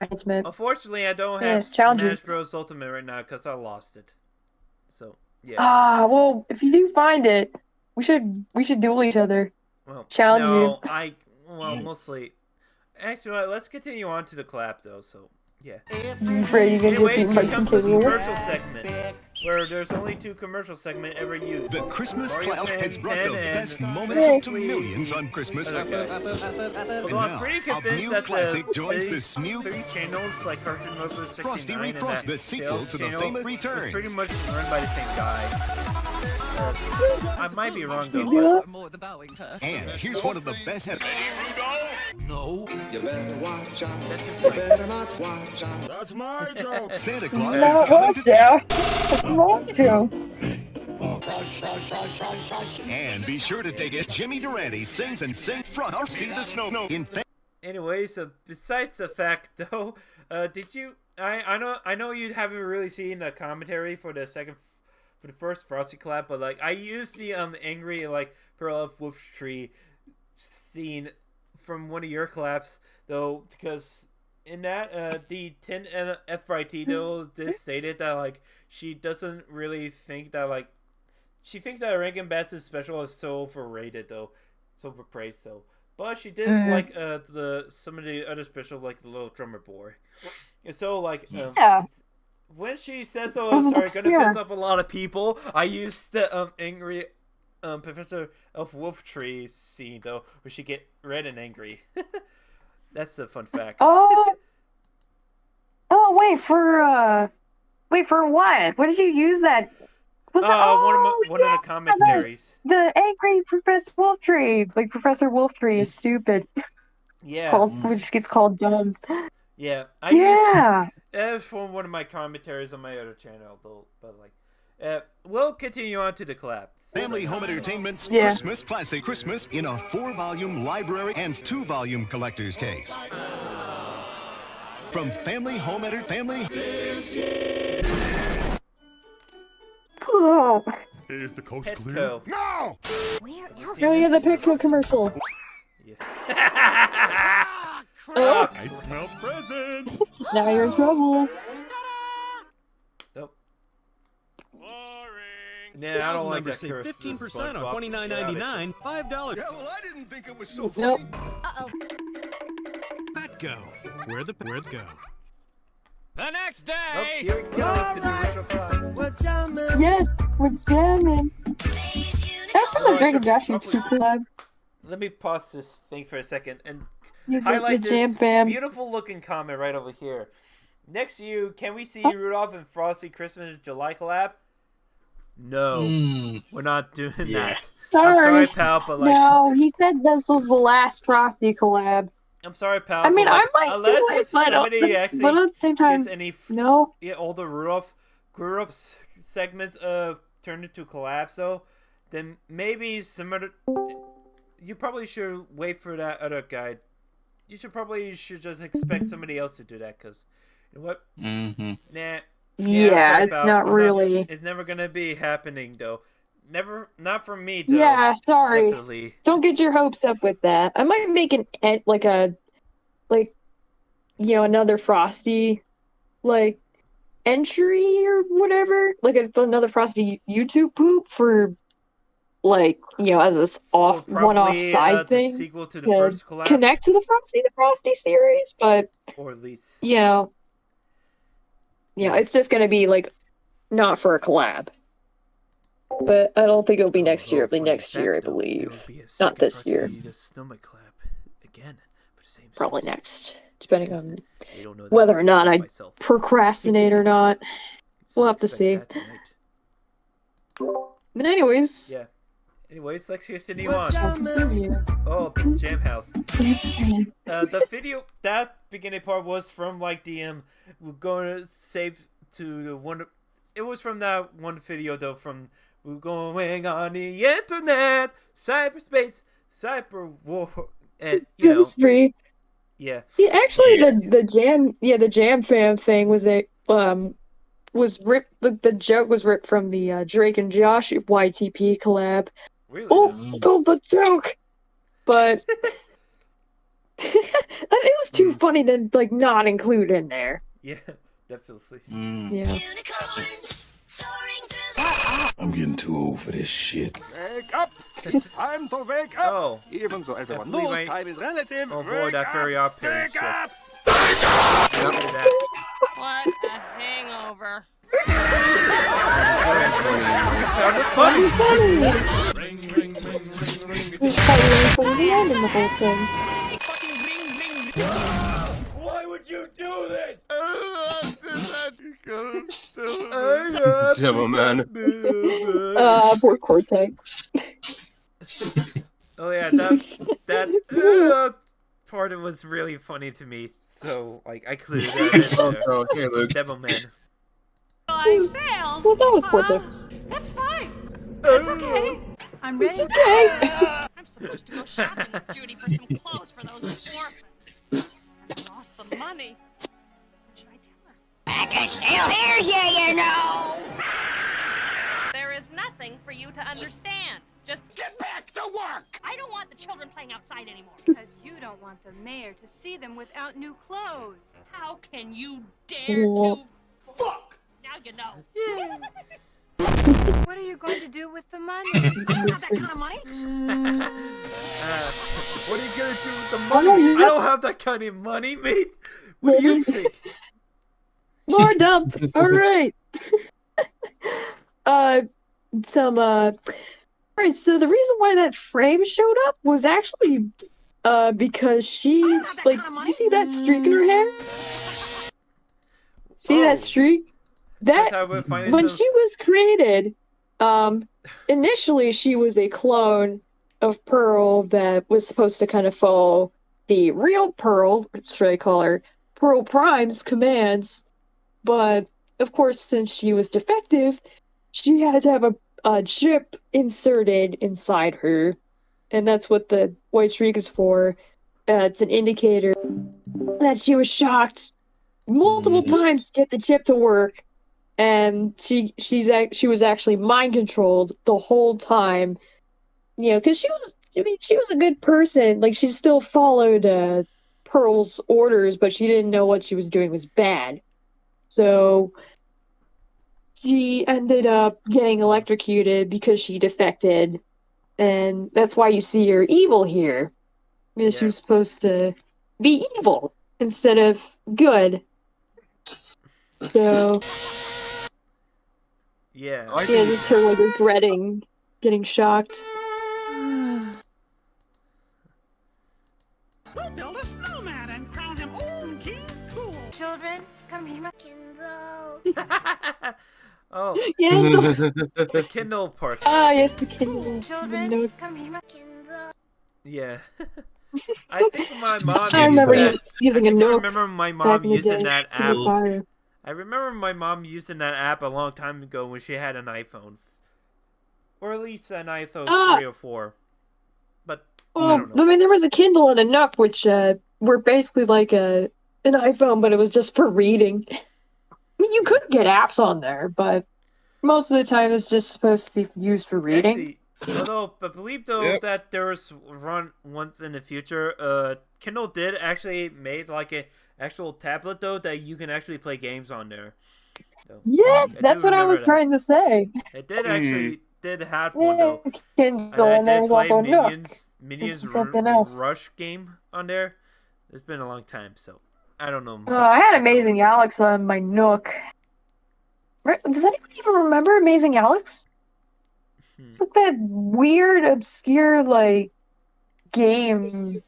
Unfortunately, I don't Yeah, have challenge you. Smash Bros. Ultimate right now because I lost it. So yeah. Ah, well, if you do find it, we should duel each other. Well, challenge no, you. mostly. Actually, let's continue on to the clap though. So yeah. You afraid you're gonna get Anyways, beaten here by comes this Kincaid? commercial segment where there's only 2 commercial segments ever used. The Christmas Mario Clout has Fan brought the 10 and best moments Hey. to millions on Christmas. Okay. And Although I'm now, pretty a convinced new that classic joins these this new 3 channels like Cartoon Network 69 Frosty and Refrost, that the sequel Tales to the channel famous was Returns. pretty much run by the same guy. I might be wrong though. But And here's one of the best ever. No. You better watch out. that's just You like, better not watch out. That's my joke! Santa Claus No, is coming watch to out. That's not true. And be sure to take it. Jimmy Durante sings and sings Frosty the Snow in anyway, so besides the fact though, did you? I know you haven't really seen the commentary for the first Frosty collab, but like I used the angry like Pearl of Wolf Tree scene from one of your collabs though, because in that the 10 FYT though this stated that like she doesn't really think that like she thinks that Rankin Bass's special is so overrated though, so overpraised though. But she did like some of the other special like the little drummer boy. And so like Yeah. when she says so, This is sorry, gonna obscure. piss off a lot of people. I used the angry Professor of Wolf Tree scene though, where she get red and angry. That's a fun fact. Oh. Oh, wait for what? What did you use that? Was that, one of the commentaries. The angry Professor Wolftree, like Professor Wolftree is stupid. Yeah. Which gets called dumb. Yeah. Yeah. That was from one of my commentaries on my other channel though, but like we'll continue on to the collapse. Family Home Entertainment's Yeah. Christmas Classic Christmas in a 4-volume library and 2-volume collector's case. From Family Home Entertainment. Oh. Is the coast clear? Petco. No! Where else? Oh yeah, the Petco commercial. Oh, I smell presents. now you're in trouble. Nope. Yeah, I don't like that Save curse. 15% on $29.99, $5. Yeah, well, I didn't think it was so Nope. Uh-oh. Petco. Where the go? The next Nope, day! here we go to the official collab. Yes, we're jamming. That's from the Drake and Josh YouTube collab. Let me pause this thing for a second and You get highlight the jam this bam. beautiful looking comment right over here. Next to you, can we see Rudolph and Frosty Christmas July collab? No, we're not doing that. I'm sorry, pal, but like, No, he said this was the last Frosty collab. I'm sorry, pal. I mean, but, like, I might do unless it, if but somebody actually at the same time, gets any no. older Rudolph grew up segments turned into collabs though, then maybe some other. You probably should wait for that other guide. You should just expect somebody else to do that, because you know what? Mm-hmm. Nah. Yeah, sorry, it's pal. not really. It's never gonna be happening though. Never, not for me. Though. Yeah, sorry. Definitely. Don't get your hopes up with that. I might make another Frosty, entry or whatever, another Frosty YouTube poop for, as a one-off side the thing sequel to the first collab, connect to the Frosty series, but or at least it's just gonna be not for a collab. But I don't think it'll be next year. It'll be For the next year, I fact, though, believe. it would be a Not second this year. possibility to Snow My Clap again for the same Probably stuff. next, depending on They don't know that whether or not I myself. procrastinate or not. So We'll have to see. expect that tonight. But anyways, Yeah. Anyways, let's continue on. shall continue. Oh, the Jam House. Jam. The video, that beginning part was from like we're going to save to the one. It was from that one video though. From we're going on the internet, cyberspace, cyber war, and It was free. yeah. Yeah, actually, the Jam Fam thing was was ripped. The joke was ripped from the Drake and Josh YTP collab. Really? Oh, the joke! But it was too funny to like not include in there. Yeah, definitely. Yeah. I'm getting too old for this shit. Wake up! It's time to wake up! Oh. Even though everyone I believe knows time is relative. Oh boy, that fairy up page. Wake up! What a hangover. Found it funny. He's fighting for the end in the whole thing. Why would you do this? Devil man. Poor Cortex. Oh yeah, that part was really funny to me. So like I included that in there. Okay, Luke. Devil Man. I failed. Well, that was Cortex. That's fine. That's okay. I'm ready. It's okay. I'm supposed to go shopping with Judy for some clothes for those orphans. I lost the money. What should I tell her? I can still hear you, you know. There is nothing for you to understand. Just Get back to work! I don't want the children playing outside anymore. Because you don't want the mayor to see them without new clothes. How can you dare Yeah. to? Fuck! Now you know. What are you going to do with the money? You don't have that kind of money? What are you gonna do with the money? I don't have that kind of money, mate. What do you think? Lord Dump. All right. Alright, so the reason why that frame showed up was actually because she like you see that streak in her hair? See that streak? That when she was created, initially she was a clone of Pearl that was supposed to kind of follow the real Pearl, should I call her, Pearl Prime's commands, but of course since she was defective, she had to have a chip inserted inside her, and that's what the white streak is for. It's an indicator that she was shocked multiple times to get the chip to work, and she was actually mind controlled the whole time. You know, because she was a good person. Like she still followed Pearl's orders, but she didn't know what she was doing was bad. So she ended up getting electrocuted because she defected, and that's why you see her evil here. Because she was supposed to be evil instead of good. So yeah, this is her like regretting getting shocked. We'll build a snowman and crown him old King Cool. Children, come here. Oh. Yeah. The Kindle part. Ah, yes, the Kindle. Children, come here. Yeah. I think my mom. I remember using a Nook. I remember my back mom in the using day, that app. Kindle Fire. I remember my mom using that app a long time ago when she had an iPhone, or at least an iPhone 3 or 4. But Well, I don't know. I mean, there was a Kindle and a Nook, which were basically like an iPhone, but it was just for reading. I mean, you could get apps on there, but most of the time it's just supposed to be used for reading. Actually, although I believe that there was once in the future, Kindle did actually made like a actual tablet though that you can actually play games on there. So, Yes, that's what I was trying to say. It did actually did have one though. Kindle, and there was also a Nook. Minions something else. Rush game on there. It's been a long time, so I don't know. I had Amazing Alex on my Nook. Does anybody even remember Amazing Alex? It's like that weird, obscure, like, game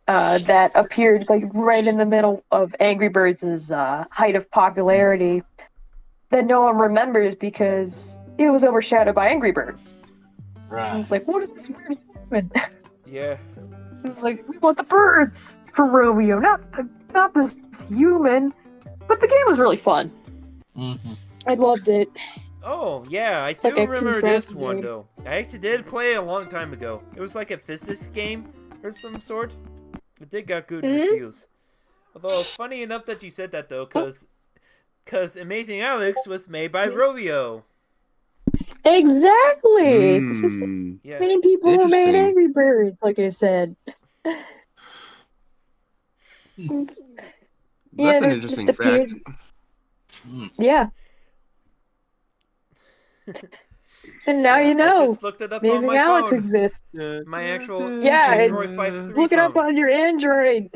that appeared, like, right in the middle of Angry Birds' height of popularity that no one remembers because it was overshadowed by Angry Birds. Right. And it's like, what is this weird human? Yeah. It's like, we want the birds for Romeo, not this human. But the game was really fun. Mm-hmm. I loved it. Oh, yeah, I It's do like a remember this contrasting one, game. though. I actually did play it a long time ago. It was like a physics game of some sort. It did got good reviews. Although, funny enough that you said that, though, because Amazing Alex was made by Rovio. Exactly! Yeah. Same people who made Interesting. Angry Birds, like I said. That's Yeah, an they interesting just appeared. fact. Yeah. And now you I know. just looked it up on Amazing my Alex phone. exists. My actual Yeah, Android 5.3 look it up phone. on your Android.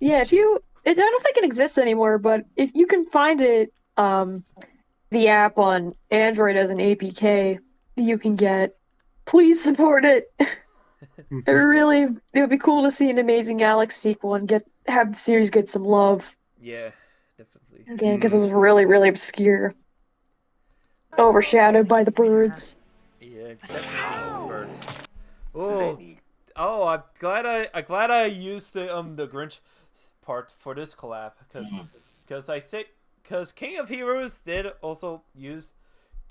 Yeah, I don't think it exists anymore, but if you can find it, the app on Android as an APK, you can get. Please support it. It would be cool to see an Amazing Alex sequel and have the series get some love Yeah, definitely. again because it was really, really obscure, overshadowed by the birds. Yeah, definitely birds. I'm glad I used the Grinch part for this collab because King of Heroes did also use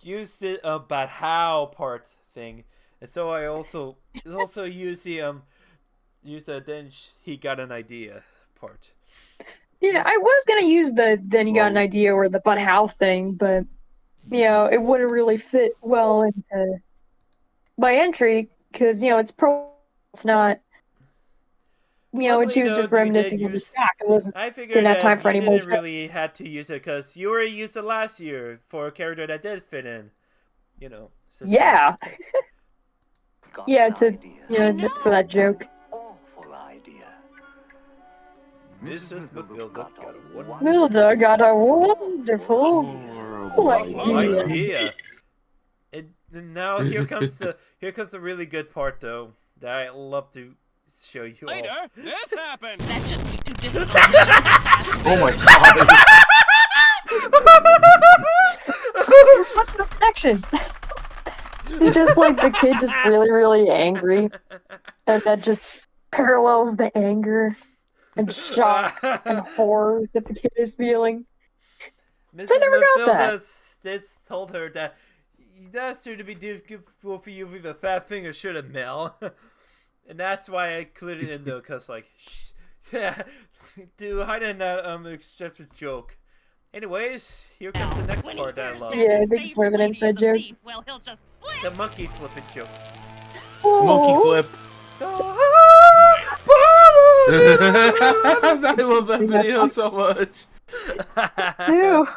the about how part thing, and so I also used the then he got an idea part. Yeah, I was gonna use the then you got an idea or the but how thing, but it wouldn't really fit well into my entry because it's it's not. It Luckily, was though, just you did reminiscing of the use- stack. It wasn't. I figured Didn't have that time for you any more. didn't really had to use it because you already used it last year for a character that did fit in. System. Yeah. Yeah, for that joke. Mrs. Matilda got a wonderful Milda got a wonderful idea. idea. And now here comes the really good part though that I love to show you all. Later, this happened. That shouldn't be too difficult. Oh my god. What's the connection? It's just like the kid just really, really angry, and that just parallels the anger and shock and horror that the kid is feeling. Mrs. So I never got that. Matilda told her that that's sure to be difficult for you with a fat finger, should have Mel. And that's why I included it in there, because yeah, to hide in that exceptional joke. Anyways, here comes the next part that I love. Yeah, I think it's more of an inside joke. Well, he'll just The monkey flipping joke. Monkey flip. I love that video so much. Too.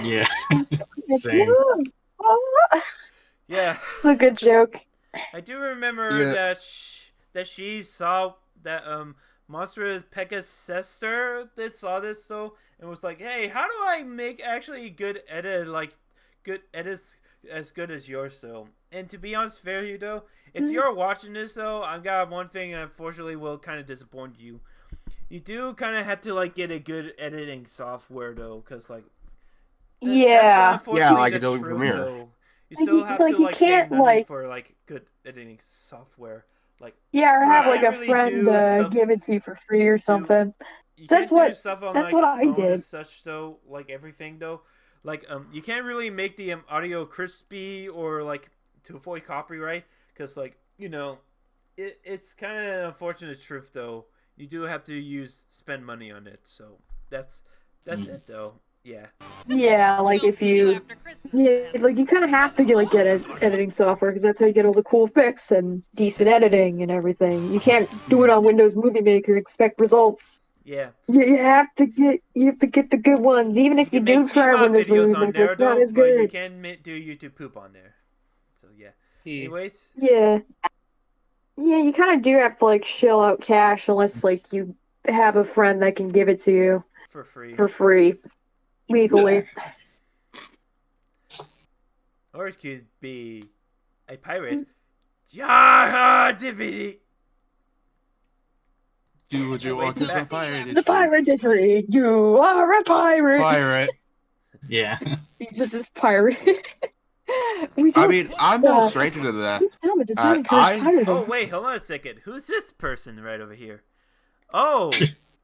Yeah. Same. Yeah. It's a good joke. I do remember that she saw that Monster Pegasus that saw this though and was like, hey, how do I make actually good edit good edits as good as yours though? And to be honest with you though, if you're watching this though, I've got one thing unfortunately will kind of disappoint you. You do kind of have to get a good editing software though, because Yeah. Yeah, like Adobe Premiere. Though. You still have you to can't pay money for good editing software. Yeah, or have I a really friend do stuff give it to you for free or something. You That's can't do what. stuff on, That's what I phone did. and such though, everything though. You can't really make the audio crispy or to avoid copyright because it's kind of unfortunate truth though. You do have to spend money on it, so that's it though. Yeah. Yeah, if you, you kind of have to get editing software because that's how you get all the cool effects and decent editing and everything. You can't do it on Windows Movie Maker and expect results. Yeah. You have to get the good ones, even if you do try Windows Movie Maker, it's not as good. You can do YouTube poop on there. So yeah. Anyways. Yeah. Yeah, you kind of do have to shell out cash unless you have a friend that can give it to you for free. Legally. Or it could be a pirate. Yeah, DVD. Do what you want, cause a pirate is The pirate is free. You are a pirate. pirate. Yeah. He's just this pirate. I mean, I'm no stranger to that. Luke's helmet does not encourage pirating. Oh wait, hold on a second. Who's this person right over here? Oh,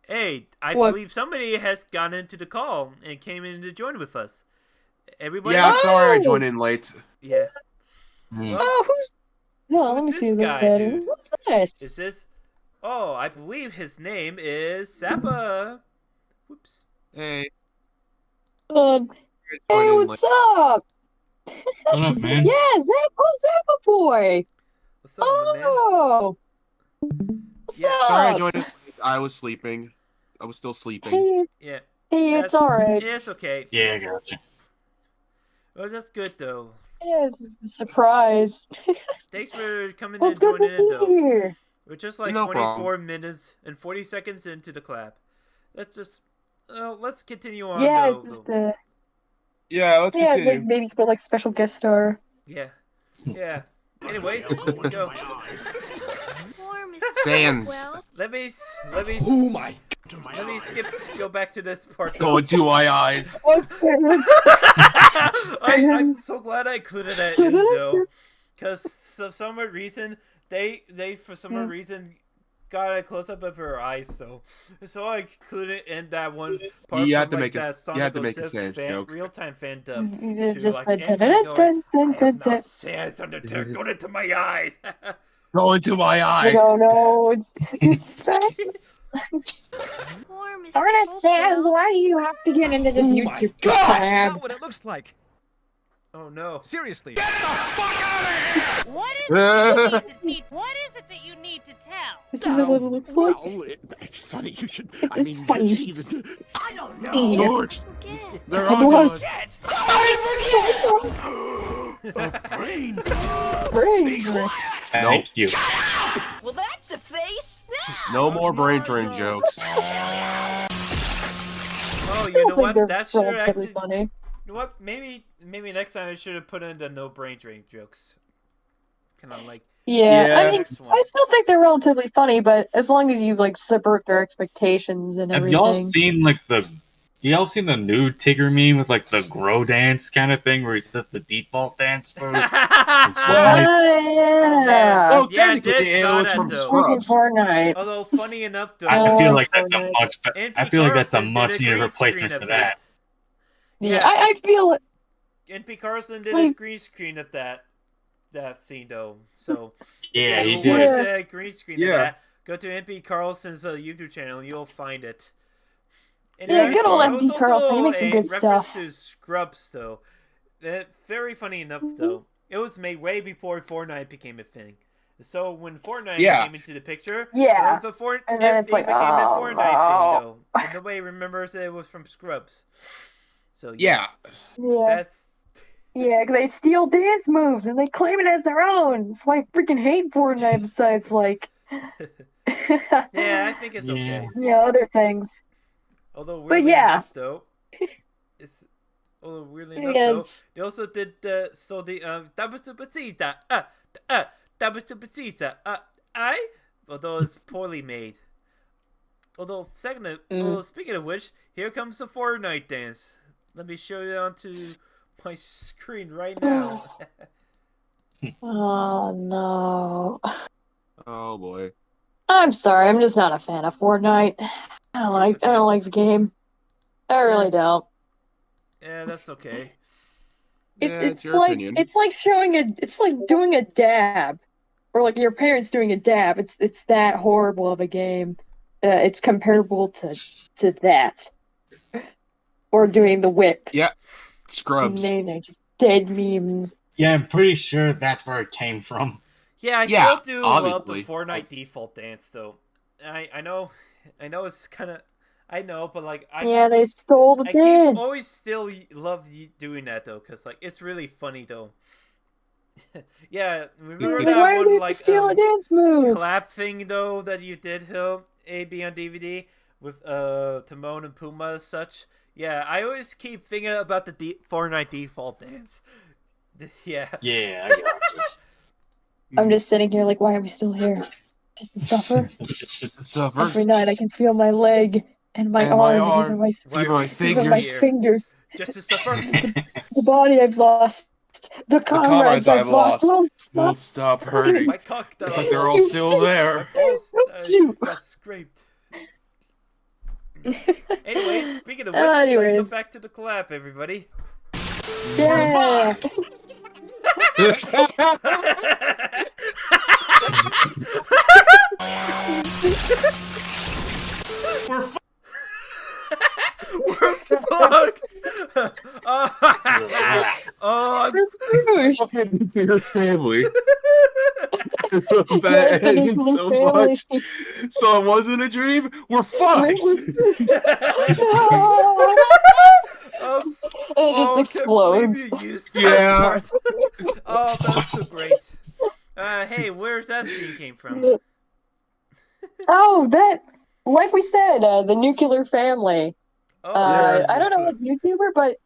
hey, I believe somebody has gotten into the call and came in to join with us. Everybody. Yeah, I'm sorry I joined in late. Yeah. Oh, who's? No, let me see this that guy, better. dude? Who's this? Is this? Oh, I believe his name is Zappa. Whoops. Hey. Hey, what's up? What up, man? Yeah, Zappa boy. What's up, Oh. What's up? Sorry I joined in late. I was sleeping. I was still sleeping. Hey, Yeah. hey, it's alright. Yeah, it's okay. Yeah, I gotcha. Well, that's good though. Yeah, it's a surprise. Thanks for coming Well, in it's good to joining see in you though. here. We're just like No 24 problem. minutes and 40 seconds into the clap. Let's continue on. Yeah, though, it's just though. Yeah, let's yeah, continue. like maybe for like special guest star. Yeah. Yeah. Anyways, go. Sans. Let me. Oh my. Let me go back to this part. Go into my eyes. I'm so glad I included that in though, because for some reason they for some reason got a close up of her eyes, so I included in that one part. You from, had to like, make that you had to make a Sonic Sans 06 joke. real-time fan dub. They're to, just like, like Anthony going, "I have no dun. Sans Undertale, go into my eyes." Go into my I eye. don't know. It's Darn it, Sans! Why do you have to get into this YouTube That's crap? not what it looks like. Oh no! Seriously. What is it that you need to tell? This isn't what it looks like. It's funny. You should. It's funny. You should I don't know. George. They're God on to was- us. Brain. Brain. Thank you. Well, that's a face. No more brain drain jokes. Oh, I you don't know think what? they're That should relatively actually. funny. You know what? Maybe next time I should have put in the no brain drain jokes. Kind of like. Yeah, Yeah. I mean, Next one. I still think they're relatively funny, but as long as you like subvert their expectations and Have everything. y'all seen like y'all seen the new Tigger meme with like the grow dance kind of thing where it's just the default dance for Yeah. Oh, Yeah, I technically, did it saw was that, from though. Freaking Scrubs. Fortnite. Although funny enough, though, I feel like that's Fortnite. a much NP I feel like that's a Carlson much did needed green screen replacement of for that. Yeah, I feel it. NP Carlson did Like- his green screen of that scene though. So Yeah, if he you did. wanted to green screen of Yeah. that, go to NP Carlson's YouTube channel and you'll find it. Yeah, good old that was NP Carlson. He also makes some a good reference stuff. to Scrubs though. Very funny enough Mm-hmm. though. It was made way before Fortnite became a thing. So when Fortnite Yeah. came into the picture, Yeah. it And then it's like, became a oh, Fortnite no. thing though. And nobody remembers it was from Scrubs. So Yeah. Yeah. that's Yeah, 'cause they steal dance moves and they claim it as their own. That's why I freaking hate Fortnite besides, like... yeah, I think it's okay. Yeah, other things. Although But weirdly yeah. enough, though, weirdly enough, Yeah, though, it's- they also did so the Tabasubasita, Tabasubasita, although it's poorly made. Although speaking of which, here comes the Fortnite dance. Let me show you onto my screen right now. Oh, no. Oh boy. I'm sorry, I'm just not a fan of Fortnite. I don't like the game. I really don't. Yeah, that's okay. It's Yeah, it's your like opinion. it's like doing a dab, or like your parents doing a dab. It's that horrible of a game. It's comparable to that, or doing the whip. Yeah. Scrubs. No, just dead memes. Yeah, I'm pretty sure that's where it came from. Yeah, I Yeah, still do love obviously. the Fortnite default dance, though. I know it's kind of, I know, but like Yeah, they stole the I dance. always still love doing that though, cause like it's really funny though. Yeah, remember It's that like, why one are they like steal a dance move? clap thing though that you did, Hill? AB on DVD with Timon and Pumbaa and such. Yeah, I always keep thinking about the Fortnite default dance. Yeah. Yeah, I got you. I'm just sitting here like, why are we still here? Just to suffer? Just to suffer. Every night I can feel my leg and my arm and even my fingers. Just to suffer? The body I've lost. The comrades I've lost. Won't stop hurting. My cock It's like they're all still there. Got scraped. Anyways, speaking of which, let's go back to the collab, everybody. Yeah. We're fucked. Your family. That ended so much. So it wasn't a dream. We're fucked. It just explodes. Yeah. Oh, that was so great. Hey, where's that scene came from? Oh, that, like we said, the nuclear family. I don't know what YouTuber, but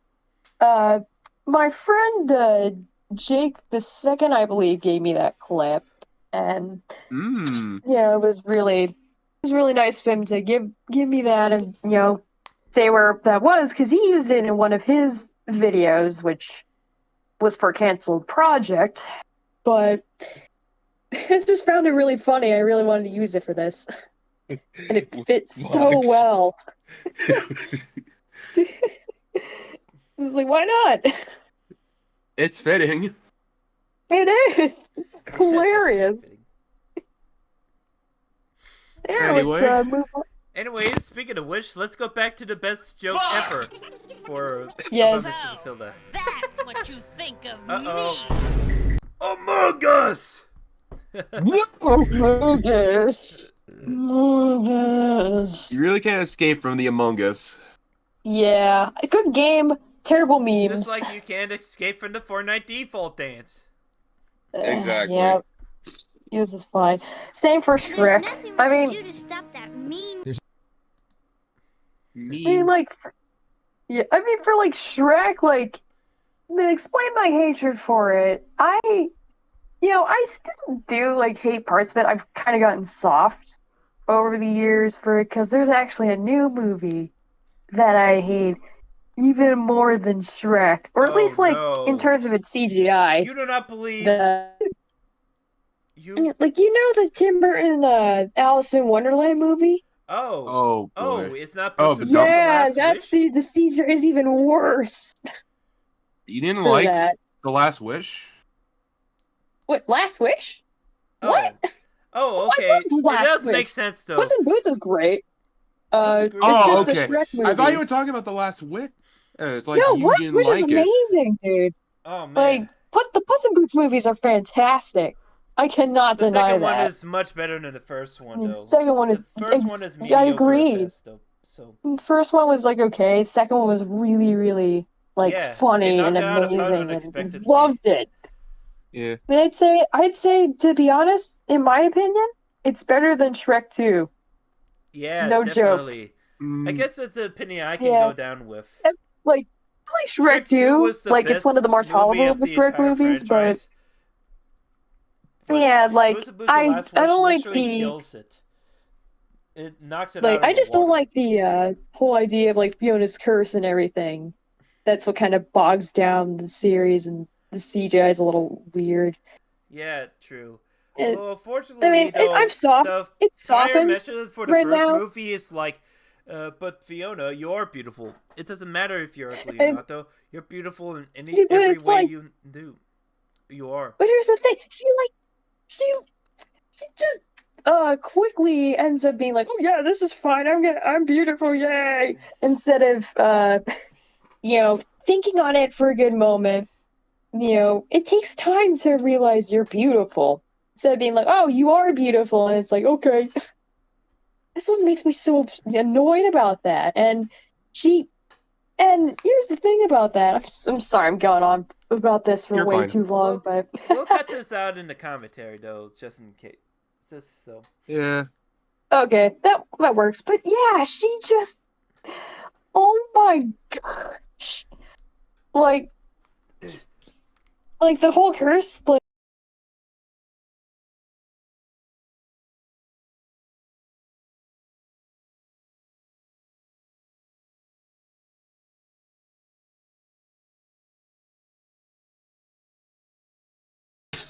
my friend Jake the Second, I believe, gave me that clip, and yeah, it was really nice of him to give me that, and say where that was, because he used it in one of his videos, which was for Canceled Project, but I just found it really funny. I really wanted to use it for this, and it fits so well. It's like, why not? It's fitting. It is. It's hilarious. Yeah, Anyway. let's move on. Anyways, speaking of which, let's go back to the best joke ever for Yes. Matilda. That's what you think of me. Among Us. Among Us. Among Us. You really can't escape from the Among Us. Yeah, a good game, terrible memes. Just like you can't escape from the Fortnite default dance. Exactly. Yeah, use is fine. Same for Shrek. I mean, I mean, for like Shrek, like, to explain my hatred for it, I still do like hate parts of it. I've kind of gotten soft over the years for it, because there's actually a new movie that I hate even more than Shrek, or at least like in terms of its CGI. You do not believe the the Tim Burton Alice in Wonderland movie. Oh boy. It's not. Yeah, the CGI is even worse. You didn't for like that. The Last Wish? What, Last Wish? Oh. What? Oh, okay. I loved It Last does Wish. make sense though. Puss in Boots is great. It's Oh, just okay. the Shrek movies. I thought you were talking about The Last Wish. It's like No, you Last didn't Wish like is it. amazing, dude. Oh man. Like, the Puss in Boots movies are fantastic. I cannot The deny second that. one is much better than the first one, though. The second one is. The first one is I mediocre agree. at best, though. So The first one was like okay. Second one was really, really Yeah, funny they and knocked it out of the park amazing, and unexpectedly. loved it. Yeah. And I'd say, to be honest, in my opinion, it's better than Shrek 2. yeah, No definitely. Mm. I guess that's the opinion I can Yeah. go down with. Like Shrek 2, was the like it's one of the more best movie tolerable of the Shrek entire movies, franchise. but yeah, like Puss in Boots: The I Last don't Wish like literally the kills it. It knocks it out like of I the just don't water. like the whole idea of like Fiona's curse and everything. That's what kind of bogs down the series, and the CGI is a little weird. Yeah, true. It- Although, unfortunately, I mean, though, it's prior softened message for the right first now. movie is like, but Fiona, you're beautiful. It doesn't matter if you're ugly or It's- not, though. You're beautiful in any Yeah, but every it's way like- you do. You are. But here's the thing: she just quickly ends up being like, "Oh yeah, this is fine. I'm beautiful, yay!" Instead of thinking on it for a good moment. It takes time to realize you're beautiful. Instead of being like, "Oh, you are beautiful," and it's like, okay. That's what makes me so annoyed about that. And here's the thing about that. I'm sorry, I'm going on about this for You're way fine. too long, but We'll cut this out in the commentary, though, just in case. Just so. Yeah. okay, that works. But yeah, she just, oh my gosh, like the whole curse, like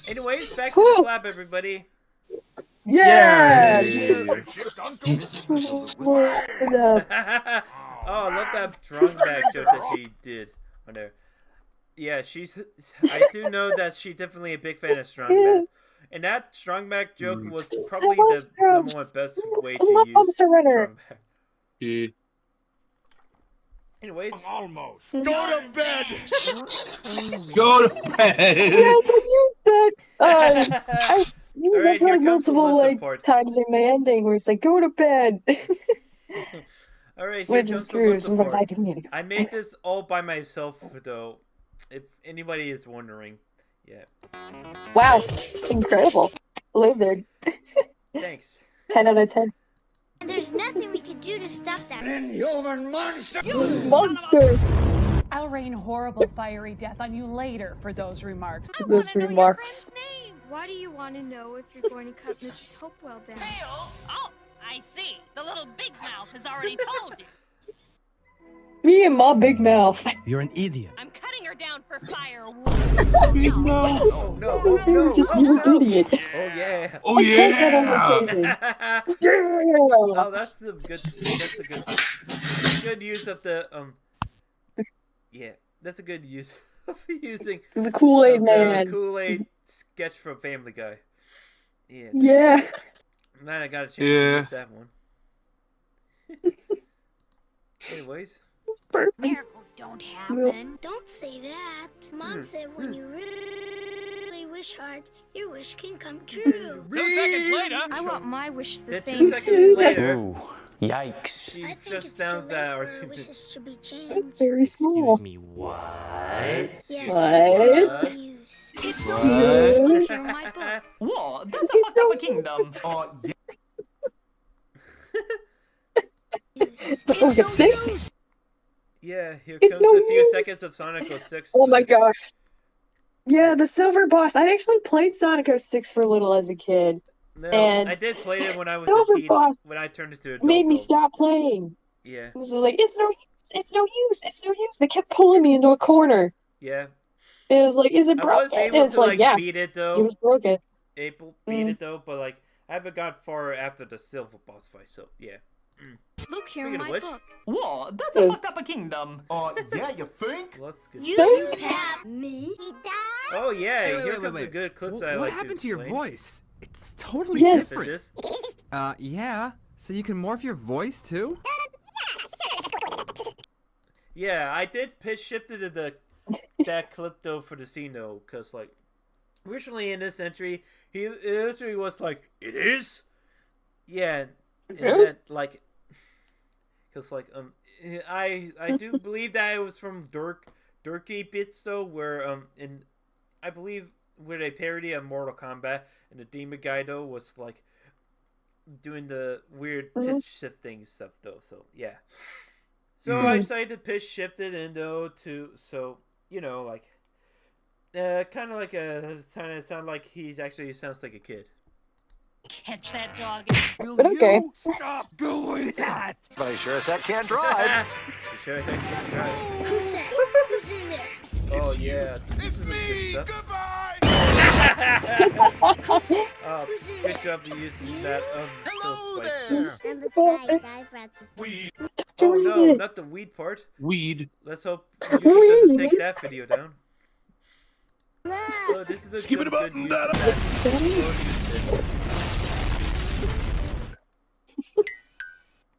Anyways, back to the collab, everybody. Yeah! Oh, I love that strong back joke that she did on there. Yeah, I do know that she's definitely a big fan of strong back. And that strong back joke was probably the number one best way to use Monster Runner. strong back. Yeah. Anyways. Almost. Go to bed! Go to bed! Yes, I used that. I used Alright, that for here like comes the multiple listen like part. times in my ending where it's like, go to bed. Alright, here Which comes is the true. listen Sometimes part. I do need to go. I made this all by myself, though, if anybody is wondering. Yeah. Wow, incredible. Lizard. Thanks. 10 out of 10. There's nothing we can do to stop that. Inhuman monster! Monster! I'll rain horrible fiery death on you later for those remarks. Those remarks. Why do you want to know if you're going to cut Mrs. Hopewell down? Tails? Oh, I see. The little big mouth has already told you. Me and my big mouth. You're an idiot. I'm cutting her down for firewood. Oh, no. You're just you're an idiot. Oh, yeah. Oh, I cut that on occasion. Yeah! Oh, that's a good use of the, yeah, that's a good use of using The Kool-Aid the Man. Kool-Aid sketch from Family Guy. Yeah. Yeah. Man, I got a chance to use that one. Anyways. It's perfect. Miracles don't happen. Don't say that. Mom said when you really wish hard, your wish can come true. 2 seconds later. I want my wish the Then same. 2 seconds later, Yikes. she I think just it's sounds too that late or for our wishes to be It's changed. very small. me, what? Yes. What? It's no use. It's What? not use to hear my book. Whoa, that's a fucked up a kingdom. Oh, you think? Yeah, here It's comes no a few use. seconds of Sonic 06. Oh my gosh. Yeah, the silver boss. I actually played Sonic 06 for a little as a kid. No, And I did play it when I was Silver a teen, Boss when I turned into adult. made me though. stop playing. Yeah, This was like, it's no use, it's no use, it's no use. They kept pulling me into a corner. yeah. It was like, is it I was broken? able And it's to like, yeah, beat it though. it was broken. Able beat it though, but like I haven't got far after the silver boss fight. So yeah. Look here, Speaking of my which, book. Whoa, that's a fucked up a kingdom. Yeah, you think? well, that's good. You have me. Oh yeah, Hey, here wait, comes wait. the good clips What I like happened to to your explain. voice? It's totally Yes. Is it different. this? Yeah. So you can morph your voice too? Yeah, I did pitch shifted to that clip though for the scene though, cause like originally in this entry he literally was like, "It is." Yeah, and then like, cause like I do believe that it was from Dorky Bits though, where in I believe where they parody of Mortal Kombat and the Demon Guy though was like doing the weird pitch shifting stuff though. So yeah. So I decided to pitch shift it into so you know like kind of like sound like he actually sounds like a kid. Catch that dog. But okay. Stop doing that! But I sure as heck can't drive. Sure, I think that's right. Who's that? Who's in there? Oh yeah, this is good stuff. Good job of using that Hello spice. there. And the guy brought the Weed. Stop Oh doing no, it. not the weed part. Weed. Let's hope YouTube doesn't Weed. take that video down. So this is the Skip it good up, use da, of da, that.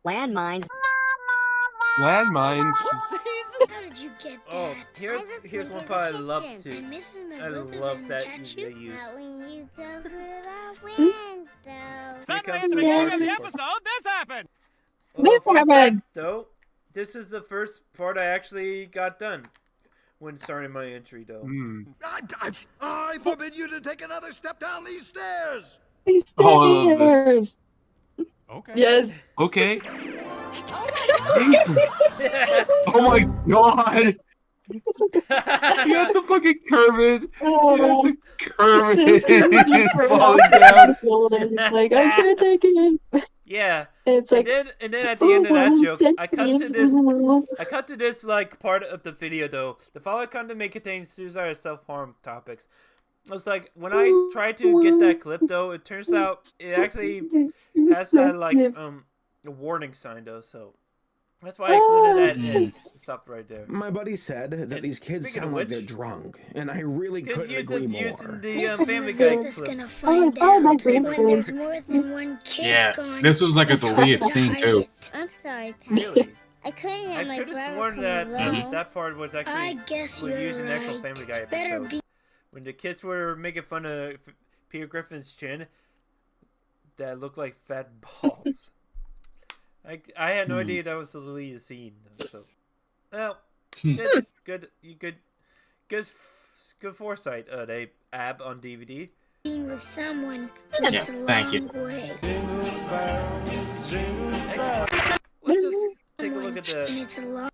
Landmines. Landmines. How did you get that? Oh, here's one part I love too. And Mrs. I McWilton love didn't that catch they you? use. When you go through the window. Here Suddenly, comes at the the beginning part of the before. episode, this happened. This Fun happened. fact, though, this is the first part I actually got done when starting my entry, though. I forbid you to take another step down these stairs. These Oh, I love this. stairs. Okay. Yes. Okay. Oh my god! You got the fucking Kermit. Oh, Kermit it's gonna be for falling a down. building. It's like, I can't take it. Yeah. It's like, and then at the end of that oh, joke, I sexy. cut to this like part of the video though. The following content may contain suicide or self-harm topics. It's like when I tried to get that clip though, it turns out it actually has that like a warning sign though, so that's why I included that and stopped right there. My buddy said that these kids sound like they're drunk, and I really couldn't agree more. Using the Family Guy clip. It's probably my green screen. There's more than one kid Yeah, gone. this was like a It's hard deleted to scene hide too. it. I'm sorry, Pat. Really? I couldn't I let my could have brother sworn come that along. that part was actually I guess you're using the actual right. Family Guy Better episode. be. When the kids were making fun of Peter Griffin's chin that looked like fat balls. I had no idea that was the deleted scene. So, well, good foresight. They Ab on DVD. Being with someone Yeah, takes a thank you. long way. Let's just take a look at And the. it's a long.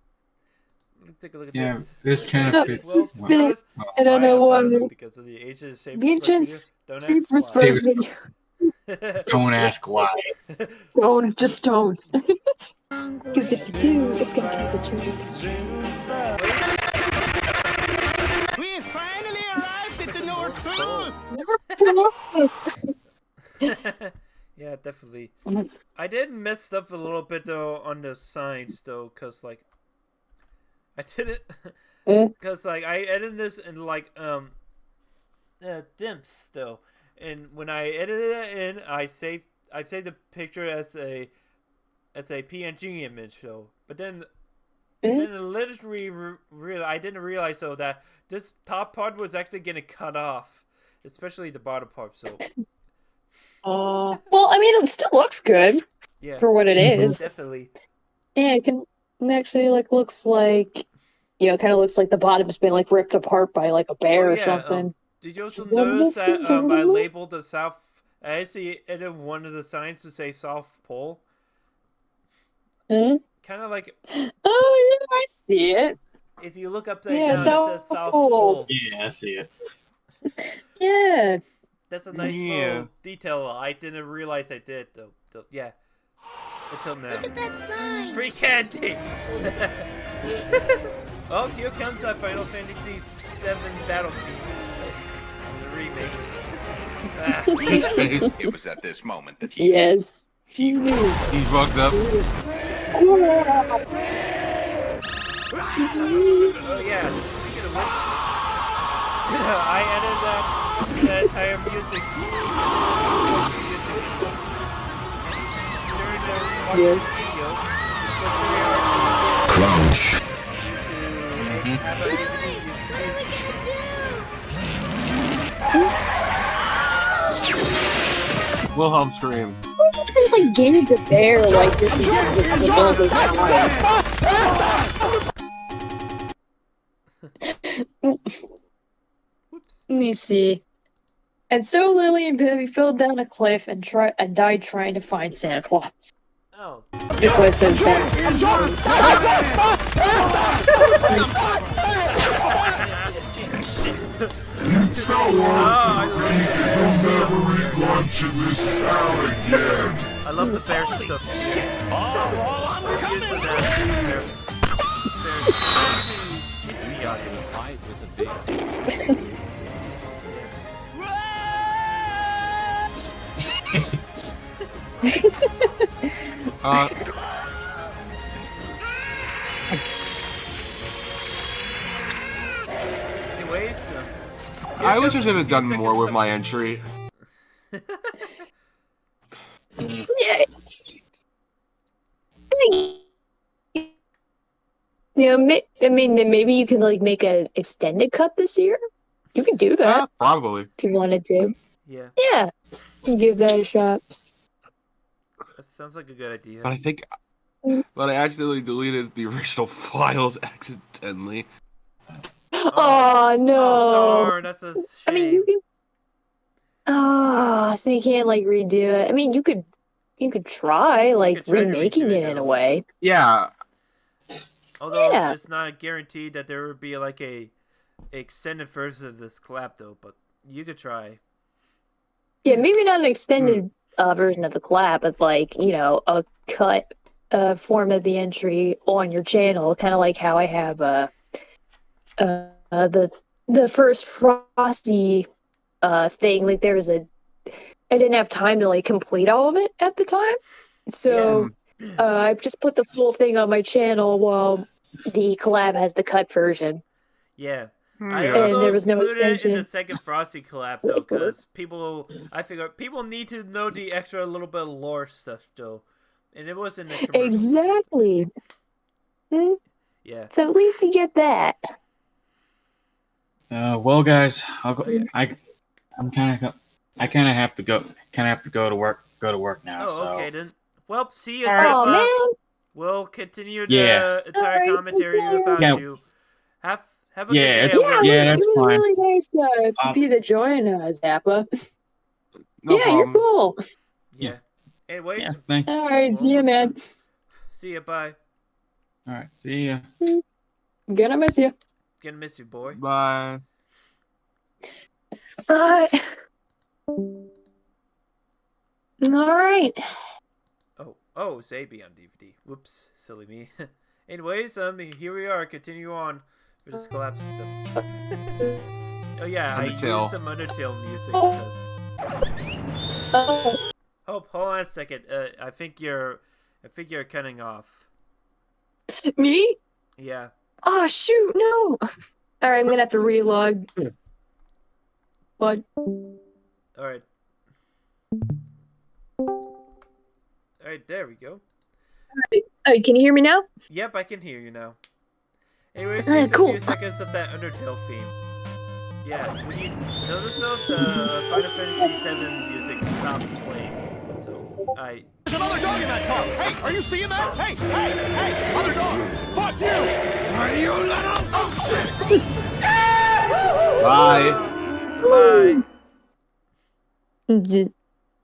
Take a look at Yeah, this. this kind Oh, of fits. this bit, I don't know why. Because of the ages, The ancients super spread video. Don't ask why. Just don't. Because if you do, it's gonna keep the change. We finally arrived at the North Pole! Yeah, definitely. I did mess up a little bit though on the signs though, cause like I didn't, cause like I edited this in like dimps though, and when I edited it in, I saved the picture as a PNG image though, but then. And then literally, I didn't realize though that this top part was actually getting cut off, especially the bottom part. So. Well, I mean, it still looks good for what it is. Definitely. Yeah, it actually looks like, kind of looks like the bottom's been like ripped apart by like a bear or something. Did you also notice that I labeled the South? I actually edited one of the signs to say South Pole. Kind of like. Oh yeah, I see it. If you look upside down, it says South Pole. Yeah, I see it. Yeah. That's a nice little detail. I didn't realize I did though. Yeah. Until now. Look at that sign. Free candy. Oh, here comes that Final Fantasy VII Battlefield. The remake. It was at this moment that he Yes. he He's fucked up. Oh yeah. Speaking of which, I edited that entire music. During the watching video, Crunch. Wilhelm scream. They like gave the bear like this with all this eyes. Let me see. And so Lily and Billy fell down a cliff and died trying to find Santa Claus. Oh. That's what it says there. Lunch in this town again. I love the bear stuff. fight with a bear. Anyways, I wish I should have done more with my entry. Yeah. I mean, maybe you could like make an extended cut this year. You could do that Probably. if you wanted to. Yeah. Yeah, give that a shot. That sounds like a good idea. But I think, but I accidentally deleted the original files accidentally. Oh no! Oh, darn, that's a shame. I mean, you can. Oh, so you can't like redo it. I mean, you could try like try to remaking redo it it, in a though. way. Yeah. Although Yeah. it's not guaranteed that there would be like a extended version of this collab though, but you could try. Yeah, maybe not an extended version of the collab, but like a cut form of the entry on your channel, kind of like how I have the first Frosty thing. Like there was I didn't have time to like complete all of it at the time, so I just put the full thing on my channel while the collab has the cut version. Yeah. And there was no extension. In the second Frosty collab though, because I figure people need to know the extra little bit of lore stuff still, and it wasn't a commercial. Exactly. Yeah. So at least you get that. Well, guys, I kind of have to go. To work. Go to work now. Oh, okay then. Well, see you. Oh man. We'll continue the entire commentary without you. Have a good day. It was really nice to be the join, Zappa. You're cool. Yeah. Anyways. Yeah, thanks. All right, see ya, man. See ya, bye. All right, see ya. Gonna miss you. Gonna miss you, boy. Bye. All right. Oh, Zabi on DVD. Whoops, silly me. Anyways, here we are. Continue on for this collapse stuff. Oh yeah, Undertale. I used some Undertale music because. Hold on a second. I think you're cutting off. Me? Yeah. Oh shoot, no. All right, I'm gonna have to relog. What? All right. All right, there we go. Alright, can you hear me now? Yep, I can hear you now. Anyways, here's a few seconds of that Undertale theme. Yeah, when you notice though, the Final Fantasy VII music stopped playing. So, There's another dog in that car! Hey, are you seeing that? Hey, other dog! Fuck you! Are you little... Oh, shit! Bye. Bye.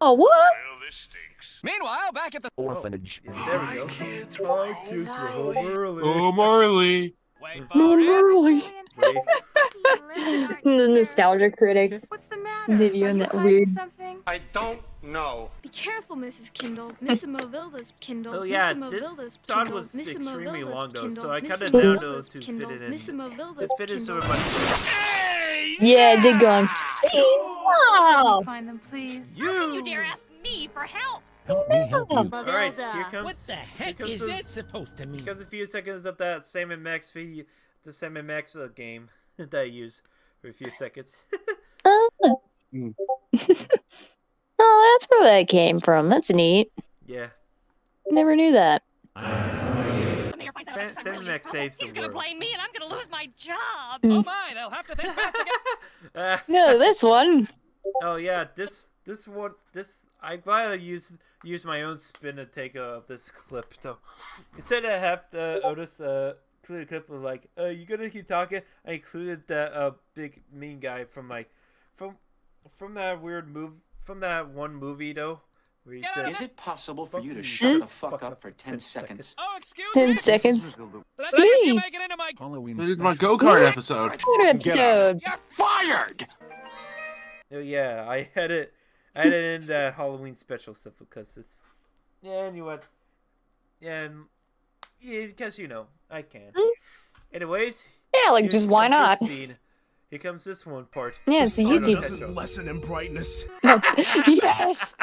Oh, what? Meanwhile, back at the orphanage. There we go. Hi, kids, we're home early. Oh, Marley. Marley. The nostalgia critic. What's the matter? Video in that weird. I don't know. Be careful, Mrs. Kindle. Miss Movilda's Kindle. Oh yeah, this song was extremely long though, so I cut it down to fit it in. To fit in sort of my... Yeah, it did go on. Wow. Find them, please. You dare ask me for help? Help me help you. Alright, here comes... What the heck is that supposed to mean? Here comes a few seconds of that Sam & Max video, the Sam & Max game that I use for a few seconds. Oh, that's where that came from. That's neat. Yeah. Never knew that. Sam & Max saves the He's gonna world. blame me and I'm gonna lose my job. Oh my, they'll have to think fast again. No, this one. Oh yeah, this one, I'm glad I used my own spin to take this clip though. Instead I have the Otis include a clip of like, you gonna keep talking? I included that big mean guy from like from that weird move from that one movie though. Where he said, Is it possible for you to shut the fuck up for 10 seconds? Oh, excuse 10 seconds. Let's Me. make it into my This is my go-kart episode. Good episode. You're fired! Oh yeah, I added in the Halloween special stuff because it's anyway. Yeah, because I can. Anyways. Yeah, like just why not? Here comes this one part. Yeah, it's a YouTube. Doesn't lessen in brightness. Yes,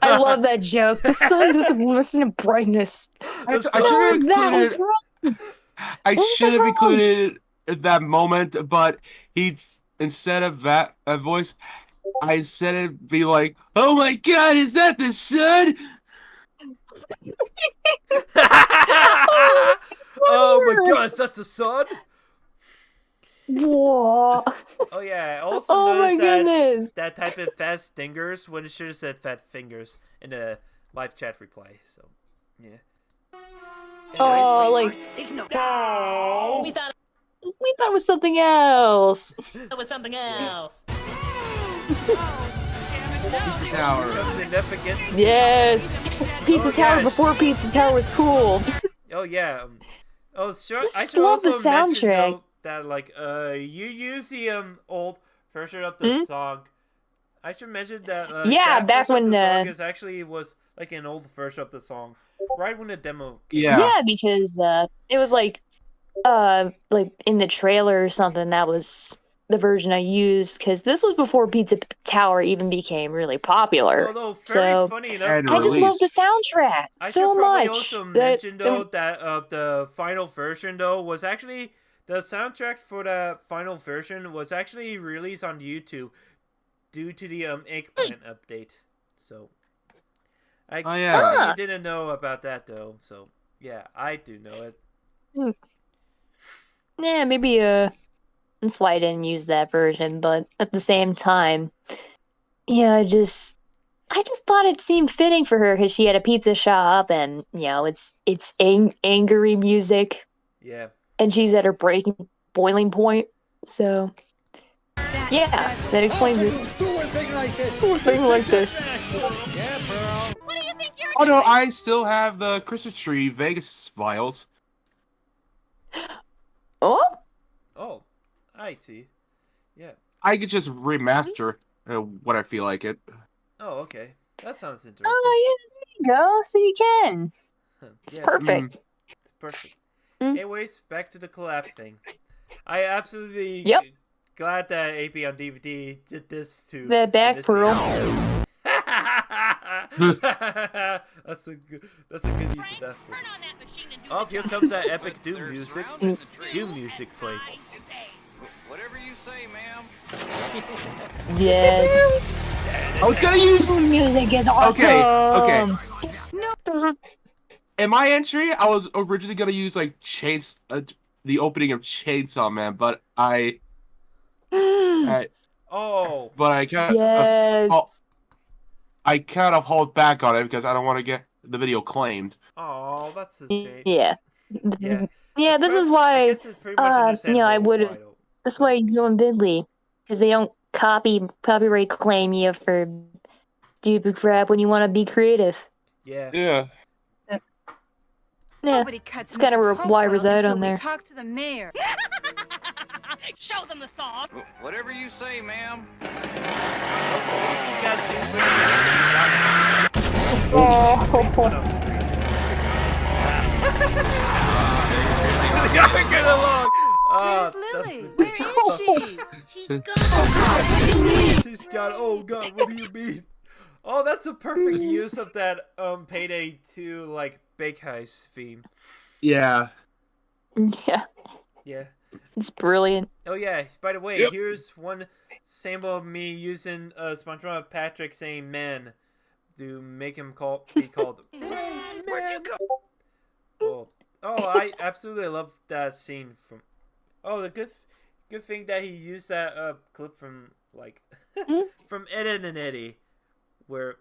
I love that joke. The sun doesn't lessen in brightness. I should have That was included. wrong. I should have included that moment, but instead of that voice, I said it'd be like, "Oh my God, is that the sun?" Oh my gosh, that's the sun. Whoa. Oh yeah, I also Oh my noticed that type of fast fingers when it should have said fat fingers in the live chat reply. So yeah. Oh, like No. We thought it was something else. it was something else. Pizza Tower. Yes, Pizza Tower before Pizza Tower was cool. Oh yeah. Oh sure. Let's I just should love the also mention, soundtrack. though, that like you use the old version of the song. I should mention that Yeah, that back version of when, the song is actually was like an old version of the song, right when the demo came Yeah. Yeah, because it was like in the trailer or something that was the version I used because this was before Pizza Tower even became really popular. Although, very So funny enough, And I just love the release. soundtrack I so should probably much. also mention though that the final version though was actually the soundtrack for the final version was actually released on YouTube due to the Eggplant update. So I Oh, yeah. you didn't know about that though. So yeah, I do know it. Yeah, maybe that's why I didn't use that version, but at the same time, yeah, I just thought it seemed fitting for her because she had a pizza shop and it's angry music Yeah. and she's at her boiling point. So yeah, that explains it. Do a thing like this. Do a thing like this. Yeah, Pearl. What do you think you're Oh no, doing? I still have the Christmas tree Vegas files. Oh? Oh, I see. Yeah. I could just remaster when I feel like it. Oh, okay. That sounds interesting. Oh yeah, there you go. So you can. It's Yeah. perfect. It's perfect. Mm. Anyways, back to the collab thing. I absolutely glad that AP on DVD did this to The back this pearl. That's a good use of that. Oh, here comes that epic Doom music. Doom music plays. Whatever you say, ma'am. Yes. I was gonna use music is awesome. Okay. In my entry, I was originally gonna use like the opening of Chainsaw Man, but I kind of Yes. I kind of hold back on it because I don't want to get the video claimed. Oh, that's a shame. Yeah. Yeah. Yeah, this is why guess it's pretty much understandable I would have that's why you go in Bidley. Because they don't copyright claim you for stupid crap when you want to be creative. Yeah. Yeah. Yeah. Nobody cuts It's kind of Mrs. why Pocoyo reside until on we there. talk to the mayor. Show them the sauce. Whatever you say, ma'am. Get along. Where's Lily? Where is she? She's gone. She's got. Oh God, what do you mean? Oh, that's a perfect use of that Payday 2 like Bake Heist theme. Yeah. Yeah. Yeah. It's brilliant. Oh yeah. By the way, here's one sample of me using SpongeBob Patrick saying "man" to make him be called. Where'd you go? Oh, I absolutely love that scene from. Oh, the good thing that he used that clip from like from Ed and Eddie, where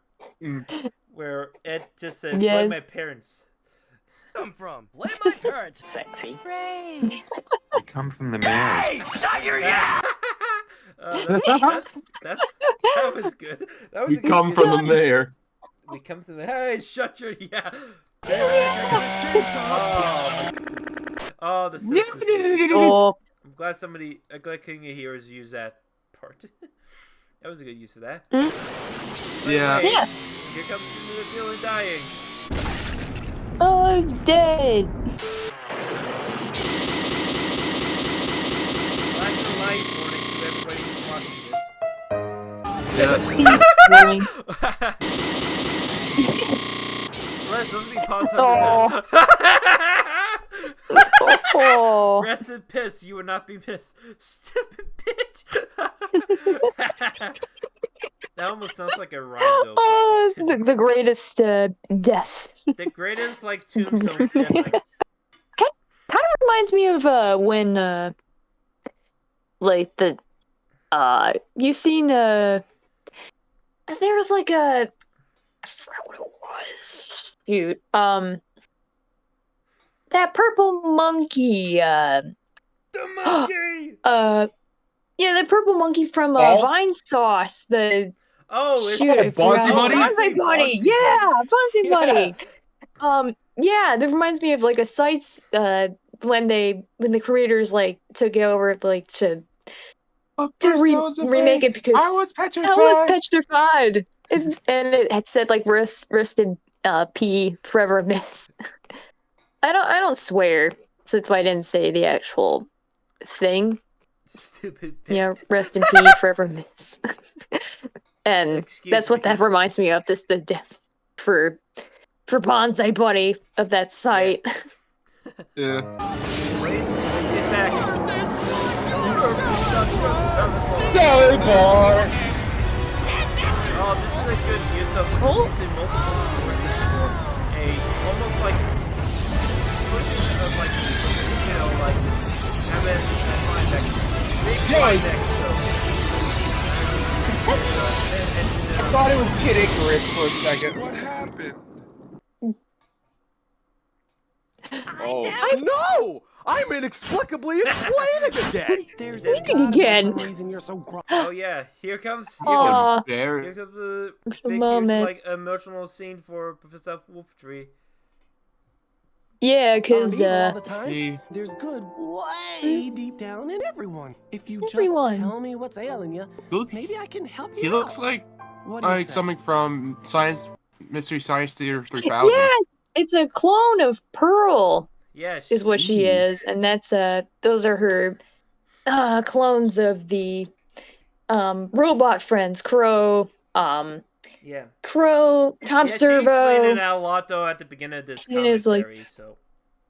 Ed just says, "Blame my parents." Come from? Blame my parents. Sexy. Ray. I come from the mayor. Hey, shut your yap! That was good. That was We come from the mayor. We come to the hey, shut your yeah. Oh, the senses. Oh. I'm glad King of Heroes used that part. That was a good use of that. Yeah. Yeah. Here comes the feeling dying. Oh, I'm dead. Flash a light warning to everybody who's watching this. Yes. Let me pause under that. Oh. Rest in piss, you would not be missed. Stupid bitch. That almost sounds like a rhyme though. Oh, it's the greatest deaths. The greatest like tombstone ever. Kind of reminds me of when like the you seen there was like a I forgot what it was. Shoot. That purple monkey The monkey. Yeah, the purple monkey from Vine Sauce. The it's Bonzi Buddy? Bonzi Buddy. Yeah, Bonzi Buddy. Yeah, that reminds me of like a sites when the creators like took it over like to remake it because I was petrified. And it had said like rest in P forever miss. I don't swear, so that's why I didn't say the actual thing. Stupid. Yeah, rest in peace, forever miss. And that's what that reminds me of. This the death for Bonsai Buddy of that site. Yeah. Anyways, let's get back. Salad bar. Oh, this is a good use of using multiple sources for a almost like pushing of like like having a climax, big climax. I thought it was Kid Icarus for a second. What happened? Oh. No! I'm inexplicably explaining again! There's again. Oh yeah, here comes Aw. here comes the The big huge, moment. like emotional scene for Professor Wolftree. Yeah, because all the time. There's good way deep down in everyone. If you just tell me what's ailing you, maybe I can help you. He looks like What do you say? something from Mystery Science Theater 3000. yeah, it's a clone of Pearl. Yeah, is what she is, and that's those are her clones of the robot friends, Crow, Yeah. Crow, Tom Yeah, she explained Servo. it out a lot though at the beginning of this It is like- commentary, so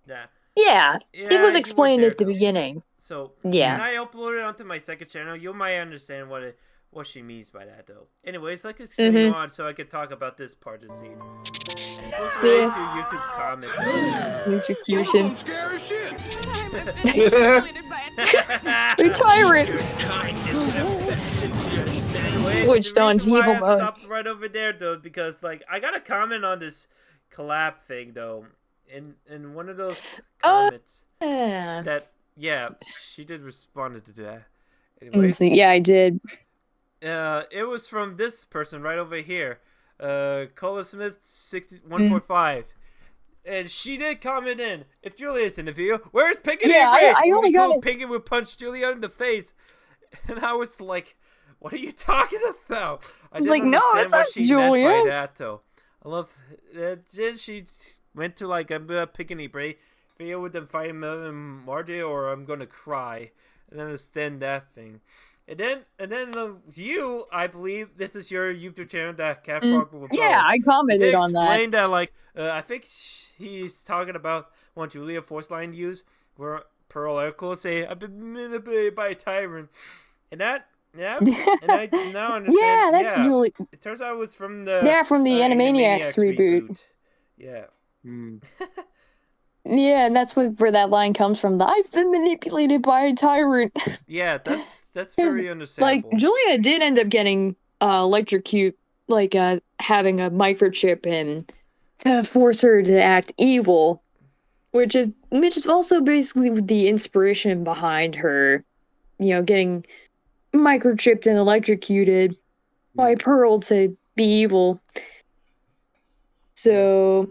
yeah. Yeah, it Yeah, was you were explained there, at the beginning. So Yeah. when I upload it onto my second channel, you might understand what she means by that though. Anyways, let's continue Mhm. on so I can talk about this part of the scene. It's supposed to relate to YouTube comments. Execution. Scary shit! Tyrant. Anyways, Switched the on reason to why evil I mode. stopped right over there though, because like I got a comment on this collab thing though, in one of those comments that she did respond to that. Anyways, Yeah, I did. it was from this person right over here, Cola Smith 6145. And she did comment in, if Julia's in the video, where's Pinky? Yeah, I only got it. Pinky would punch Julia in the face. And I was like, what are you talking about? I was didn't like, no, understand it's what not she Julia. meant by that, though. I love then she went to like a Pinky Bray video with them fighting Melvin and Margie, or I'm gonna cry. And then understand that thing. And then you, I believe this is your YouTube channel that Cat Frog will yeah, I commented on that. Explained that like I think he's talking about one Julia Force line use where Pearl Echo say I've been manipulated by a tyrant, and that and I now understand. Yeah, that's Julia. It turns out it was from the from the Animaniacs reboot. Yeah. Yeah, and that's where that line comes from. I've been manipulated by a tyrant. Yeah, that's very understandable. Like Julia did end up getting electrocute, like having a microchip in to force her to act evil, which is also basically the inspiration behind her, getting microchipped and electrocuted by Pearl to be evil. So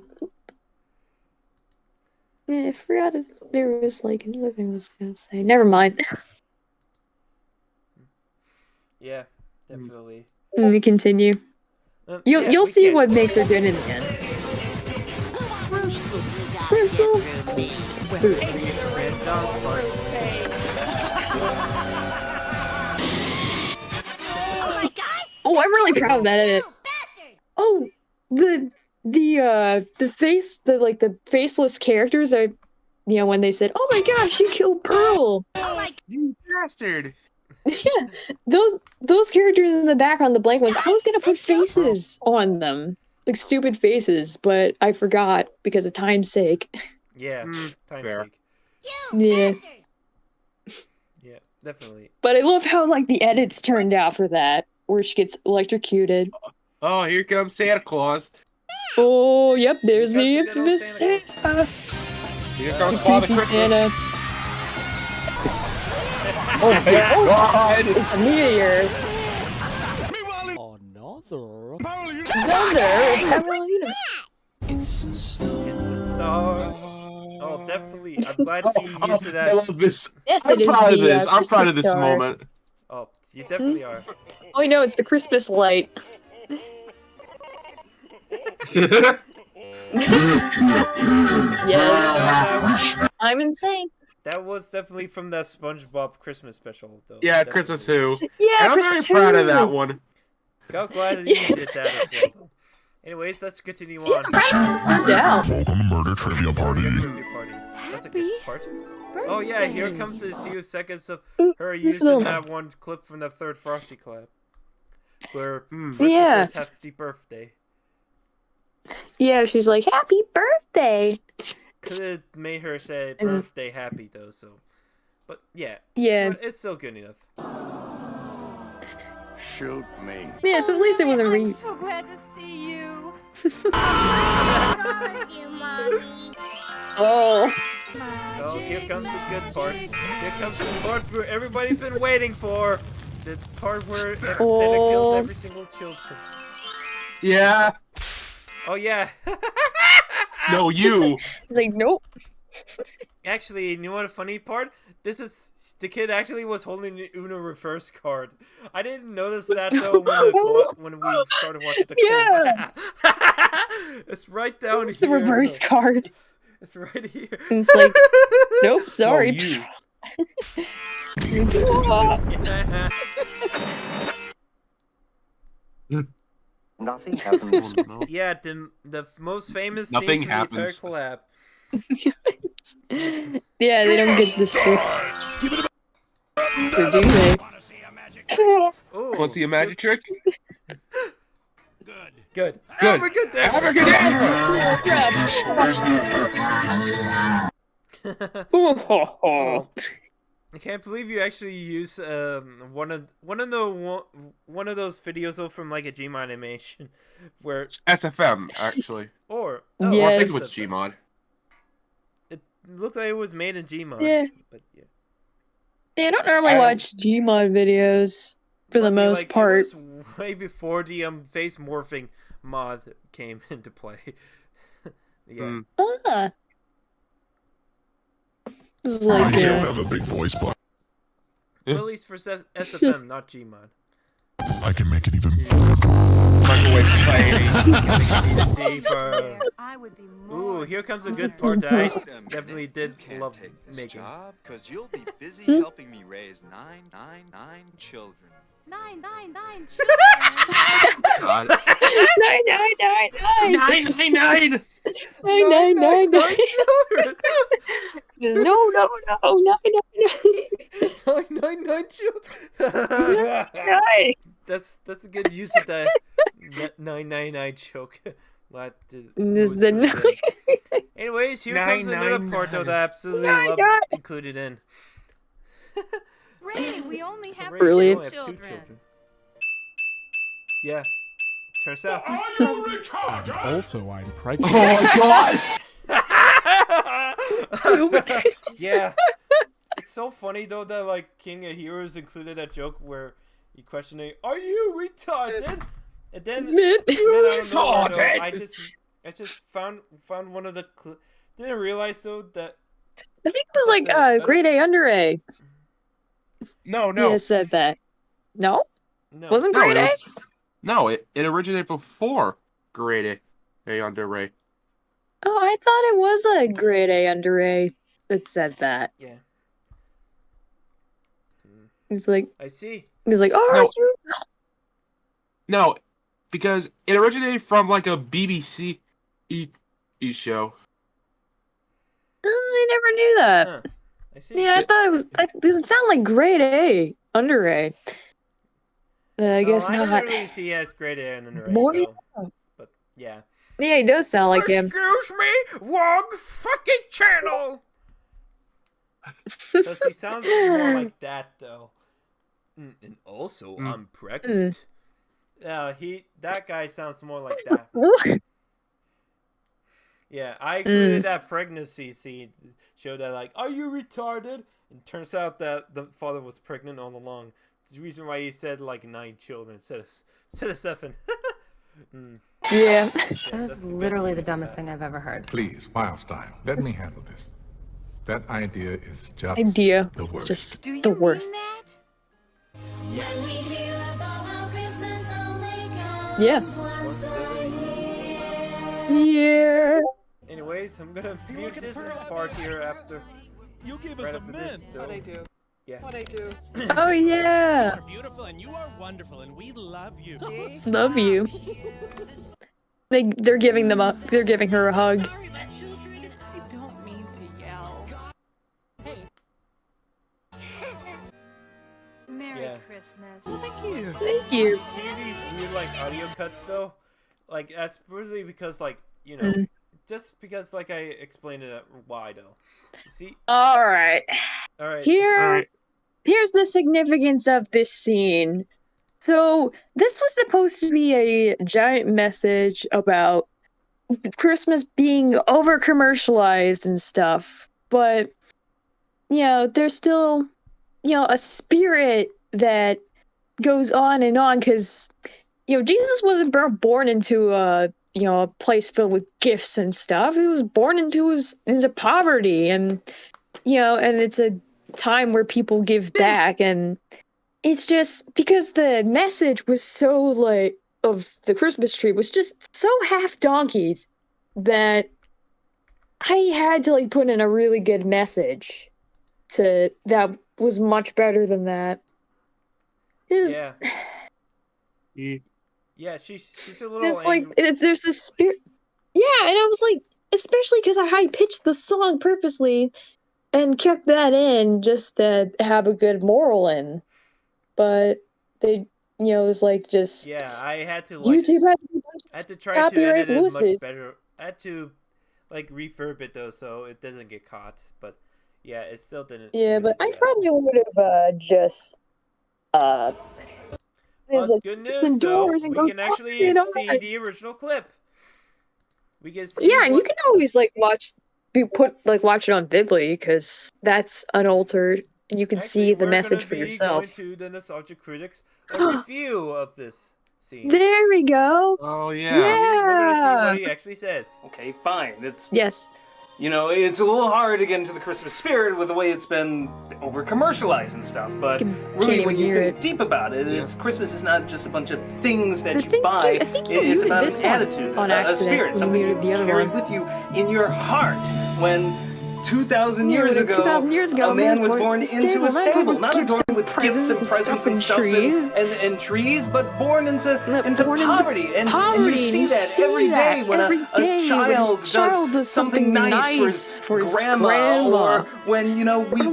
I forgot if there was like another thing I was gonna say. Never mind. Yeah, definitely. We continue. You'll see what makes her good in the end. Crystal. Oh, I'm really proud of that edit. Oh, the faceless characters are, when they said, "Oh my gosh, you killed Pearl!" You bastard! Yeah, those characters in the background, the blank ones. I was gonna put faces on them, like stupid faces, but I forgot because of time's sake. Yeah, time's sake. Yeah. Yeah, definitely. But I love how like the edits turned out for that, where she gets electrocuted. Oh, here comes Santa Claus. Oh, yep, there's the infamous Santa. Here comes Father Creepy Christmas. Santa. Oh my God! It's a meteor. Another Carolina. It's a star. Oh, definitely. I'm glad you used that. I love this. Yes, I'm it is proud of the, this. I'm proud of Christmas this star. moment. Oh, you definitely are. Oh, no, it's the Christmas light. Yes. I'm insane. That was definitely from that SpongeBob Christmas special, though. Yeah, Definitely. Christmas Who. Yeah, And I'm Christmas very proud Who. of that one. I'm glad that you did that as well. Anyways, let's continue on. Yeah. Welcome to Murder Trivia Party. Trivia party. That's a good part. Oh yeah, here comes a few seconds of her Who's using little- that one clip from the third Frosty collab. Where Yeah. says happy birthday. Yeah, she's like, happy birthday. Could have made her say birthday happy though, so. But yeah. Yeah. But it's still good enough. Shoot me. Yeah, so at least it wasn't I'm re. so glad to see you. Love you, Mommy. Oh. Oh, here comes the good part. Here comes the part where everybody's been waiting for. The part where Santa kills every single children. Yeah. Oh yeah. No, you. He's like, nope. Actually, you know what a funny part? This is the kid actually was holding the Uno reverse card. I didn't notice that though when we started watching the clip. It's right down It's here. the reverse card. It's right here. And it's like, nope, sorry. Nothing happened. Yeah, the most famous Nothing scene happens. from the entire Yeah, they don't get the script. Or do they? collab. Want to see a magic trick? Good. Good. Abracadabra. Oh. I can't believe you actually use one of those videos though from like a Gmod animation where SFM actually. or I think Yes. it was Gmod. It looked like it was made in Gmod. Yeah. But yeah. Yeah, I don't normally watch Gmod videos for the I mean, most like, part. It was way before the face morphing mod came into play. Yeah. Ah. This is like, I don't have a big voice, but Well, at least for SFM, not Gmod. I can make it even Microwave society. Deeper. I would be Ooh, here comes a good part that I definitely did love making. Because you'll be busy Hmm? helping me raise 999 children. 999 God. 999. 999. 999. No. 999 children. That's a good use of that 999 joke. This the Anyways, here comes another part though that I absolutely love included in. Ray, we only have Brilliant. two We only have two children. Yeah. Turns out. Also, I'm pregnant. Oh my god! Yeah. It's so funny though that like King of Heroes included that joke where he questioning, "Are you retarded?" And then, retarded. I just found one of the. Didn't realize though that. I think it was like grade A under A. No. Yeah, said that. No? No. Wasn't grade A? No, it originated before grade A under Ray. Oh, I thought it was a grade A under A that said that. Yeah. He's like, I see. he's like, oh, No. are you? No, because it originated from like a BBC show. I never knew that. Huh. I see. Yeah, I thought it was. Does it sound like grade A under A? I guess I not. don't really see it as grade A and under A, Boy, though. But yeah. yeah, he does sound like him. Excuse me, wrong fucking channel. Because he sounds more like that though. And also, I'm pregnant. Yeah, that guy sounds more like that. Yeah, I included that pregnancy scene. Showed that like, are you retarded? And turns out that the father was pregnant all along. It's the reason why he said like 9 children instead of 7. Yeah. That was literally the dumbest thing I've ever heard. Please, Wildstyle, let me handle this. That idea is just Idea. the worst. Just the worst. Yeah. Yeah. Anyways, I'm gonna mute this part here after You gave us Right a after this, mint. though. What I do? Yeah. What I do? Oh yeah. You are beautiful and you are wonderful and we love you. Love you. They're giving them up. They're giving her a hug. I don't mean to yell. Merry Yeah. Christmas. Thank you. Thank you. See these weird like audio cuts though, like that's supposedly because like you know, just because like I explained it why though. See, All right. all right. Here's the significance of this scene. So this was supposed to be a giant message about Christmas being over commercialized and stuff, but there's still a spirit that goes on because Jesus wasn't born into a place filled with gifts and stuff. He was born into poverty, and and it's a time where people give back, and it's just because the message was so like of the Christmas tree was just so half donkeyed that I had to like put in a really good message that was much better than that. Yeah. Yeah, she's a little. It's like there's this spirit. Yeah, and I was like, especially because I high pitched the song purposely and kept that in just to have a good moral in, but they, it was like just. Yeah, I had to like. YouTube I had to try copyright to edit it usage. much better. I had to like refurb it though, so it doesn't get caught. But yeah, it still didn't. Yeah, but I probably would have just. Well, like, good it's news though. indoors and We goes can actually see the original clip. We can see. Yeah, and you can always like watch it on Vidly because that's unaltered, and you can see the message for yourself. Going to the Nostalgia Critics a review of this scene. There we go. Oh We're gonna see what he actually says. Okay, fine. It's Yes. it's a little hard to get into the Christmas spirit with the way it's been over commercialized and stuff. But really, when you think deep about it, it's Christmas is not just a bunch of things that you buy. I think you It's muted about this an one attitude, on a accident spirit, when something you you muted the other carry one. with you in your heart. When 2,000 Yeah, years when ago, 2,000 years ago, a man was born into a stable, not adorned with gifts and presents and stuff and trees, but born into poverty. And you see that every day when a child does something nice for his grandma, or when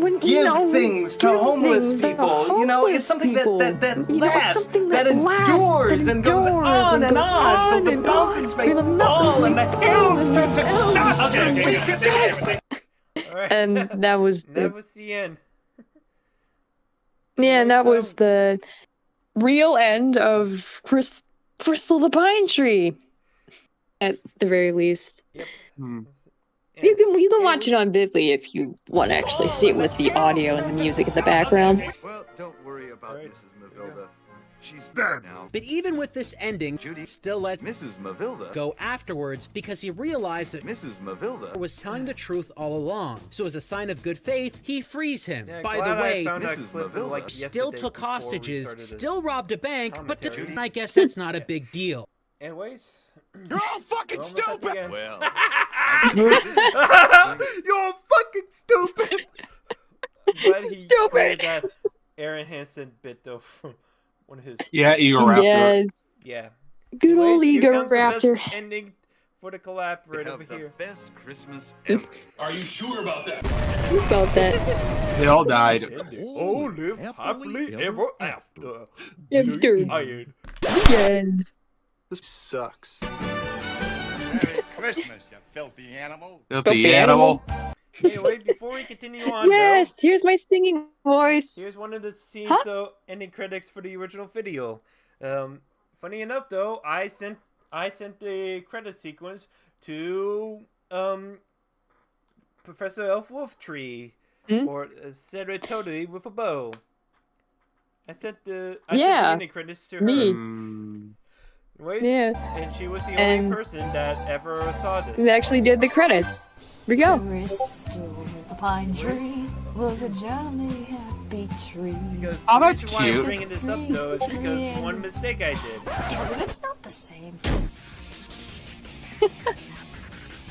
we give things to homeless people. It's something that lasts, that endures and goes on and on till the mountains may fall and the hills turn to dust. And that was That was the end. Yeah, and that was the real end of Crystal the Pine Tree, at the very least. Yep. You can watch it on Vidly if you want to actually see it with the audio and the music in the background. Well, don't worry about Mrs. Mavilda. She's dead now. But even with this ending, Judy still let Mrs. Mavilda go afterwards because he realized that Mrs. Mavilda was telling the truth all along. So as a sign of good faith, he frees him. Yeah, By glad the I way, found that Mrs. clip, Mavilda like, still yesterday took before we hostages, started this still robbed a bank, but commentary. I guess that's not a big deal. Anyways. You're all fucking stupid! Well, you're fucking stupid! But he cleared that Aaron Hansen bit though from one of his. Yeah, Ego Raptor. Yes. Yeah. Good old Anyways, Ego here comes the Raptor. best ending for the collab right over here. best Christmas ever. Are you sure about that? You felt that. They all died. Oh, live happily ever after. After. Iron. Yes. This sucks. Merry Christmas, you filthy animal. The animal. Anyway, before we continue on, Yes, here's my singing voice. here's one of the scenes, Huh? though, ending credits for the original video. Funny enough, though, I sent the credit sequence to Professor Elf Wolftree or Cedric Totally with a bow. I sent the ending credits to her. Mm. Anyways, Yeah. and she was the And- only person that ever saw this. They actually did the credits. Here we go. The pine tree was a jolly happy tree. Because Oh, the that's reason why I'm cute. bringing this up, though, is because one mistake I did. Yeah, but it's not the same.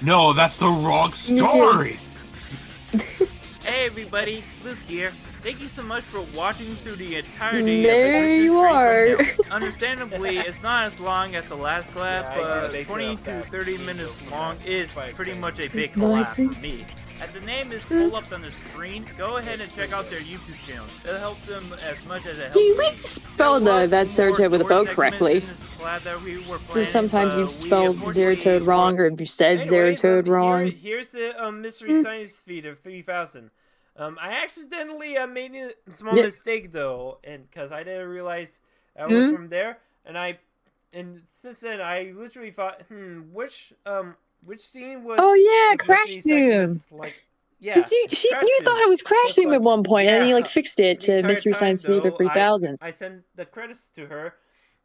No, that's the wrong story. Hey, Hey everybody, Luke here. Thank you so much for watching through the entirety There of Adventures you Straight are. from Hell. Understandably, it's not as long as the last collab, but 20 to 30 minutes long is pretty much a big collab for me. As the name is pulled up on the screen, go ahead and check out their YouTube channel. It helps them as much as it helps You me. spelled that Zeratoad with a bow correctly. Because sometimes you've spelled Zeratoad wrong, or if you said Zeratoad wrong. Here's the Mystery Science feed of 3000. I accidentally made a small mistake though, and because I didn't realize I was from there, and since then I literally thought, which scene was? Oh yeah, was Crash Mystery Zoom. Science, like, yeah, Because you thought it was Crash Zoom at one point, and then you like fixed it to Mystery Science Theater 3000. I sent the credits to her,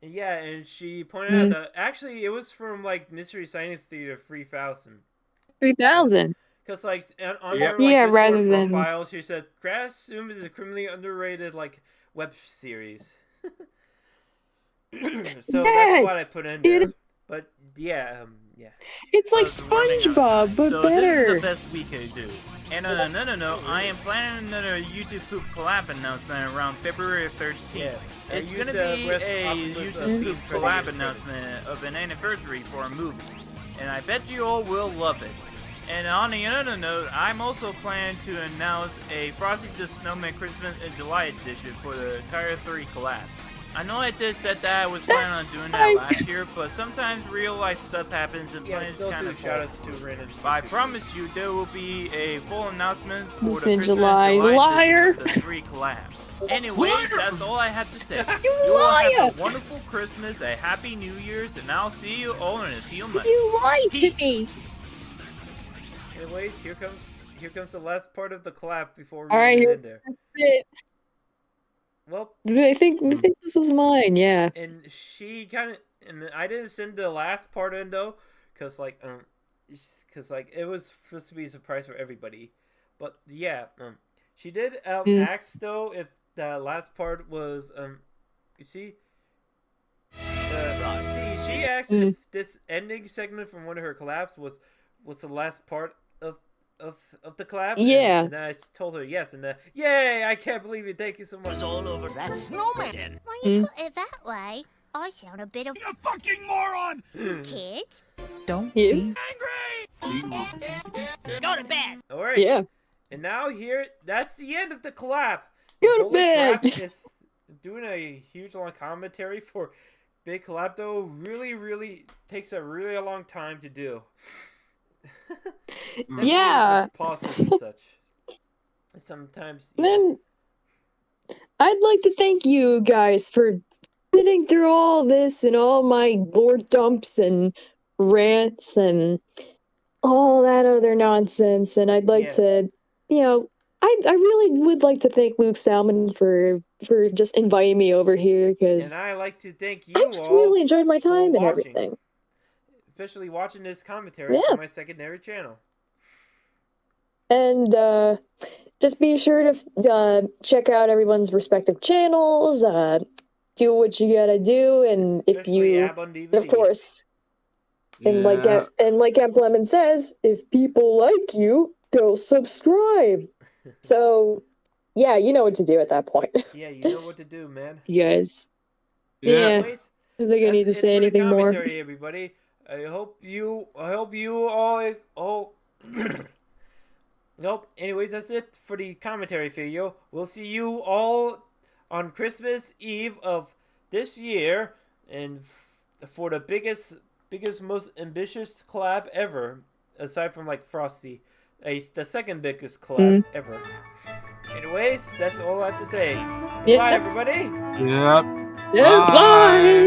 and yeah, and she pointed out that actually it was from like Mystery Science Theater 3000. 3000. Because like on her like, rather Discord than profile, she said Crash Zoom is a criminally underrated like web series. So that's what I put in there. But yeah, yeah. It's like SpongeBob, but so better. this is the best we could do. And no, I am planning another YouTube Poop collab announcement around February 13th. Yeah, it's gonna be a YouTube Poop collab announcement of an anniversary for a movie, and I bet you all will love it. And on the other note, I'm also planning to announce a Frosty the Snowman Christmas in July edition for the entire 3 collabs. I know I did said that I was planning on doing that last year, but sometimes real life stuff happens and plans kind of fall. But I promise you there will be a full announcement for the Christmas July liar. Edition of the 3 collabs. Anyways, that's all I have to say. You all liar! have a wonderful Christmas, a happy New Year's, and I'll see you all in a few months. You lied to me. Anyways, here comes the last part of the collab before we Alright, end there. that's it. Well, I think this is mine, yeah. And she kind of, and I didn't send the last part in though, cause like it was supposed to be a surprise for everybody. But yeah, she did ask though if the last part was you see. She asked if this ending segment from one of her collabs was the last part of the collab. Yeah. And I told her yes, and yay! I can't believe it. Thank you so much. It's all over that snowman. When you put it that way, I sound a bit of a fucking moron. Kids, don't be angry. Go to bed. All right. Yeah. And now that's the end of the collab. Go to bed. Is doing a huge long commentary for Big Collab though really takes a really long time to do. Yeah. Pauses and such. Sometimes. Yeah. Then I'd like to thank you guys for sitting through all this and all my lore dumps and rants and all that other nonsense. And I'd like to, I really would like to thank Luke Salmon for just inviting me over here because and I like to thank you I just really enjoyed my time and watching. everything. Especially watching this commentary for my secondary channel. And just be sure to check out everyone's respective channels. Do what you gotta do, and especially if you, of course, and like Emp Lemon says, if people like you, they'll subscribe. So, yeah, you know what to do at that point. Yeah, you know what to do, man. You guys. Yeah. Anyways, I think I need to say anything more. Everybody. I hope you all. Nope. Anyways, that's it for the commentary video. We'll see you all on Christmas Eve of this year, and for the biggest, most ambitious collab ever, aside from like Frosty, the second biggest collab ever. Anyways, that's all I have to say. Goodbye, everybody. Yep. Goodbye.